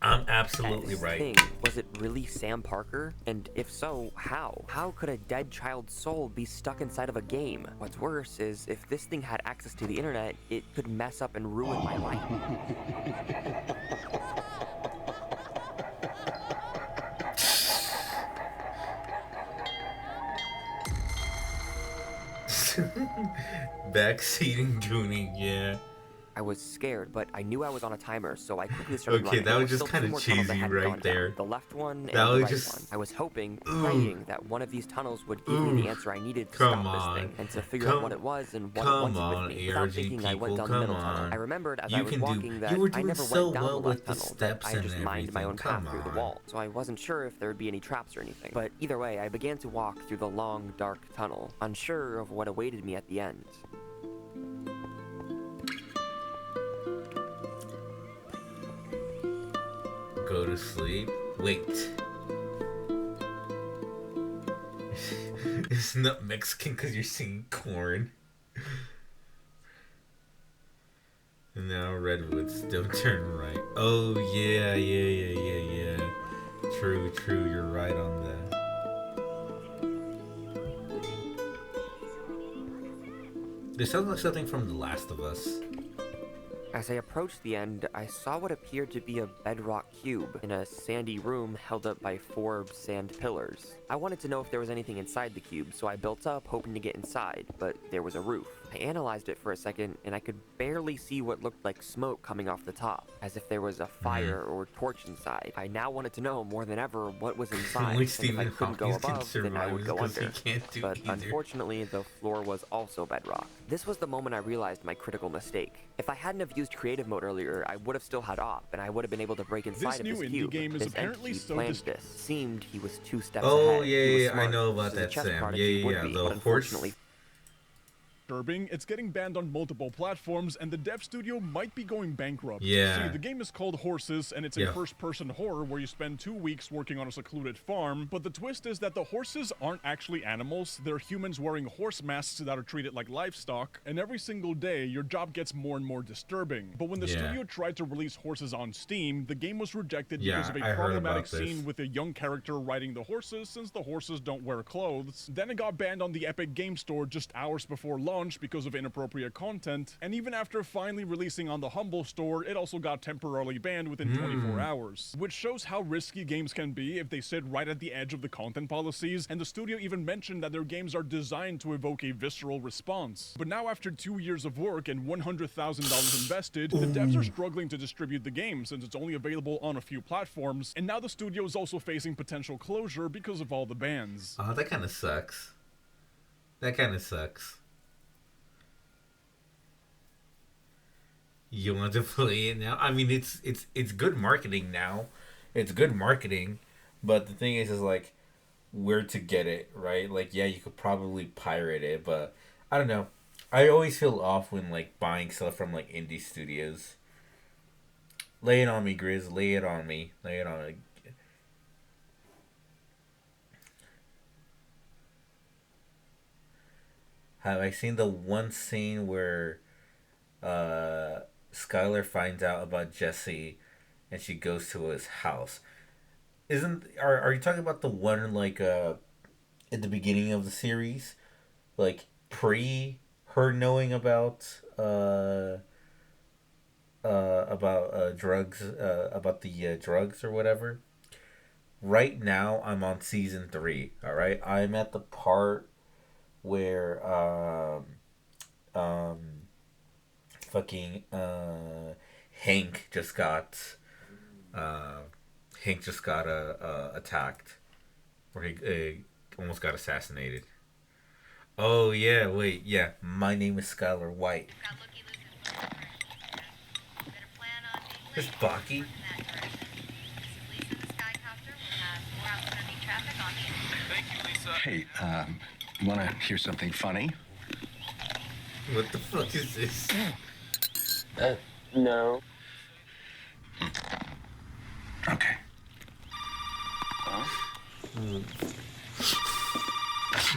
I'm absolutely right. Was it really Sam Parker? And if so, how? How could a dead child's soul be stuck inside of a game? What's worse is if this thing had access to the internet, it could mess up and ruin my life. Backseating gooning, yeah. I was scared, but I knew I was on a timer, so I quickly started running. Okay, that was just kind of cheesy right there. The left one and that the was right just... one. I was hoping, praying that one of these tunnels would give me the answer I needed to stop this thing, and to figure out what it was and what it wanted with me. Without thinking, I went down the middle tunnel. I remembered as I was walking that I never went down the left tunnel, but I just mined my own path through the wall, so I wasn't sure if there would be any traps or anything. But either way, I began to walk through the long, dark tunnel, unsure of what awaited me at the end. Go to sleep. Wait. It's not Mexican because you're singing corn. And now redwoods don't turn right. Oh yeah. True. You're right on that. This sounds like something from The Last of Us. As I approached the end, I saw what appeared to be a bedrock cube in a sandy room held up by 4 sand pillars. I wanted to know if there was anything inside the cube, so I built up hoping to get inside, but there was a roof. I analyzed it for a second, and I could barely see what looked like smoke coming off the top, as if there was a fire or torch inside. I now wanted to know more than ever what was inside, Only and if I Stephen couldn't go Hawking can above, then I would go survive because he under. can't do But either. unfortunately, the floor was also bedrock. This was the moment I realized my critical mistake. If I hadn't have used creative mode earlier, I would have still had op, and I would have been able to break inside of new this indie cube. game is This apparently entity so planned this. Seemed he was 2 steps Oh, ahead. yeah, He was yeah, I smart. know about This is a that, chess Sam. card if Yeah, he yeah, would yeah, be, the but horse. unfortunately disturbing. It's getting banned on multiple platforms, and the dev studio might be going bankrupt. Yeah. See, the game is called Horses, and it's a Yeah. first-person horror where you spend 2 weeks working on a secluded farm, but the twist is that the horses aren't actually animals. They're humans wearing horse masks that are treated like livestock, and every single day, your job gets more and more disturbing. But when the Yeah. studio tried to release Horses on Steam, the game was rejected Yeah, because of a I heard problematic about this. scene with a young character riding the horses, since the horses don't wear clothes. Then it got banned on the Epic Game Store just hours before launch because of inappropriate content, and even after finally releasing on the Humble Store, it also got temporarily banned within 24 hours, which shows how risky games can be if they sit right at the edge of the content policies, and the studio even mentioned that their games are designed to evoke a visceral response. But now after 2 years of work and $100,000 invested, the devs are struggling to distribute the game since it's only available on a few platforms, and now the studio is also facing potential closure because of all the bans. Oh, that kind of sucks. That kind of sucks. You want to play it now? I mean, it's good marketing now. It's good marketing, but the thing is like where to get it, right? Like, yeah, you could probably pirate it, but I don't know. I always feel off when like buying stuff from like indie studios. Lay it on me, Grizz. Lay it on me. Lay it on me. Have I seen the one scene where Skylar finds out about Jesse and she goes to his house? Are you talking about the one like at the beginning of the series? Like pre her knowing about drugs, about the drugs or whatever? Right now I'm on season 3, alright? I'm at the part where Hank just got attacked, or he almost got assassinated. Oh yeah, wait, yeah. My name is Skylar White. This Baki. Hey, want to hear something funny? What the fuck is this? No. Okay.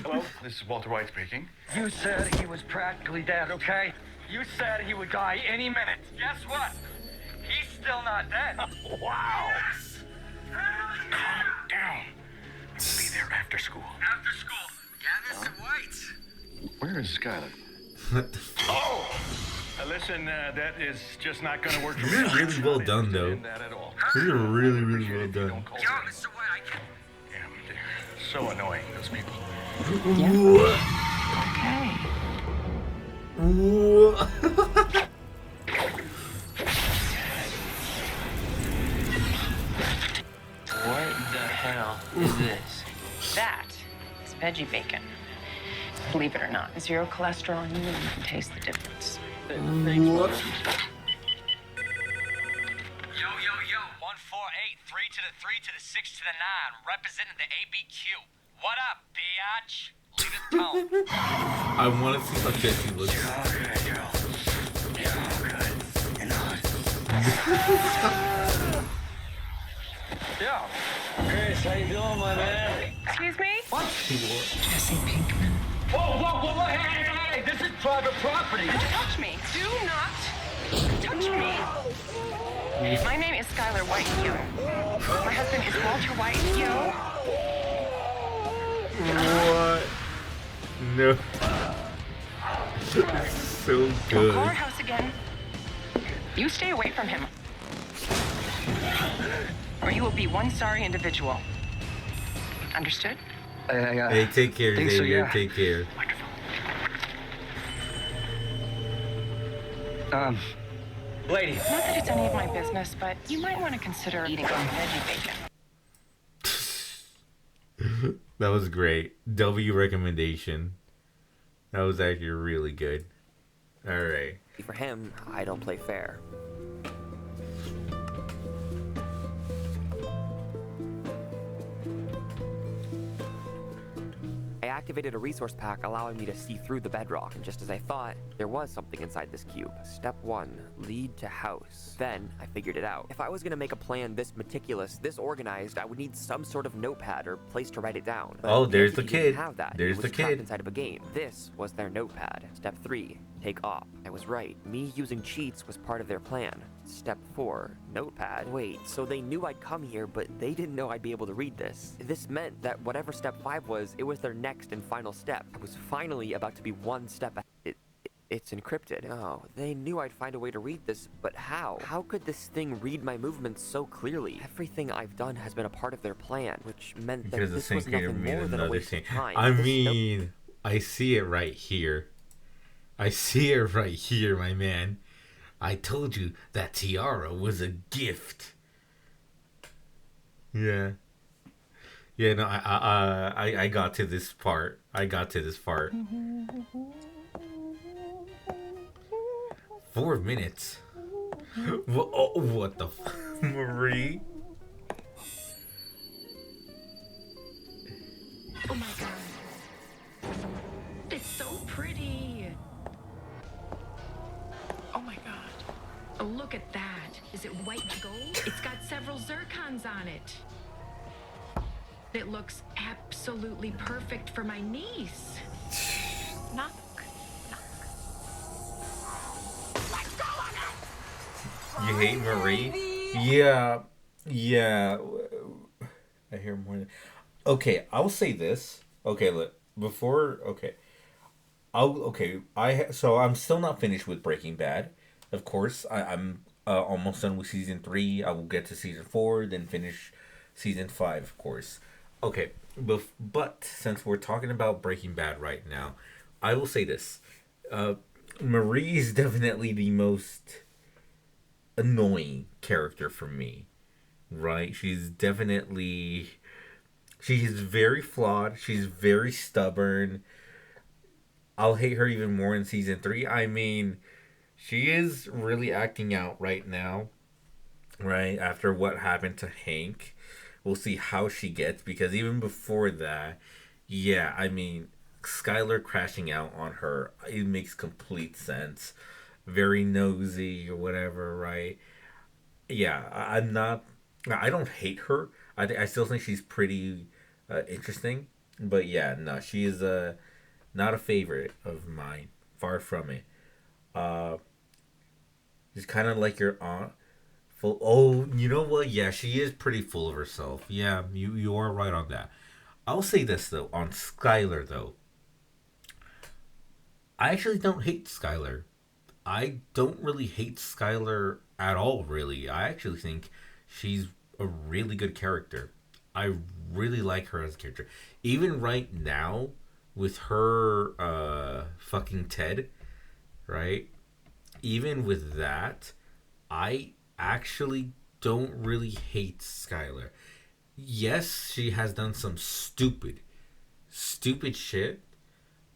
Hello, this is Walter White speaking. You said he was practically dead, okay? You said he would die any minute. Guess what? He's still not dead. Wow. Calm down. Be there after school. After school. Yeah, Mr. White. Where is Skylar? What the fuck? Oh! Listen, that is just not going to work for me. This is really well done, though. That at all. This is really, really well done. Yo, Mr. White, I can't. Damn, they're so annoying, those people. What the hell is this? That is veggie bacon. Believe it or not, zero cholesterol, and you wouldn't even taste the difference. Yo, 148, 3 to the 3 to the 6 to the 9, representing the ABQ. What up, biatch? Leave it tone. I want to see how Jesse looks. Yeah. Chris, how you doing, my man? Excuse me? What? Jesse Pinkman. Whoa, hey, this is private property. Don't touch me. Do not touch me. My name is Skylar White, yo. My husband is Walter White, yo. What? No. So Don't good. call our house again. You stay away from him. Or you will be one sorry individual. Understood? Hey, take care, think Xavier. so, yeah. Take care. Lady. Not that it's any of my business, but you might want to consider eating some veggie bacon. That was great. W recommendation. That was actually really good. All right. For him, I don't play fair. I activated a resource pack allowing me to see through the bedrock, and just as I thought, there was something inside this cube. Step 1, lead to house. Then, I figured it out. If I was gonna make a plan this meticulous, this organized, I would need some sort of notepad or place to write it down. But Oh, there's the entity didn't kid. have that. There's It the was trapped kid. inside of a game. This was their notepad. Step 3, take op. I was right. Me using cheats was part of their plan. Step 4, notepad. Wait, so they knew I'd come here, but they didn't know I'd be able to read this. This meant that whatever step 5 was, it was their next and final step. I was finally about to be one step ahead. It's encrypted. Oh, they knew I'd find a way to read this, but how? How could this thing read my movements so clearly? Everything I've done has been a part of their plan, which meant that Because the this same was creator nothing made more than a another waste thing. of time. I This mean, I see it right here. I see it right here, my man. I told you that tiara was a gift. Yeah. Yeah, no, I got to this part. I got to this part. 4 minutes. What the Marie? Oh my god. It's so pretty. Oh my god. Oh, look at that. Is it white gold? It's got several zircons on it. It looks absolutely perfect for my niece. Knock. You hate Marie? Yeah. Yeah. I hear more than... Okay, I'll say this. Okay, look. Before... Okay. So I'm still not finished with Breaking Bad. Of course, I'm almost done with season 3. I will get to season 4, then finish season 5, of course. Okay, but since we're talking about Breaking Bad right now, I will say this. Marie is definitely the most annoying character for me, right? She's very flawed. She's very stubborn. I'll hate her even more in season 3. I mean, she is really acting out right now, right? After what happened to Hank. We'll see how she gets, because even before that, yeah, I mean, Skylar crashing out on her, it makes complete sense. Very nosy or whatever, right? Yeah, I don't hate her. I still think she's pretty interesting. But yeah, no, she is not a favorite of mine. Far from it. She's kind of like your aunt. You know what? Yeah, she is pretty full of herself. Yeah, you are right on that. I'll say this, though. On Skylar, though. I actually don't hate Skylar. I don't really hate Skylar at all, really. I actually think she's a really good character. I really like her as a character. Even right now, with her fucking Ted, right? Even with that, I actually don't really hate Skylar. Yes, she has done some stupid shit,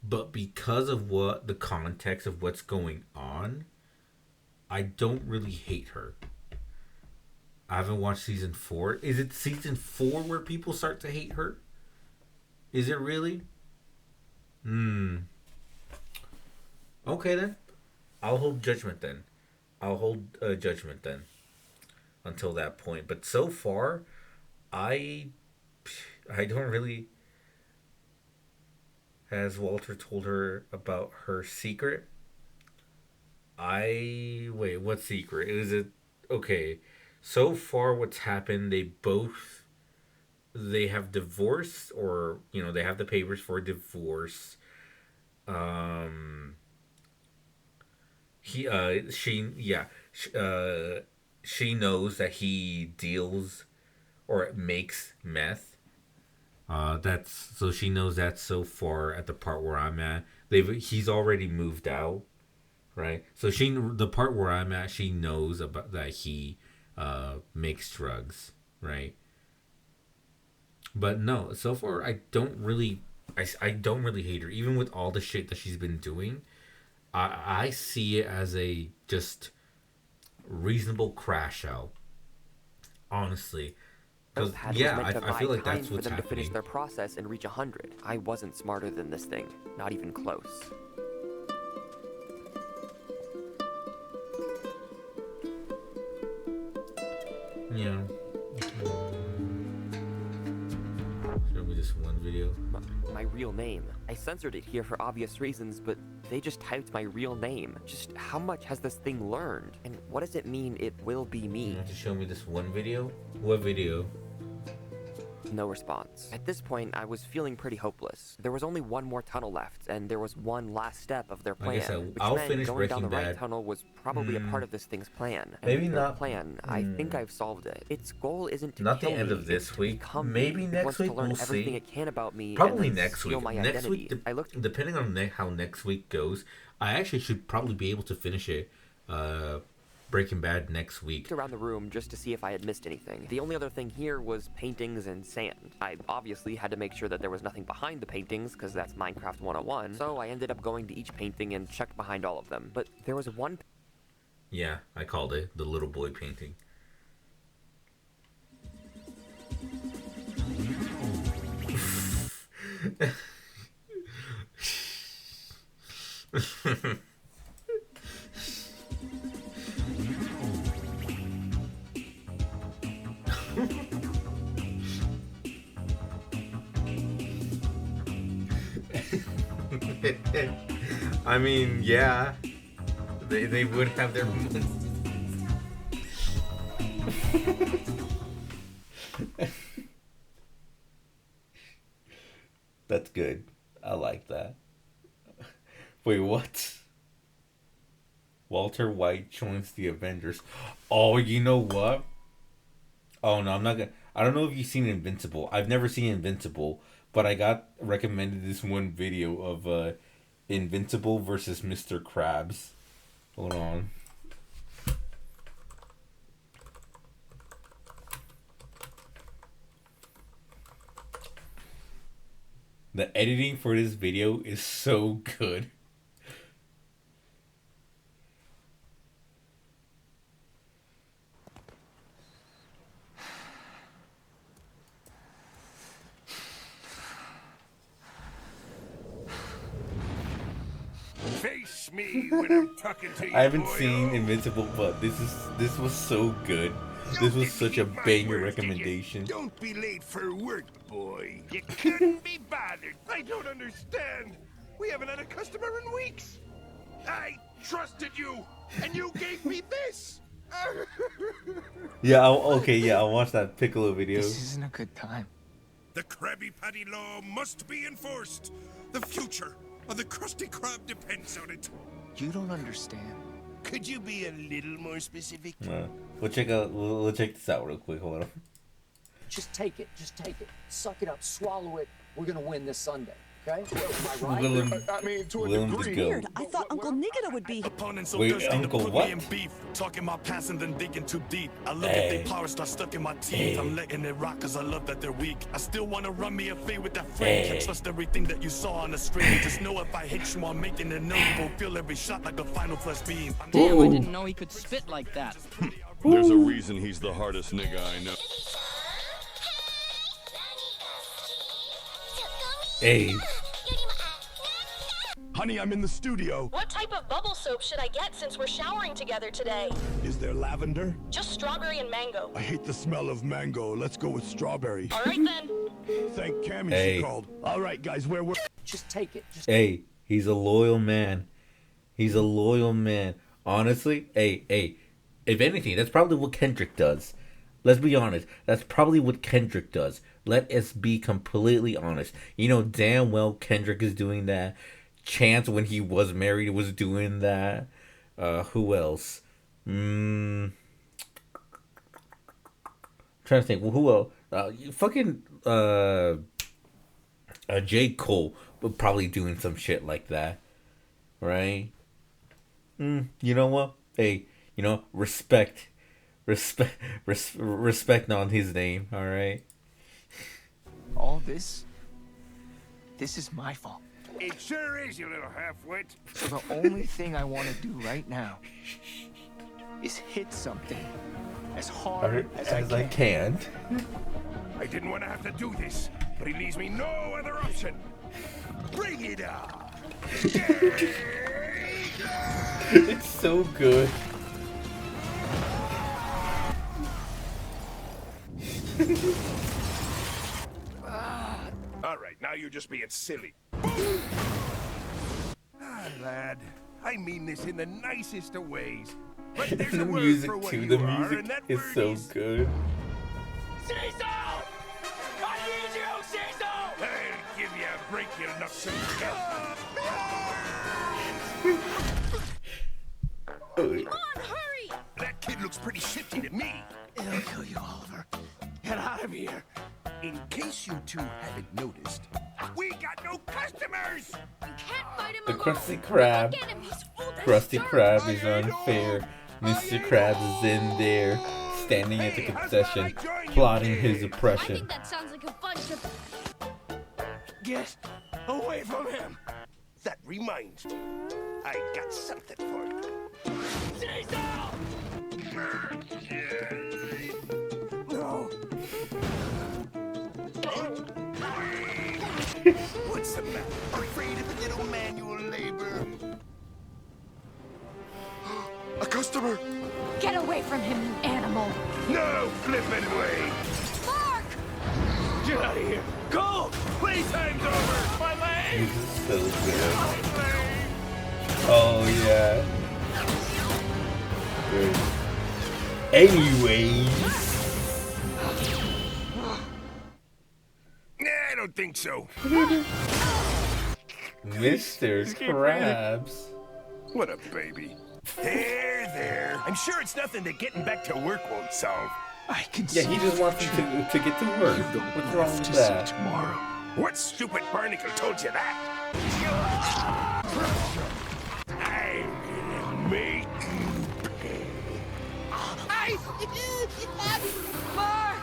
but because of the context of what's going on, I don't really hate her. I haven't watched season 4. Is it season 4 where people start to hate her? Is it really? Okay then. I'll hold judgment then. Until that point. But so far, I don't really... Has Walter told her about her secret? Wait, what secret? Is it... Okay, so far what's happened, they have divorced, or, they have the papers for divorce. she knows that he deals or makes meth. She knows that so far at the part where I'm at. He's already moved out, right? So the part where I'm at, she knows about that he makes drugs, right? But no, so far I don't really hate her, even with all the shit that she's been doing. I see it as a just reasonable crash out, honestly. Because I feel like that's what's for them to finish happening. their process and reach 100. I wasn't smarter than this thing, not even close. Yeah. Show me this one video. My real name. I censored it here for obvious reasons, but they just typed my real name. Just how much has this thing learned? And what does it mean it will be me? You want to show me this one video? What video? No response. At this point, I was feeling pretty hopeless. There was only one more tunnel left, and there was one last step of their plan. Like I said, which I'll meant finish going Breaking down the right Bad. tunnel was probably a part of this thing's plan. And Maybe their not. plan. I think I've solved it. Its goal isn't to Not the kill end me, of this it's to week. become Maybe me. It next wants week. to learn We'll everything see. it can about me. Probably and then next steal week. My Next identity. week, I looked depending on how next week goes, I actually should probably be able to finish it. Breaking Bad next week. around the room just to see if I had missed anything. The only other thing here was paintings and sand. I obviously had to make sure that there was nothing behind the paintings, because that's Minecraft 101, so I ended up going to each painting and checked behind all of them. But there was one... Yeah, I called it the little boy painting. I mean, yeah, they would have their moments. That's good. I like that. Wait, what? Walter White joins the Avengers. Oh, you know what? Oh no, I'm not gonna. I don't know if you've seen Invincible. I've never seen Invincible, but I got recommended this one video of Invincible versus Mr. Krabs. Hold on. The editing for this video is so good. Face me when I'm talking to you. I haven't seen Invincible, but this was so good. This was such a banger recommendation. Don't be late for work, boy. You couldn't be bothered. I don't understand. We haven't had a customer in weeks. I trusted you, and you gave me this. Yeah, I'll watch that Piccolo video. This isn't a good time. The Krabby Patty law must be enforced. The future of the Krusty Krab depends on it. You don't understand. Could you be a little more specific? We'll check this out real quick. Hold on. Just take it. Just take it. Suck it up. Swallow it. We're gonna win this Sunday. Okay? Am I right? Willem just go. Weird. I thought Uncle Nikita would be. Opponents so Wait, thirsty Uncle to put what? me in beef. Talking about passing, then digging too deep. I look at their power start stuck in my teeth. I'm letting it rock cause I love that they're weak. I still wanna run me a fade with that friend. Can't trust everything that you saw on the screen. Just know if I hit you, I'm making it notable. Feel every shot like a final flash beam. Damn, I didn't know he could spit like that. There's a reason he's the hardest nigga I know. Hey. Honey, I'm in the studio. What type of bubble soap should I get since we're showering together today? Is there lavender? Just strawberry and mango. I hate the smell of mango. Let's go with strawberry. All right then. Thank Cammy Hey. she called. All right, guys, where we're... Just take it. Just Hey, he's a loyal man. He's a loyal man. Honestly, hey. If anything, that's probably what Kendrick does. Let's be honest. That's probably what Kendrick does. Let us be completely honest. You know damn well Kendrick is doing that. Chance, when he was married, was doing that. Who else? Trying to think. Well, who else? J. Cole would probably doing some shit like that, right? You know what? Hey, respect on his name. All right. All this is my fault. It sure is, you little half-wit. So the only thing I want to do right now is hit something as hard as I can. I didn't want to have to do this, but he leaves me no other option. Bring it on! It's so good. All right, now you're just being silly. Lad, I mean this in the nicest of ways. But there's The a word music for what too. you The are, music and that is word so is good. Cecil! I need you, Cecil! Hey, give you a break, you nuts and Come on, hurry! That kid looks pretty shifty to me. It'll kill you, Oliver. Get out of here. In case you two haven't noticed, we got no customers! You can't fight him The alone. Krusty Krab. Get him, he's full of Krusty dirt. Krab is unfair. Mr. Krabs is in there, standing at the concession, plotting his I oppression. think that sounds like a bunch of... Get away from him. That reminds me, I got something for you. No. What's the matter? Afraid of a little manual labor? A customer. Get away from him, you animal! No flippin' way! Mark! Get out of here. Go. Playtime's over! My leg! This is so good. Oh yeah. Good. Anyways, I don't think so. Mr. Krabs. What a baby. There. I'm sure it's nothing that getting back to work won't solve. I can Yeah, he just wants to get to work. What's wrong with that? Tomorrow. What stupid barnacle told you that? I'm gonna make you pay. Mark!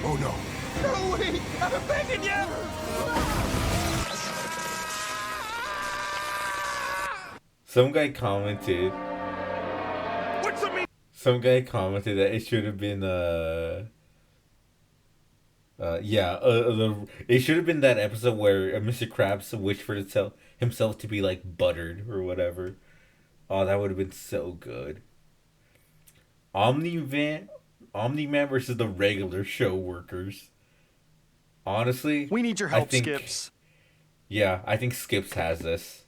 Oh no. No, wait. I'm begging you. Some guy commented. What's the mean? Some guy commented that it should have been it should have been that episode where Mr. Krabs wished for himself to be like buttered or whatever. Oh, that would have been so good. Omni-Man versus the regular show workers. Honestly, We need your help, Skips. Yeah, I think Skips has this.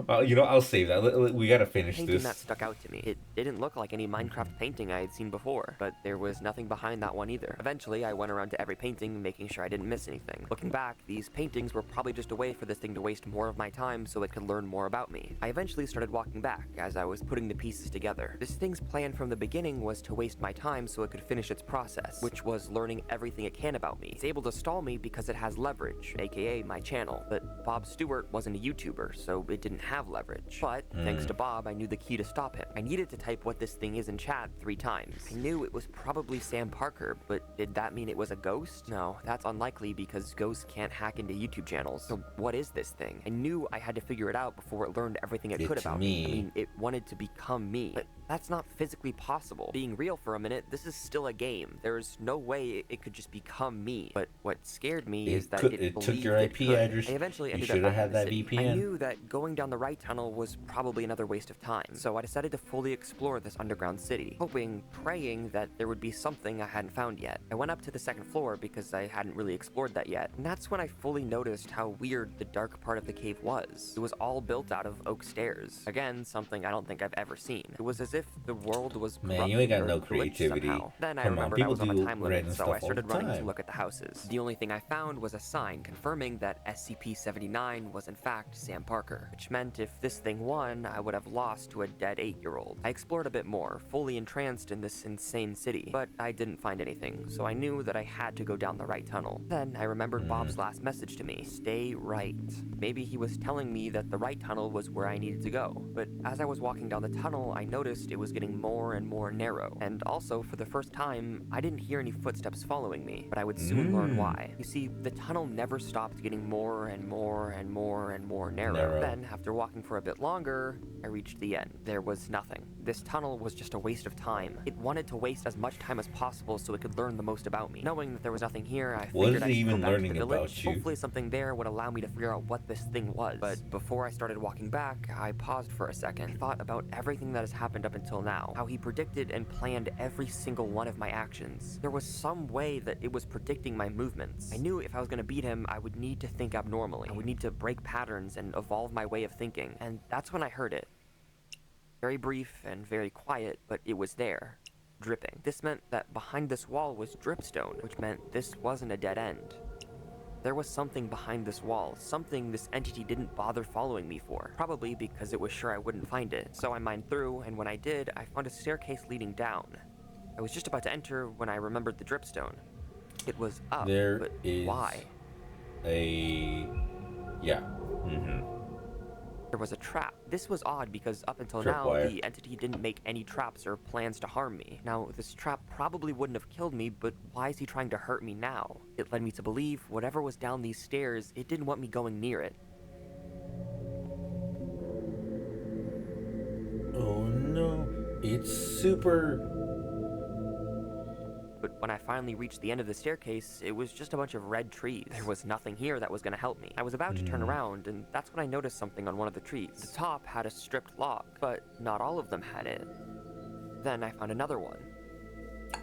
I'll save that. We gotta finish Painting this. that stuck out to me. It didn't look like any Minecraft painting I had seen before, but there was nothing behind that one either. Eventually, I went around to every painting, making sure I didn't miss anything. Looking back, these paintings were probably just a way for this thing to waste more of my time so it could learn more about me. I eventually started walking back as I was putting the pieces together. This thing's plan from the beginning was to waste my time so it could finish its process, which was learning everything it can about me. It's able to stall me because it has leverage, aka my channel, but Bob Stewart wasn't a YouTuber, so it didn't have leverage. But thanks to Bob, I knew the key to stop him. I needed to type what this thing is in chat 3 times. I knew it was probably Sam Parker, but did that mean it was a ghost? No, that's unlikely because ghosts can't hack into YouTube channels. So what is this thing? I knew I had to figure it out before it learned everything it could It's about me. me. I mean, it wanted to become me. But that's not physically possible. Being real for a minute, this is still a game. There's no way it could just become me. But what scared me is that it took believed your it IP could. address. I eventually You ended should up have back had in the that city. I VPN. knew that going down the right tunnel was probably another waste of time, so I decided to fully explore this underground city, hoping, praying that there would be something I hadn't found yet. I went up to the 2nd floor because I hadn't really explored that yet, and that's when I fully noticed how weird the dark part of the cave was. It was all built out of oak stairs. Again, something I don't think I've ever seen. It was as if if the world was Man, you ain't got corrupted no or glitched creativity. somehow. Then I Come on, remembered I people was on a do time random limit, so stuff I started all the running to time. look at the houses. The only thing I found was a sign confirming that SCP-79 was in fact Sam Parker, which meant if this thing won, I would have lost to a dead 8-year-old. I explored a bit more, fully entranced in this insane city, but I didn't find anything, so I knew that I had to go down the right tunnel. Then I remembered Bob's last message to me, stay right. Maybe he was telling me that the right tunnel was where I needed to go, but as I was walking down the tunnel, I noticed it was getting more and more narrow, and also, for the first time, I didn't hear any footsteps following me, but I would soon learn why. You see, the tunnel never stopped getting more and more and more and more narrow. Then, after walking for a bit longer, I reached the end. There was nothing. This tunnel was just a waste of time. It wanted to waste as much time as possible so it could learn the most about me. Knowing that there was nothing here, I figured I should go back to the village. Hopefully something there would allow me to figure out what this thing was. But before I started walking back, I paused for a second, thought about everything that has happened up until now, how he predicted and planned every single one of my actions. There was some way that it was predicting my movements. I knew if I was going to beat him, I would need to think abnormally. I would need to break patterns and evolve my way of thinking, and that's when I heard it. Very brief and very quiet, but it was there, dripping. This meant that behind this wall was dripstone, which meant this wasn't a dead end. There was something behind this wall, something this entity didn't bother following me for, probably because it was sure I wouldn't find it. So I mined through, and when I did, I found a staircase leading down. I was just about to enter when I remembered the dripstone. It was up, but why? There was a trap. This was odd because up until now, the entity didn't make any traps or plans to harm me. Now, this trap probably wouldn't have killed me, but why is he trying to hurt me now? It led me to believe whatever was down these stairs, it didn't want me going near it. Oh no, it's super... But when I finally reached the end of the staircase, it was just a bunch of red trees. There was nothing here that was going to help me. I was about to turn around, and that's when I noticed something on one of the trees. The top had a stripped log, but not all of them had it. Then I found another one.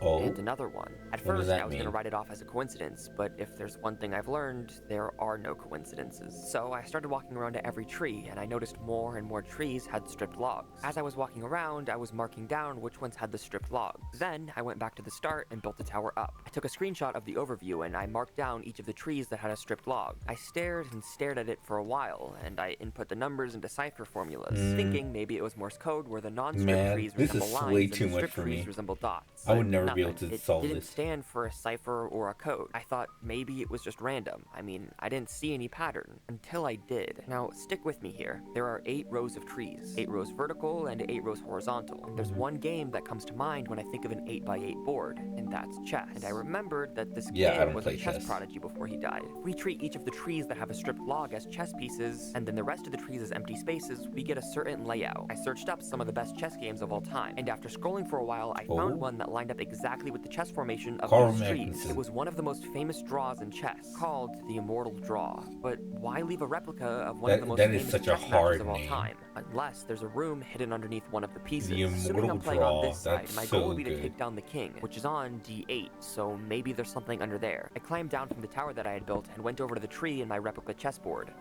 And another one. At first, I was going to write it off as a coincidence, but if there's one thing I've learned, there are no coincidences. So I started walking around to every tree, and I noticed more and more trees had stripped logs. As I was walking around, I was marking down which ones had the stripped logs. Then I went back to the start and built the tower up. I took a screenshot of the overview, and I marked down each of the trees that had a stripped log. I stared and stared at it for a while, and I input the numbers into cipher formulas, thinking maybe it was Morse code where the non-stripped trees resemble lines and the stripped trees resemble dots. I would never be able to solve this. It didn't stand for a cipher or a code. I thought maybe it was just random. I mean, I didn't see any pattern until I did. Now, stick with me here. There are 8 rows of trees, 8 rows vertical and 8 rows horizontal. There's one game that comes to mind when I think of an 8x8 board, and that's chess. And I remembered that this kid was a chess prodigy before he died. If we treat each of the trees that have a stripped log as chess pieces, and then the rest of the trees as empty spaces, we get a certain layout. I searched up some of the best chess games of all time, and after scrolling for a while, I found one that lined up exactly with the chess formation of these trees. It was one of the most famous draws in chess, called the Immortal Draw. But why leave a replica of one of the most famous chess matches of all time? Unless there's a room hidden underneath one of the pieces. Assuming I'm playing on this side, my goal would be to take down the king, which is on D8, so maybe there's something under there. I climbed down from the tower that I had built and went over to the tree in my replica chessboard.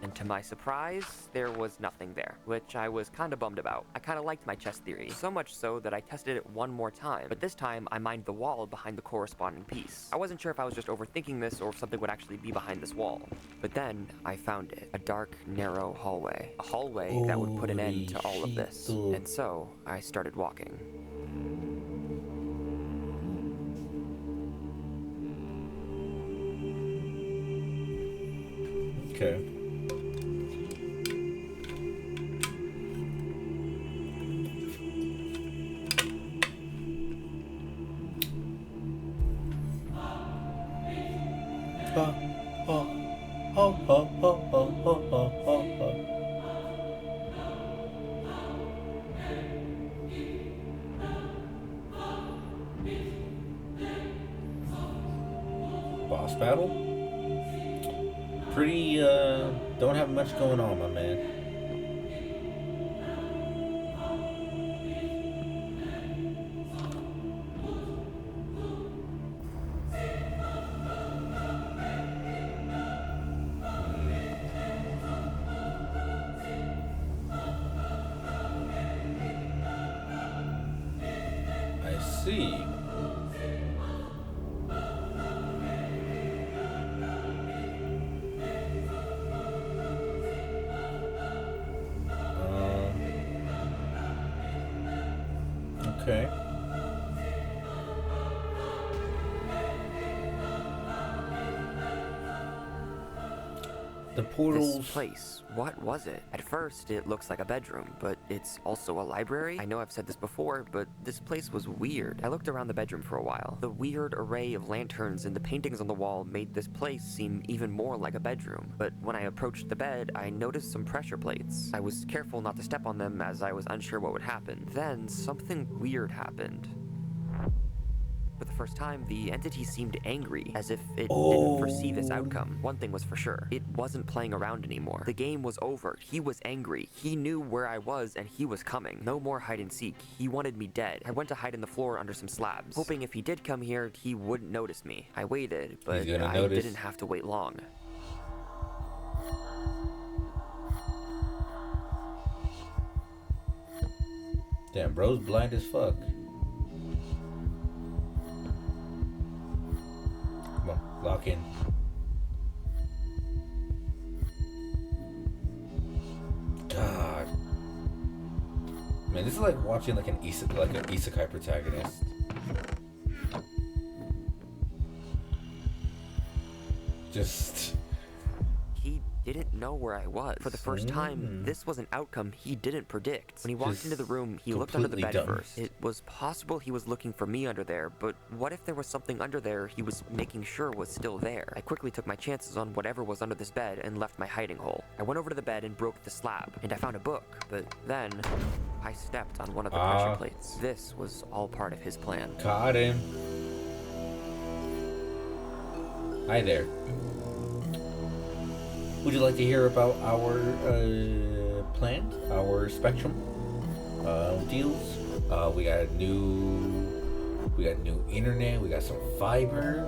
And to my surprise, there was nothing there, which I was kinda bummed about. I kinda liked my chess theory, so much so that I tested it one more time, but this time I mined the wall behind the corresponding piece. I wasn't sure if I was just overthinking this or if something would actually be behind this wall. But then I found it, a dark, narrow hallway. A hallway that would put an end to all of this. And so I started walking. Okay. Boss battle? Pretty, don't have much going on, my man. see. Okay. The portals. This place, what was it? At first, it looks like a bedroom, but it's also a library. I know I've said this before, but this place was weird. I looked around the bedroom for a while. The weird array of lanterns and the paintings on the wall made this place seem even more like a bedroom. But when I approached the bed, I noticed some pressure plates. I was careful not to step on them as I was unsure what would happen. Then, something weird happened. For the first time, the entity seemed angry, as if it didn't foresee this outcome. One thing was for sure, it wasn't playing around anymore. The game was over. He was angry. He knew where I was and he was coming. No more hide and seek. He wanted me dead. I went to hide in the floor under some slabs, hoping if he did come here, he wouldn't notice me. I waited, but I didn't have to wait long. Damn, bro's blind as fuck. Come on, lock in. God. Man, this is like watching like an isekai protagonist. Just... He didn't know where I was. For the first time, this was an outcome he didn't predict. When he walked into the room, he looked under the bed first. It was possible he was looking for me under there, but what if there was something under there he was making sure was still there? I quickly took my chances on whatever was under this bed and left my hiding hole. I went over to the bed and broke the slab, and I found a book, but then I stepped on one of the pressure plates. This was all part of his plan. Caught him. Hi there. Would you like to hear about our plan, our Spectrum deals? We got new internet. We got some fiber.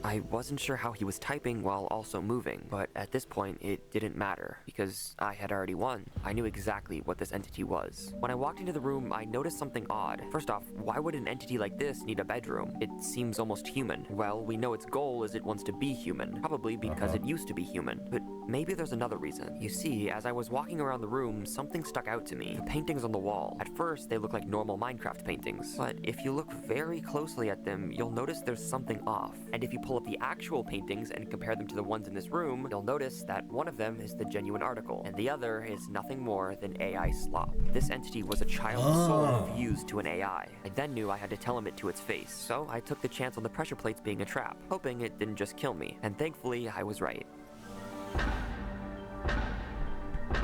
I wasn't sure how he was typing while also moving, but at this point it didn't matter because I had already won. I knew exactly what this entity was. When I walked into the room, I noticed something odd. First off, why would an entity like this need a bedroom? It seems almost human. Well, we know its goal is it wants to be human, probably because it used to be human. But maybe there's another reason. You see, as I was walking around the room, something stuck out to me. The paintings on the wall. At first, they look like normal Minecraft paintings, but if you look very closely at them, you'll notice there's something off. And if you pull up the actual paintings and compare them to the ones in this room, you'll notice that one of them is the genuine article, and the other is nothing more than AI slop. This entity was a child's soul fused to an AI. I then knew I had to tell him it to its face, so I took the chance on the pressure plates being a trap, hoping it didn't just kill me, and thankfully I was right.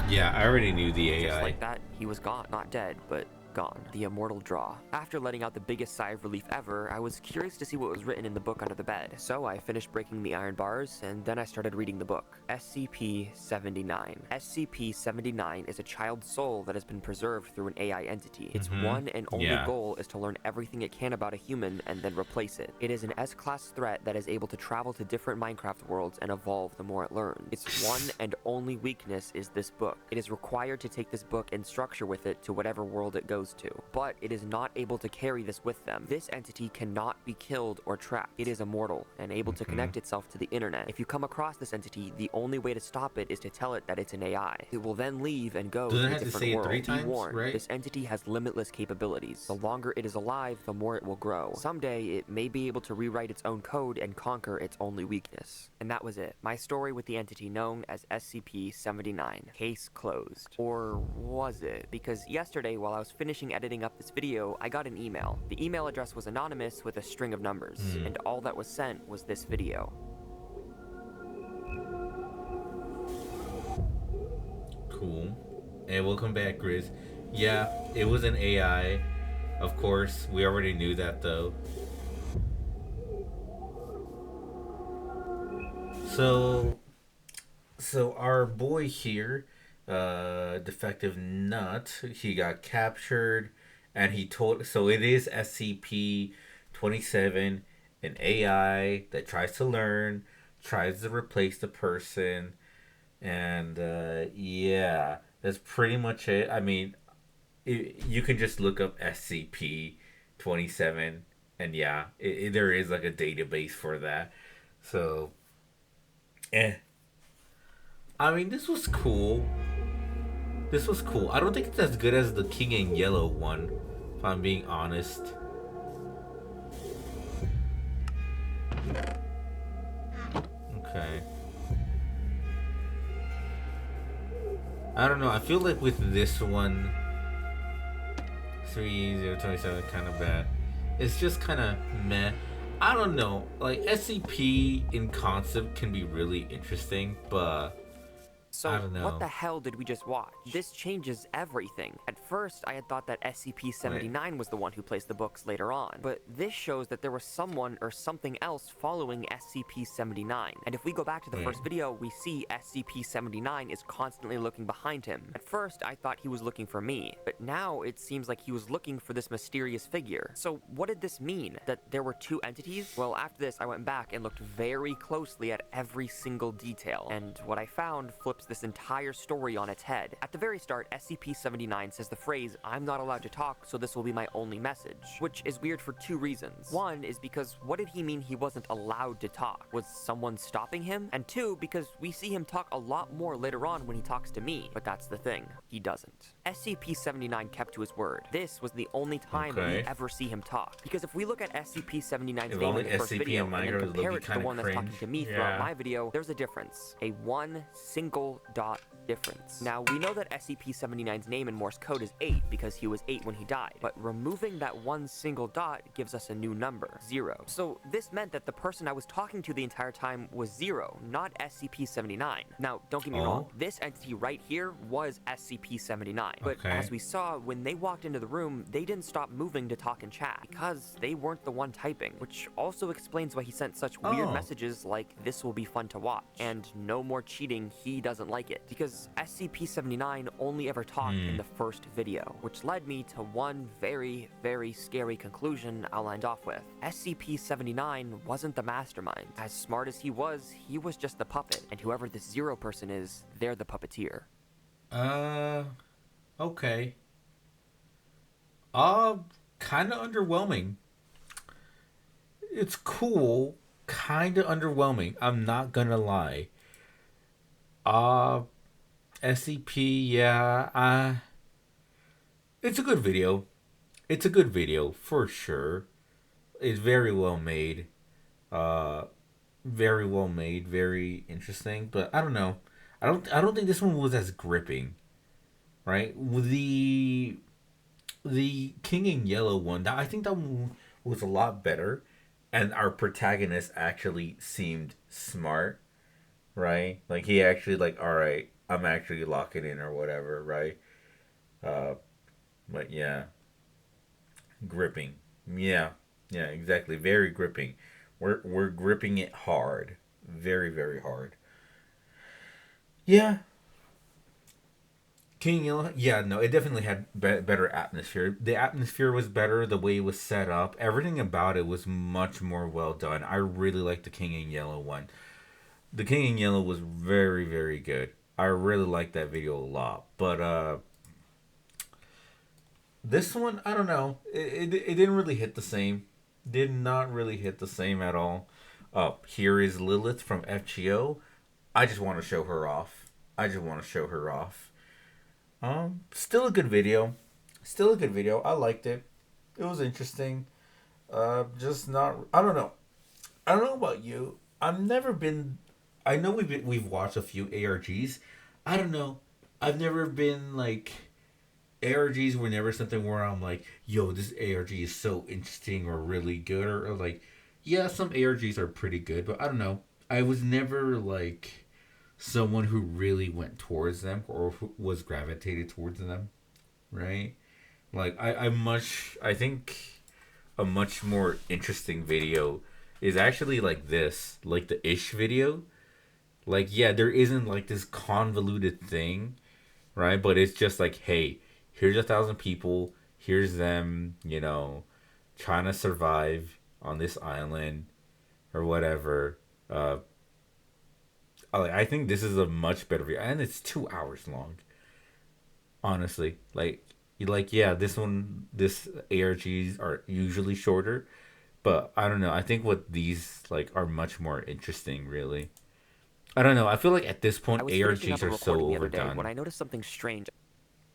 Yeah, I already knew the AI. Just like that, he was gone. Not dead, but gone. The immortal draw. After letting out the biggest sigh of relief ever, I was curious to see what was written in the book under the bed. So I finished breaking the iron bars, and then I started reading the book. SCP-79. SCP-79 is a child's soul that has been preserved through an AI entity. Its one and only goal is to learn everything it can about a human and then replace it. It is an S-class threat that is able to travel to different Minecraft worlds and evolve the more it learns. Its one and only weakness is this book. It is required to take this book and structure with it to whatever world it goes to, but it is not able to carry this with them. This entity cannot be killed or trapped. It is immortal and able to connect itself to the internet. If you come across this entity, the only way to stop it is to tell it that it's an AI. It will then leave and go to a different world. Be warned, this entity has limitless capabilities. The longer it is alive, the more it will grow. Someday, it may be able to rewrite its own code and conquer its only weakness. And that was it. My story with the entity known as SCP-79. Case closed. Or was it? Because yesterday, while I was finishing editing up this video, I got an email. The email address was anonymous with a string of numbers, and all that was sent was this video. Cool. And welcome back, Grizz. Yeah, it was an AI. Of course, we already knew that though. So our boy here, Defective Nut, he got captured, and he told, so it is SCP-27, an AI that tries to learn, tries to replace the person, and that's pretty much it. I mean, you can just look up SCP 27, and yeah, there is like a database for that. So, I mean, this was cool. This was cool. I don't think it's as good as the King in Yellow one, if I'm being honest. Okay. I don't know. I feel like with this one, 3027 kind of bad. It's just kind of meh. I don't know. Like, SCP in concept can be really interesting, but So, I don't know. what the hell did we just watch? This changes everything. At first, I had thought that SCP-79 was the one who placed the books later on, but this shows that there was someone or something else following SCP-79. And if we go back to the first video, we see SCP-79 is constantly looking behind him. At first, I thought he was looking for me, but now it seems like he was looking for this mysterious figure. So, what did this mean? That there were two entities? Well, after this, I went back and looked very closely at every single detail, and what I found flips this entire story on its head. At the very start, SCP-79 says the phrase, "I'm not allowed to talk, so this will be my only message," which is weird for two reasons. One is because what did he mean he wasn't allowed to talk? Was someone stopping him? And two, because we see him talk a lot more later on when he talks to me, but that's the thing, he doesn't. SCP-79 kept to his word. This was the only time we ever see him talk. Because if we look at SCP-79's name in the first video and then compare it to the one that's talking to me throughout my video, there's a difference. A one single dot difference. Now, we know that SCP-79's name in Morse code is 8 because he was 8 when he died, but removing that one single dot gives us a new number, 0. So this meant that the person I was talking to the entire time was 0, not SCP-79. Now, don't get me wrong, this entity right here was SCP-79, but as we saw, when they walked into the room, they didn't stop moving to talk and chat because they weren't the one typing, which also explains why he sent such weird messages like, "This will be fun to watch," and "No more cheating, he doesn't like it," because SCP-79 only ever talked in the first video, which led me to one very, very scary conclusion I'll end off with. SCP-79 wasn't the mastermind. As smart as he was just the puppet, and whoever this 0 person is, they're the puppeteer. Okay. Kind of underwhelming. It's cool, kind of underwhelming. I'm not gonna lie. SCP, yeah, it's a good video. It's a good video, for sure. It's very well made. Very well made, very interesting, but I don't know. I don't think this one was as gripping. Right? The King in Yellow one, I think that one was a lot better, and our protagonist actually seemed smart, right? Like, he actually, like, all right, I'm actually locking in or whatever, right? But yeah, gripping. Yeah, exactly. Very gripping. We're gripping it hard, very, very hard. Yeah. King Yellow, yeah, no, it definitely had better atmosphere. The atmosphere was better, the way it was set up, everything about it was much more well done. I really liked the King in Yellow one. The King in Yellow was very, very good. I really liked that video a lot. But this one, I don't know. It didn't really hit the same. Did not really hit the same at all. Here is Lilith from FGO. I just want to show her off. Still a good video. I liked it. It was interesting. Just not. I don't know about you. I've never been. I know we've watched a few ARGs. I don't know. I've never been like. ARGs were never something where I'm like, yo, this ARG is so interesting or really good, or like, yeah, some ARGs are pretty good, but I don't know. I was never like someone who really went towards them or who was gravitated towards them, right? Like, I think a much more interesting video is actually like this, like the Ish video. Like, yeah, there isn't like this convoluted thing, right? But it's just like, hey, here's 1,000 people, here's them, you know, trying to survive on this island or whatever. I think this is a much better video, and it's 2 hours long. Honestly, like, Like, yeah, this ARGs are usually shorter, but I don't know. I think what these like are much more interesting, really. I don't know. I feel like at this point ARGs are so overdone. When I noticed something strange,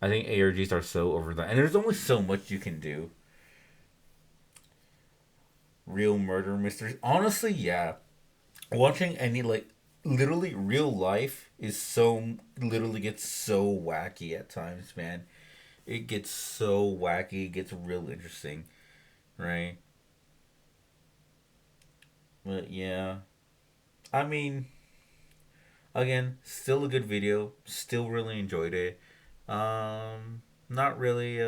I think ARGs are so overdone, and there's only so much you can do. Real murder mysteries, honestly, yeah. Watching any like literally real life is so literally gets so wacky at times, man. It gets so wacky, it gets real interesting, right? But yeah, I mean, again, still a good video. Still really enjoyed it. Not really.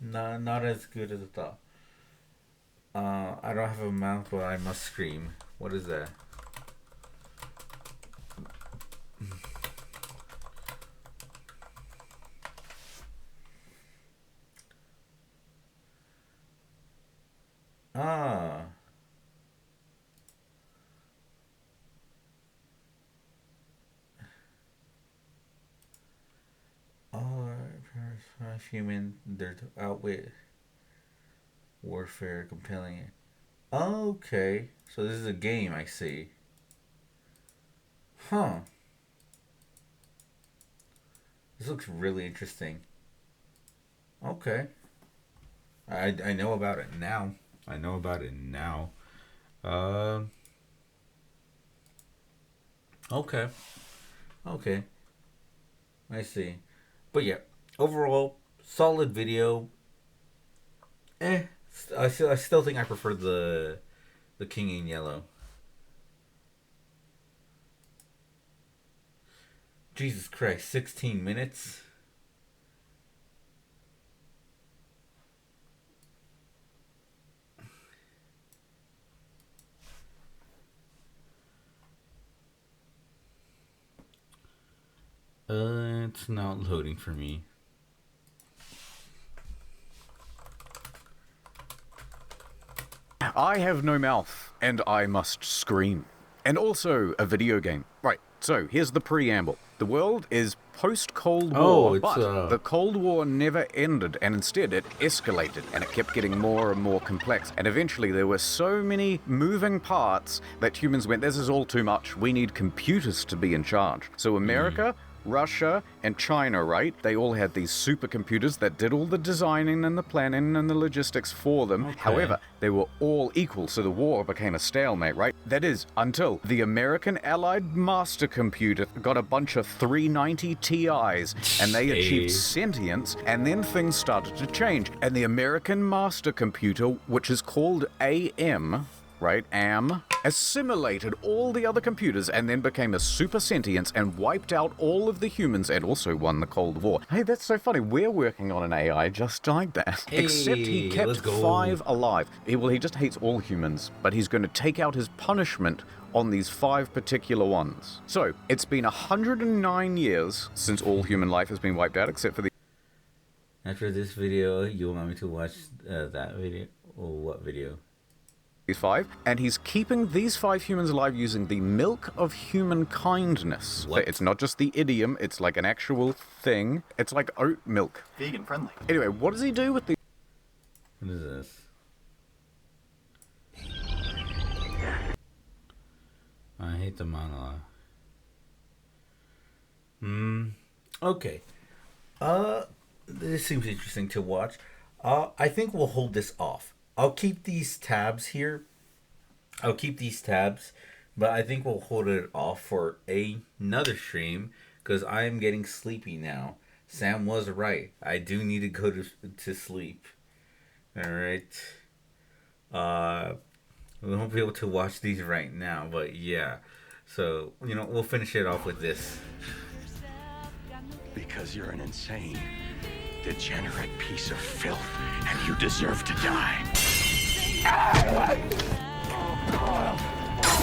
Not as good as I thought. I don't have a mouth, but I must scream. What is that? Ah. Oh, human, they're outwit warfare compelling. Okay, so this is a game, I see. Huh. This looks really interesting. Okay. I know about it now. I know about it now. Okay. Okay. I see. But yeah, overall, solid video. I still think I prefer the King in Yellow. Jesus Christ, 16 minutes? It's not loading for me. I have no mouth, and I must scream. And also a video game. Right, so here's the preamble. The world is post-Cold War, but the Cold War never ended, and instead it escalated, and it kept getting more and more complex. And eventually there were so many moving parts that humans went, this is all too much, we need computers to be in charge. So America, Russia, and China, right? They all had these supercomputers that did all the designing and the planning and the logistics for them. Okay. However, they were all equal, so the war became a stalemate, right? That is, until the American Allied Master Computer got a bunch of 390 Ti's, and they achieved sentience, and then things started to change. And the American Master Computer, which is called AM, right, assimilated all the other computers and then became a super sentience and wiped out all of the humans and also won the Cold War. Hey, that's so funny. We're working on an AI just like that. Hey, except he kept 5 alive. He just hates all humans, but he's going to take out his punishment on these 5 particular ones. So, it's been 109 years since all human life has been wiped out except for the... After this video, you want me to watch that video? Or what video? 5, and he's keeping these 5 humans alive using the milk of human kindness. What? It's not just the idiom, it's like an actual thing. It's like oat milk. Vegan friendly. Anyway, what does he do with the... What is this? I hate the monologue. Okay. This seems interesting to watch. I think we'll hold this off. I'll keep these tabs here. I'll keep these tabs, but I think we'll hold it off for another stream because I am getting sleepy now. Sam was right. I do need to go to sleep. All right. We won't be able to watch these right now, but yeah. So, we'll finish it off with this. Because you're an insane, degenerate piece of filth, and you deserve to die.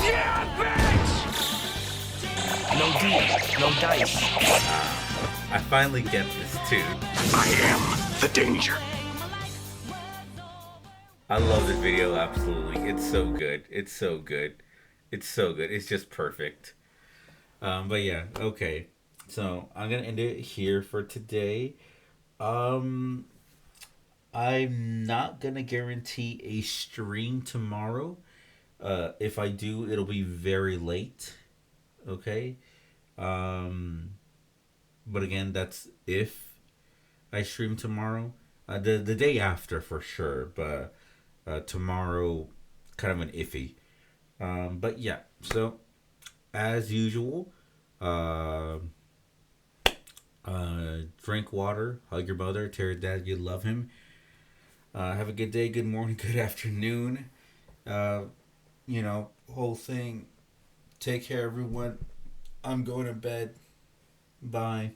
Yeah, bitch! No D, no dice. I finally get this too. I am the danger. I love this video, absolutely. It's so good. It's so good. It's so good. It's just perfect. But yeah, okay. So I'm gonna end it here for today. I'm not gonna guarantee a stream tomorrow. If I do, it'll be very late. Okay. But again, that's if I stream tomorrow. The day after for sure, but tomorrow kind of an iffy. But yeah, so as usual, drink water, hug your mother, tell your dad you love him. Have a good day, good morning, good afternoon. Whole thing. Take care, everyone. I'm going to bed. Bye.